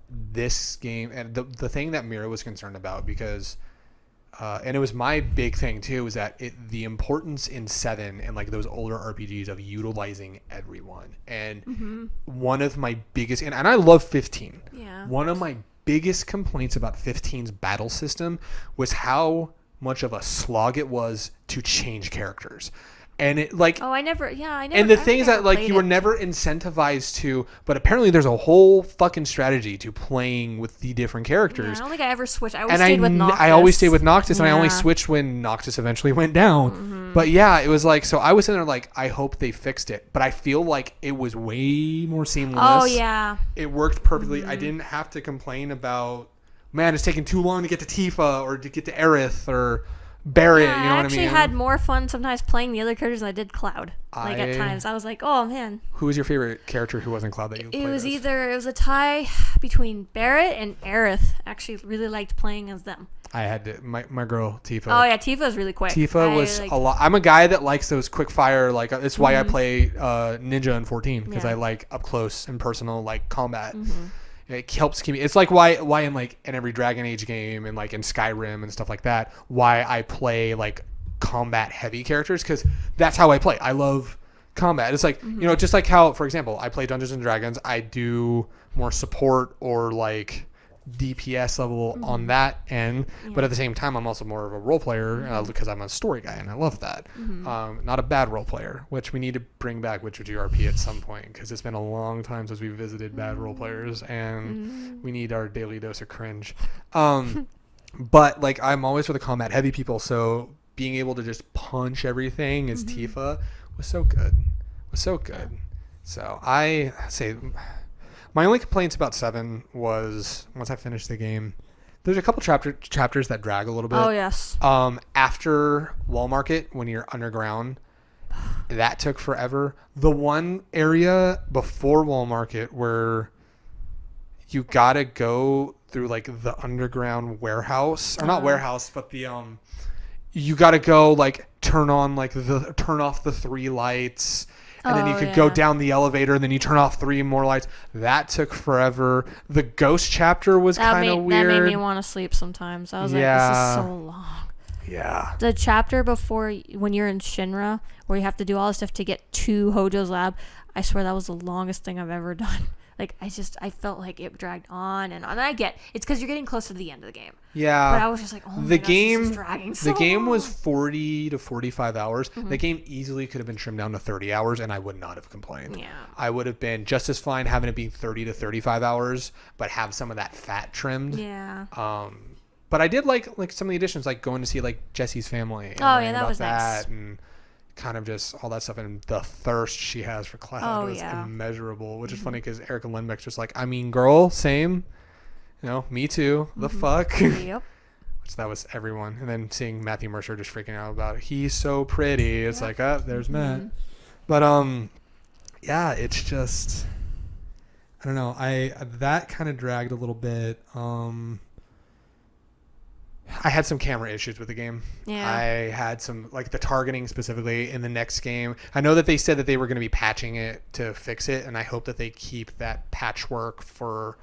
this game, and the thing that Mira was concerned about, because and it was my big thing too, was that the importance in 7 and like those older RPGs of utilizing everyone. And one of my biggest, and I love 15. Yeah. One of my biggest complaints about 15's battle system was how much of a slog it was to change characters. And it like I never. And the thing is that like you were never incentivized to, but apparently there's a whole fucking strategy to playing with the different characters. I don't think I ever switched. I always stayed with Noctis. I always stayed with Noctis, and I only switched when Noctis eventually went down. But yeah, it was like, so I was sitting there like, I hope they fixed it, but I feel like it was way more seamless. Oh yeah, it worked perfectly. I didn't have to complain about, man, it's taking too long to get to Tifa or to get to Aerith or Barrett, you know what I mean? I actually had more fun sometimes playing the other characters than I did Cloud. Like at times, I was like, "Oh man." Who was your favorite character who wasn't Cloud that you played as? It was a tie between Barrett and Aerith. Actually, really liked playing as them. I had to, my girl Tifa. Oh yeah, Tifa is really quick. Tifa was a lot. I'm a guy that likes those quick fire. Like it's why I play Ninja in 14, because I like up close and personal like combat. It helps keep me. It's like why in like in every Dragon Age game and like in Skyrim and stuff like that, why I play like combat heavy characters, because that's how I play. I love combat. It's like, you know, just like how, for example, I play Dungeons and Dragons, I do more support or like DPS level on that end, but at the same time I'm also more of a role player because I'm a story guy and I love that. Not a bad role player, which we need to bring back Witcher GRP at some point, because it's been a long time since we visited bad role players, and we need our daily dose of cringe. But like I'm always for the combat heavy people, so being able to just punch everything as Tifa was so good. So I say my only complaints about 7 was, once I finished the game, There's a couple chapters that drag a little bit. Oh yes. After Wall Market, when you're underground, that took forever. The one area before Wall Market where you gotta go through like the underground warehouse, or not warehouse, but the you gotta go like turn off the 3 lights. And then you could go down the elevator, and then you turn off 3 more lights. That took forever. The ghost chapter was kind of weird. That made me want to sleep sometimes. I was like, this is so long. Yeah. The chapter before, when you're in Shinra, where you have to do all this stuff to get to Hojo's lab, I swear that was the longest thing I've ever done. Like, I felt like it dragged on and on. And I get it's because you're getting closer to the end of the game. Yeah. But I was just like, oh my gosh, this is dragging so The game was long. 40 to 45 hours. Mm-hmm. The game easily could have been trimmed down to 30 hours, and I would not have complained. Yeah. I would have been just as fine having it be 30 to 35 hours, but have some of that fat trimmed. Yeah. But I did like some of the additions, like going to see like Jesse's family. And that was nice. And kind of just all that stuff, and the thirst she has for Cloud was immeasurable, which is funny because Erica Lindbeck's just like, I mean, girl, same, me too, the fuck. Yep. Which that was everyone. And then seeing Matthew Mercer just freaking out about it. He's so pretty. It's like, there's Matt. But yeah, it's just, I don't know, that kind of dragged a little bit. I had some camera issues with the game. Yeah. I had some, like the targeting specifically in the next game. I know that they said that they were going to be patching it to fix it, and I hope that they keep that patchwork for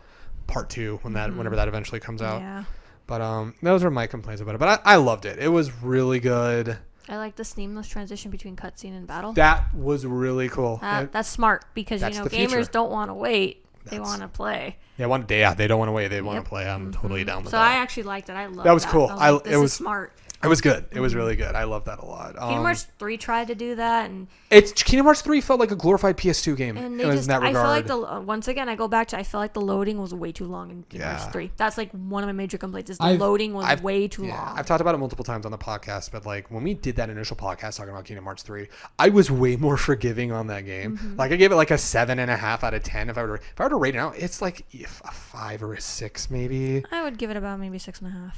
part 2 whenever that eventually comes out. Yeah. But those are my complaints about it. But I loved it. It was really good. I like the seamless transition between cutscene and battle. That was really cool. That's smart because gamers future. Don't want to wait. They want to play. They don't want to wait. They want to play. I'm totally down with that. So I actually liked it. I loved that. Was cool. It was smart. It was good. It was really good. I love that a lot. Kingdom Hearts 3 tried to do that, and Kingdom Hearts 3 felt like a glorified PS2 game. And in that regard. I feel like once again I go back to I felt like the loading was way too long in Kingdom Hearts 3. That's like one of my major complaints is the loading was way too long. I've talked about it multiple times on the podcast, but like when we did that initial podcast talking about Kingdom Hearts 3, I was way more forgiving on that game. Mm-hmm. Like I gave it like a 7.5 out of 10. If I were to rate it out, it's like a 5 or a 6 maybe. I would give it about maybe 6.5.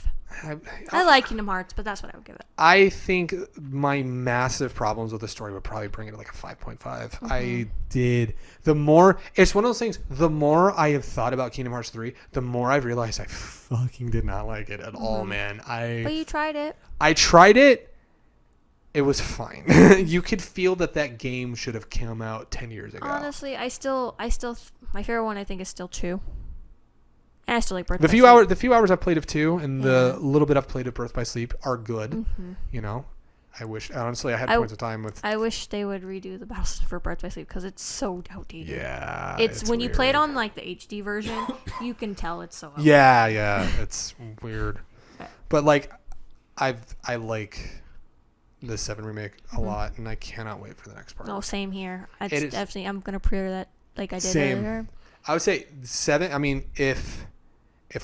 I like Kingdom Hearts, but that's what I would give it. I think my massive problems with the story would probably bring it to like a 5.5. Mm-hmm. I did. It's one of those things, the more I have thought about Kingdom Hearts 3, the more I've realized I fucking did not like it at all, man. But you tried it. I tried it. It was fine. You could feel that game should have come out 10 years ago. Honestly, I still, my favorite one I think is still 2. And I still like Birth by Sleep. The few hours I've played of 2 and the little bit I've played of Birth by Sleep are good. Mm-hmm. I wish, honestly, I had points of time with. I wish they would redo the battle system for Birth by Sleep because it's so outdated. Yeah. It's when weird. You play it on like the HD version, you can tell it's so outdated. Yeah, it's weird. But like, I like the 7 remake a lot, and I cannot wait for the next part. Oh, same here. It's definitely, I'm gonna pre-order that like I did earlier. I would say 7. I mean, if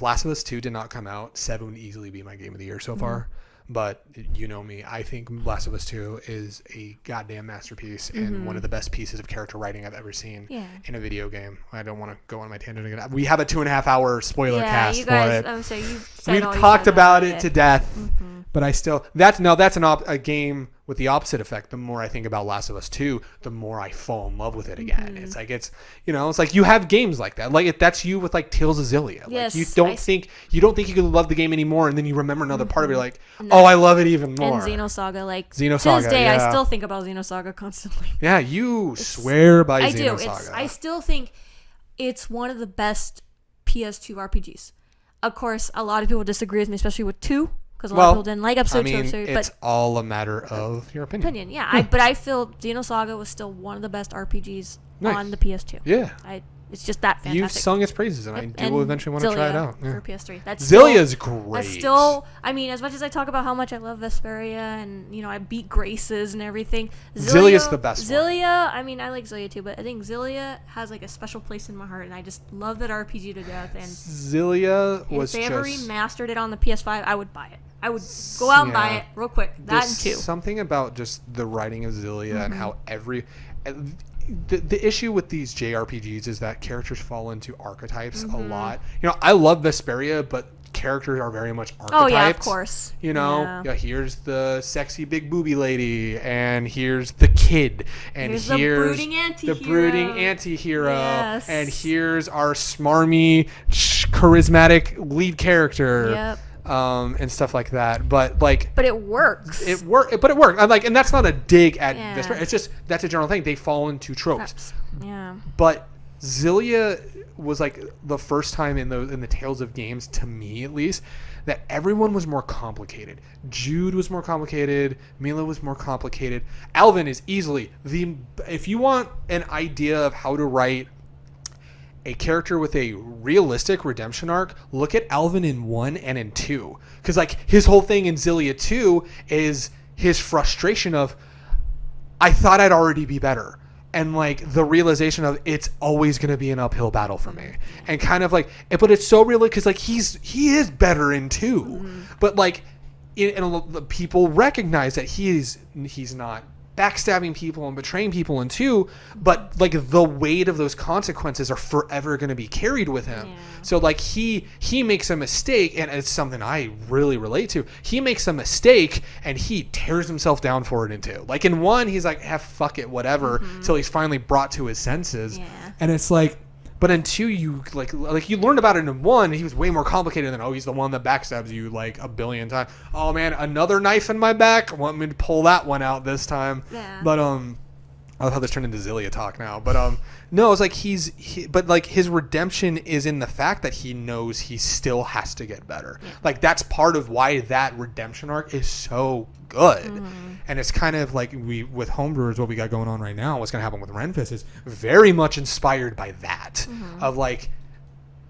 Last of Us 2 did not come out, 7 would easily be my game of the year so far. But you know me, I think Last of Us 2 is a goddamn masterpiece and one of the best pieces of character writing I've ever seen in a video game. I don't want to go on my tangent again. We have a 2.5 hour spoiler cast for it. We've talked about it to death, but I still that's a game with the opposite effect. The more I think about Last of Us 2, the more I fall in love with it again. It's like it's like you have games like that. Like that's you with like Tales of Xillia. Yes, like you don't think you can love the game anymore, and then you remember another part of it. You're like, oh, I love it even more. And Xenosaga, like Xenosaga, to this day, I still think about Xenosaga constantly. Yeah, you swear by Xenosaga. I do. I still think it's one of the best PS2 RPGs. Of course, a lot of people disagree with me, especially with 2. Because a lot of people didn't like episode 2. It's all a matter of your opinion. Yeah. But I feel Xenosaga was still one of the best RPGs on the PS2. Yeah. It's just that fantastic. You've sung its praises, and I will eventually want to try it out. For PS3. Xillia's great. That's still, I mean, as much as I talk about how much I love Vesperia and, I beat Graces and everything. Xillia's the best one. Xillia, I mean, I like Xillia too, but I think Xillia has like a special place in my heart, and I just love that RPG to death. And Xillia was if they ever remastered it on the PS5, I would buy it. I would go out and buy it real quick. That and 2. Something about just the writing of Xillia and how the issue with these JRPGs is that characters fall into archetypes a lot. I love Vesperia, but characters are very much archetypes. Oh yeah, of course. Here's the sexy big booby lady, and here's the kid, and here's the brooding anti-hero, yes. and here's our smarmy, charismatic lead character. Yep. And stuff like that, but it works. It worked. And that's not a dig at this. It's just that's a general thing. They fall into tropes. Yeah. But Xillia was like the first time in the Tales of games, to me at least, that everyone was more complicated. Jude was more complicated. Mila was more complicated. Alvin is easily if you want an idea of how to write a character with a realistic redemption arc, look at Alvin in 1 and in 2. Because his whole thing in Xillia 2 is his frustration of, I thought I'd already be better. And the realization of it's always going to be an uphill battle for me. And kind of but it's so real because he is better in 2. But and people recognize that he's not backstabbing people and betraying people in 2, but the weight of those consequences are forever going to be carried with him. So he makes a mistake, and it's something I really relate to. He makes a mistake and he tears himself down for it in 2. In 1, he's like, fuck it, whatever, till he's finally brought to his senses. And it's but in 2, you you learned about it in 1. He was way more complicated than, he's the one that backstabs you a billion times. Oh man, another knife in my back. Want me to pull that one out this time? Yeah. But I love how this turned into Xillia talk now. But no, it's but his redemption is in the fact that he knows he still has to get better. Yeah. That's part of why that redemption arc is so good. And it's kind of with Homebrewers, what we got going on right now, what's going to happen with Renfist is very much inspired by that. Of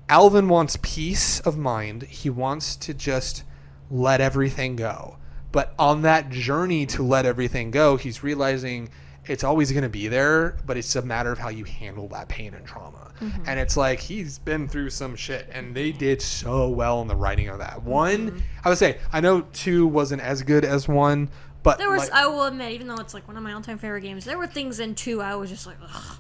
Alvin wants peace of mind. He wants to just let everything go. But on that journey to let everything go, he's realizing it's always going to be there, but it's a matter of how you handle that pain and trauma. And it's he's been through some shit, and they did so well in the writing of that. 1, I would say, I know 2 wasn't as good as 1, but there was, I will admit, even though it's one of my all-time favorite games, there were things in 2 I was just ugh.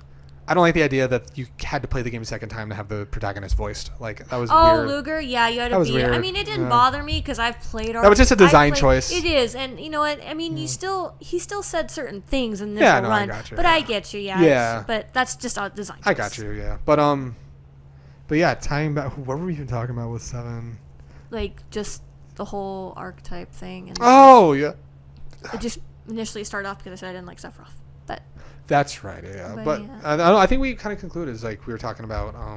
I don't like the idea that you had to play the game a second time to have the protagonist voiced. That was weird. Oh, Luger? Yeah, you had to be. Weird. I mean, it didn't bother me because I've played already. That was just a design choice. It is, and you know what? I mean, he still said certain things in this run. I got you. But I get you, yeah. But that's just a design choice. I got you, yeah. But yeah, tying back, what were we even talking about with 7? Just the whole archetype thing. And yeah. It just initially started off because I said I didn't like Sephiroth, but. That's right, yeah. But I think we kind of concluded we were talking about. I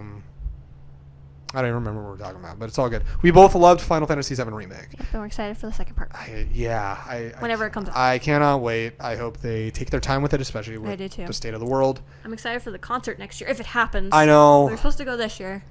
don't even remember what we were talking about, but it's all good. We both loved Final Fantasy VII Remake. Yeah, but we're excited for the second part. Whenever it comes out. I cannot wait. I hope they take their time with it, especially with the state of the world. I'm excited for the concert next year, if it happens. I know. We were supposed to go this year,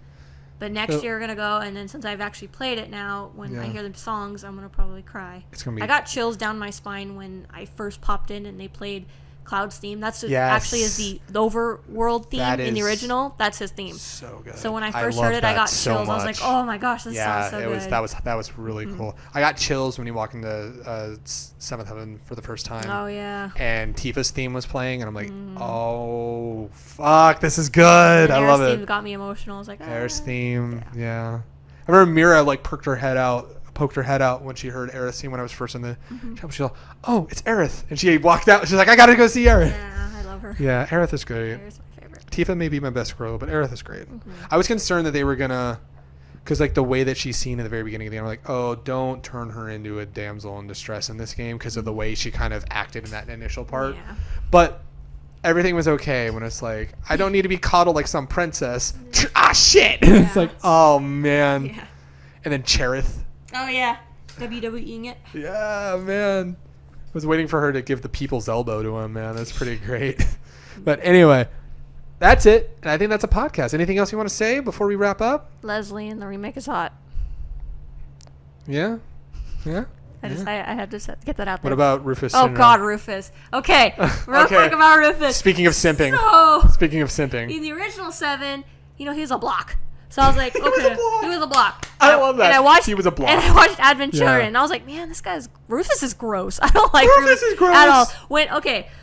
but next year we're going to go, and then since I've actually played it now, when I hear the songs, I'm going to probably cry. It's gonna be. I got chills down my spine when I first popped in and they played Cloud's theme. That's actually is the overworld theme in the original. That's his theme. So good. So when I first heard it, I got chills. I was like, "Oh my gosh, this sounds so good." That was really cool. I got chills when you walk into Seventh Heaven for the first time. Oh yeah. And Tifa's theme was playing, and I'm like, "Oh fuck, this is good." I love it. Aerith's theme got me emotional. I was like, Aerith's theme, yeah. I remember Mira poked her head out when she heard Aerith's theme when I was first in the shop. She's like, "Oh, it's Aerith," and she walked out. She's like, "I gotta go see Aerith." Yeah, I love her. Yeah, Aerith is great. Aerith's my favorite. Tifa may be my best girl, but Aerith is great. I was concerned that they were gonna, because the way that she's seen at the very beginning of the game, I'm like, "Oh, don't turn her into a damsel in distress in this game," because of the way she kind of acted in that initial part. Yeah. But everything was okay when it's I don't need to be coddled like some princess. Shit! Yeah. It's oh man. Yeah. And then Cherith. Oh yeah. WWEing it. Yeah, man. I was waiting for her to give the people's elbow to him, man. That's pretty great. But anyway, that's it. And I think that's a podcast. Anything else you want to say before we wrap up? Leslie and the remake is hot. Yeah? Yeah? I had to get that out there. What about Rufus? Oh, God, Rufus. Okay. Real quick about Rufus. Speaking of simping. Speaking of simping. In the original 7, he was a block. So I was like, okay, he was a block. I love that. And I watched, he was a block. And I watched Advent Children, and I was like, man, Rufus is gross. I don't like Rufus is gross at all.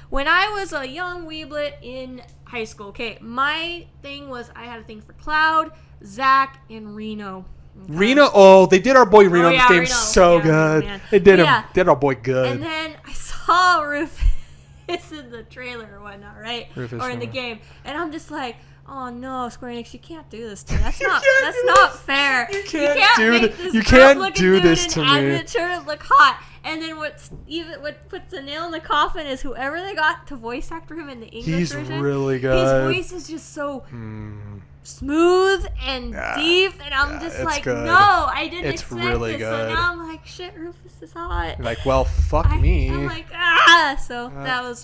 when I was a young weeblet in high school, okay, my thing was I had a thing for Cloud, Zack, and Reno. Okay. Reno, oh, they did our boy Reno in this game Reno. so good. They did did our boy good. And then I saw Rufus in the trailer or whatnot, right? Rufus or in the Reno. game. And I'm just like, oh no, Square Enix, you can't do this to me. That's not fair. You can't make this do this to me. amateur look hot. And then what puts the nail in the coffin is whoever they got to voice actor him in the English version. He's really good. His voice is just so smooth and deep, and I'm just like, good. no, I didn't It's expect really it. good. So now I'm like, shit, Rufus is hot. Like, well, fuck me. I'm like, so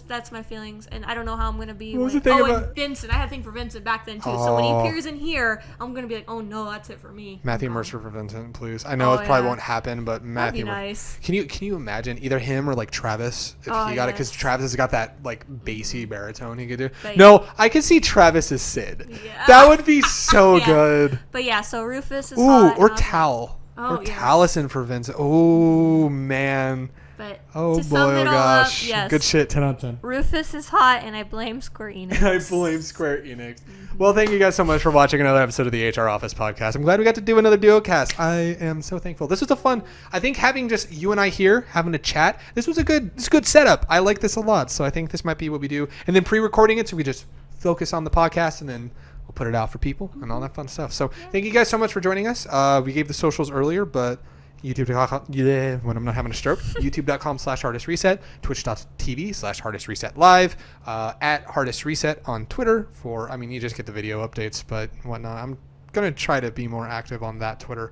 that's my feelings, and I don't know how I'm gonna be. What was the thing about and Vincent, I had a thing for Vincent back then too. So when he appears in here, I'm gonna be like, oh no, that's it for me. Matthew Mercer for Vincent, please. I know it probably won't happen, but Matthew. That'd be nice. Can you imagine either him or like Travis if he got it? Because Travis has got that like bassy baritone he could do. But no, I could see Travis as Sid. Yeah. That would be so good. But yeah, so Rufus is hot. Or Tal. Or Taliesin for Vincent. Oh man. But oh to boy, sum it oh all gosh. up, yes, good shit, 10 out of 10. Rufus is hot, and I blame Square Enix. I blame Square Enix. Well, thank you guys so much for watching another episode of the HR Office podcast. I'm glad we got to do another duocast. I am so thankful. This was a fun. I think having just you and I here having a chat. This was a good setup. I like this a lot. So I think this might be what we do. And then pre-recording it, so we just focus on the podcast and then we'll put it out for people and all that fun stuff. So thank you guys so much for joining us. We gave the socials earlier, but YouTube.com, when I'm not having a stroke, youtube.com/hardestreset, twitch.tv/hardestreset live, at hardest reset on Twitter you just get the video updates, but whatnot. I'm going to try to be more active on that Twitter.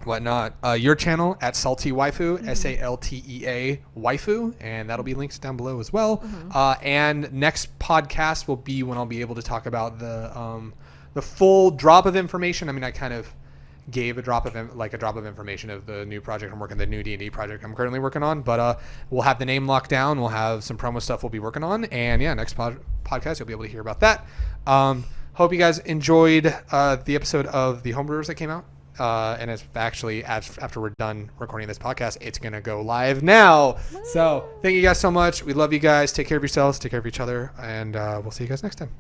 Whatnot. Your channel at Salty Waifu, SALTEA Waifu, and that'll be linked down below as well. And next podcast will be when I'll be able to talk about the full drop of information. I kind of gave a drop of information of the new project I'm working, the new D&D project I'm currently working on, but we'll have the name locked down. We'll have some promo stuff we'll be working on, and next podcast you'll be able to hear about that. Hope you guys enjoyed the episode of the Homebrewers that came out, and it's actually after we're done recording this podcast, it's gonna go live now. So thank you guys so much. We love you guys. Take care of yourselves, take care of each other, and we'll see you guys next time.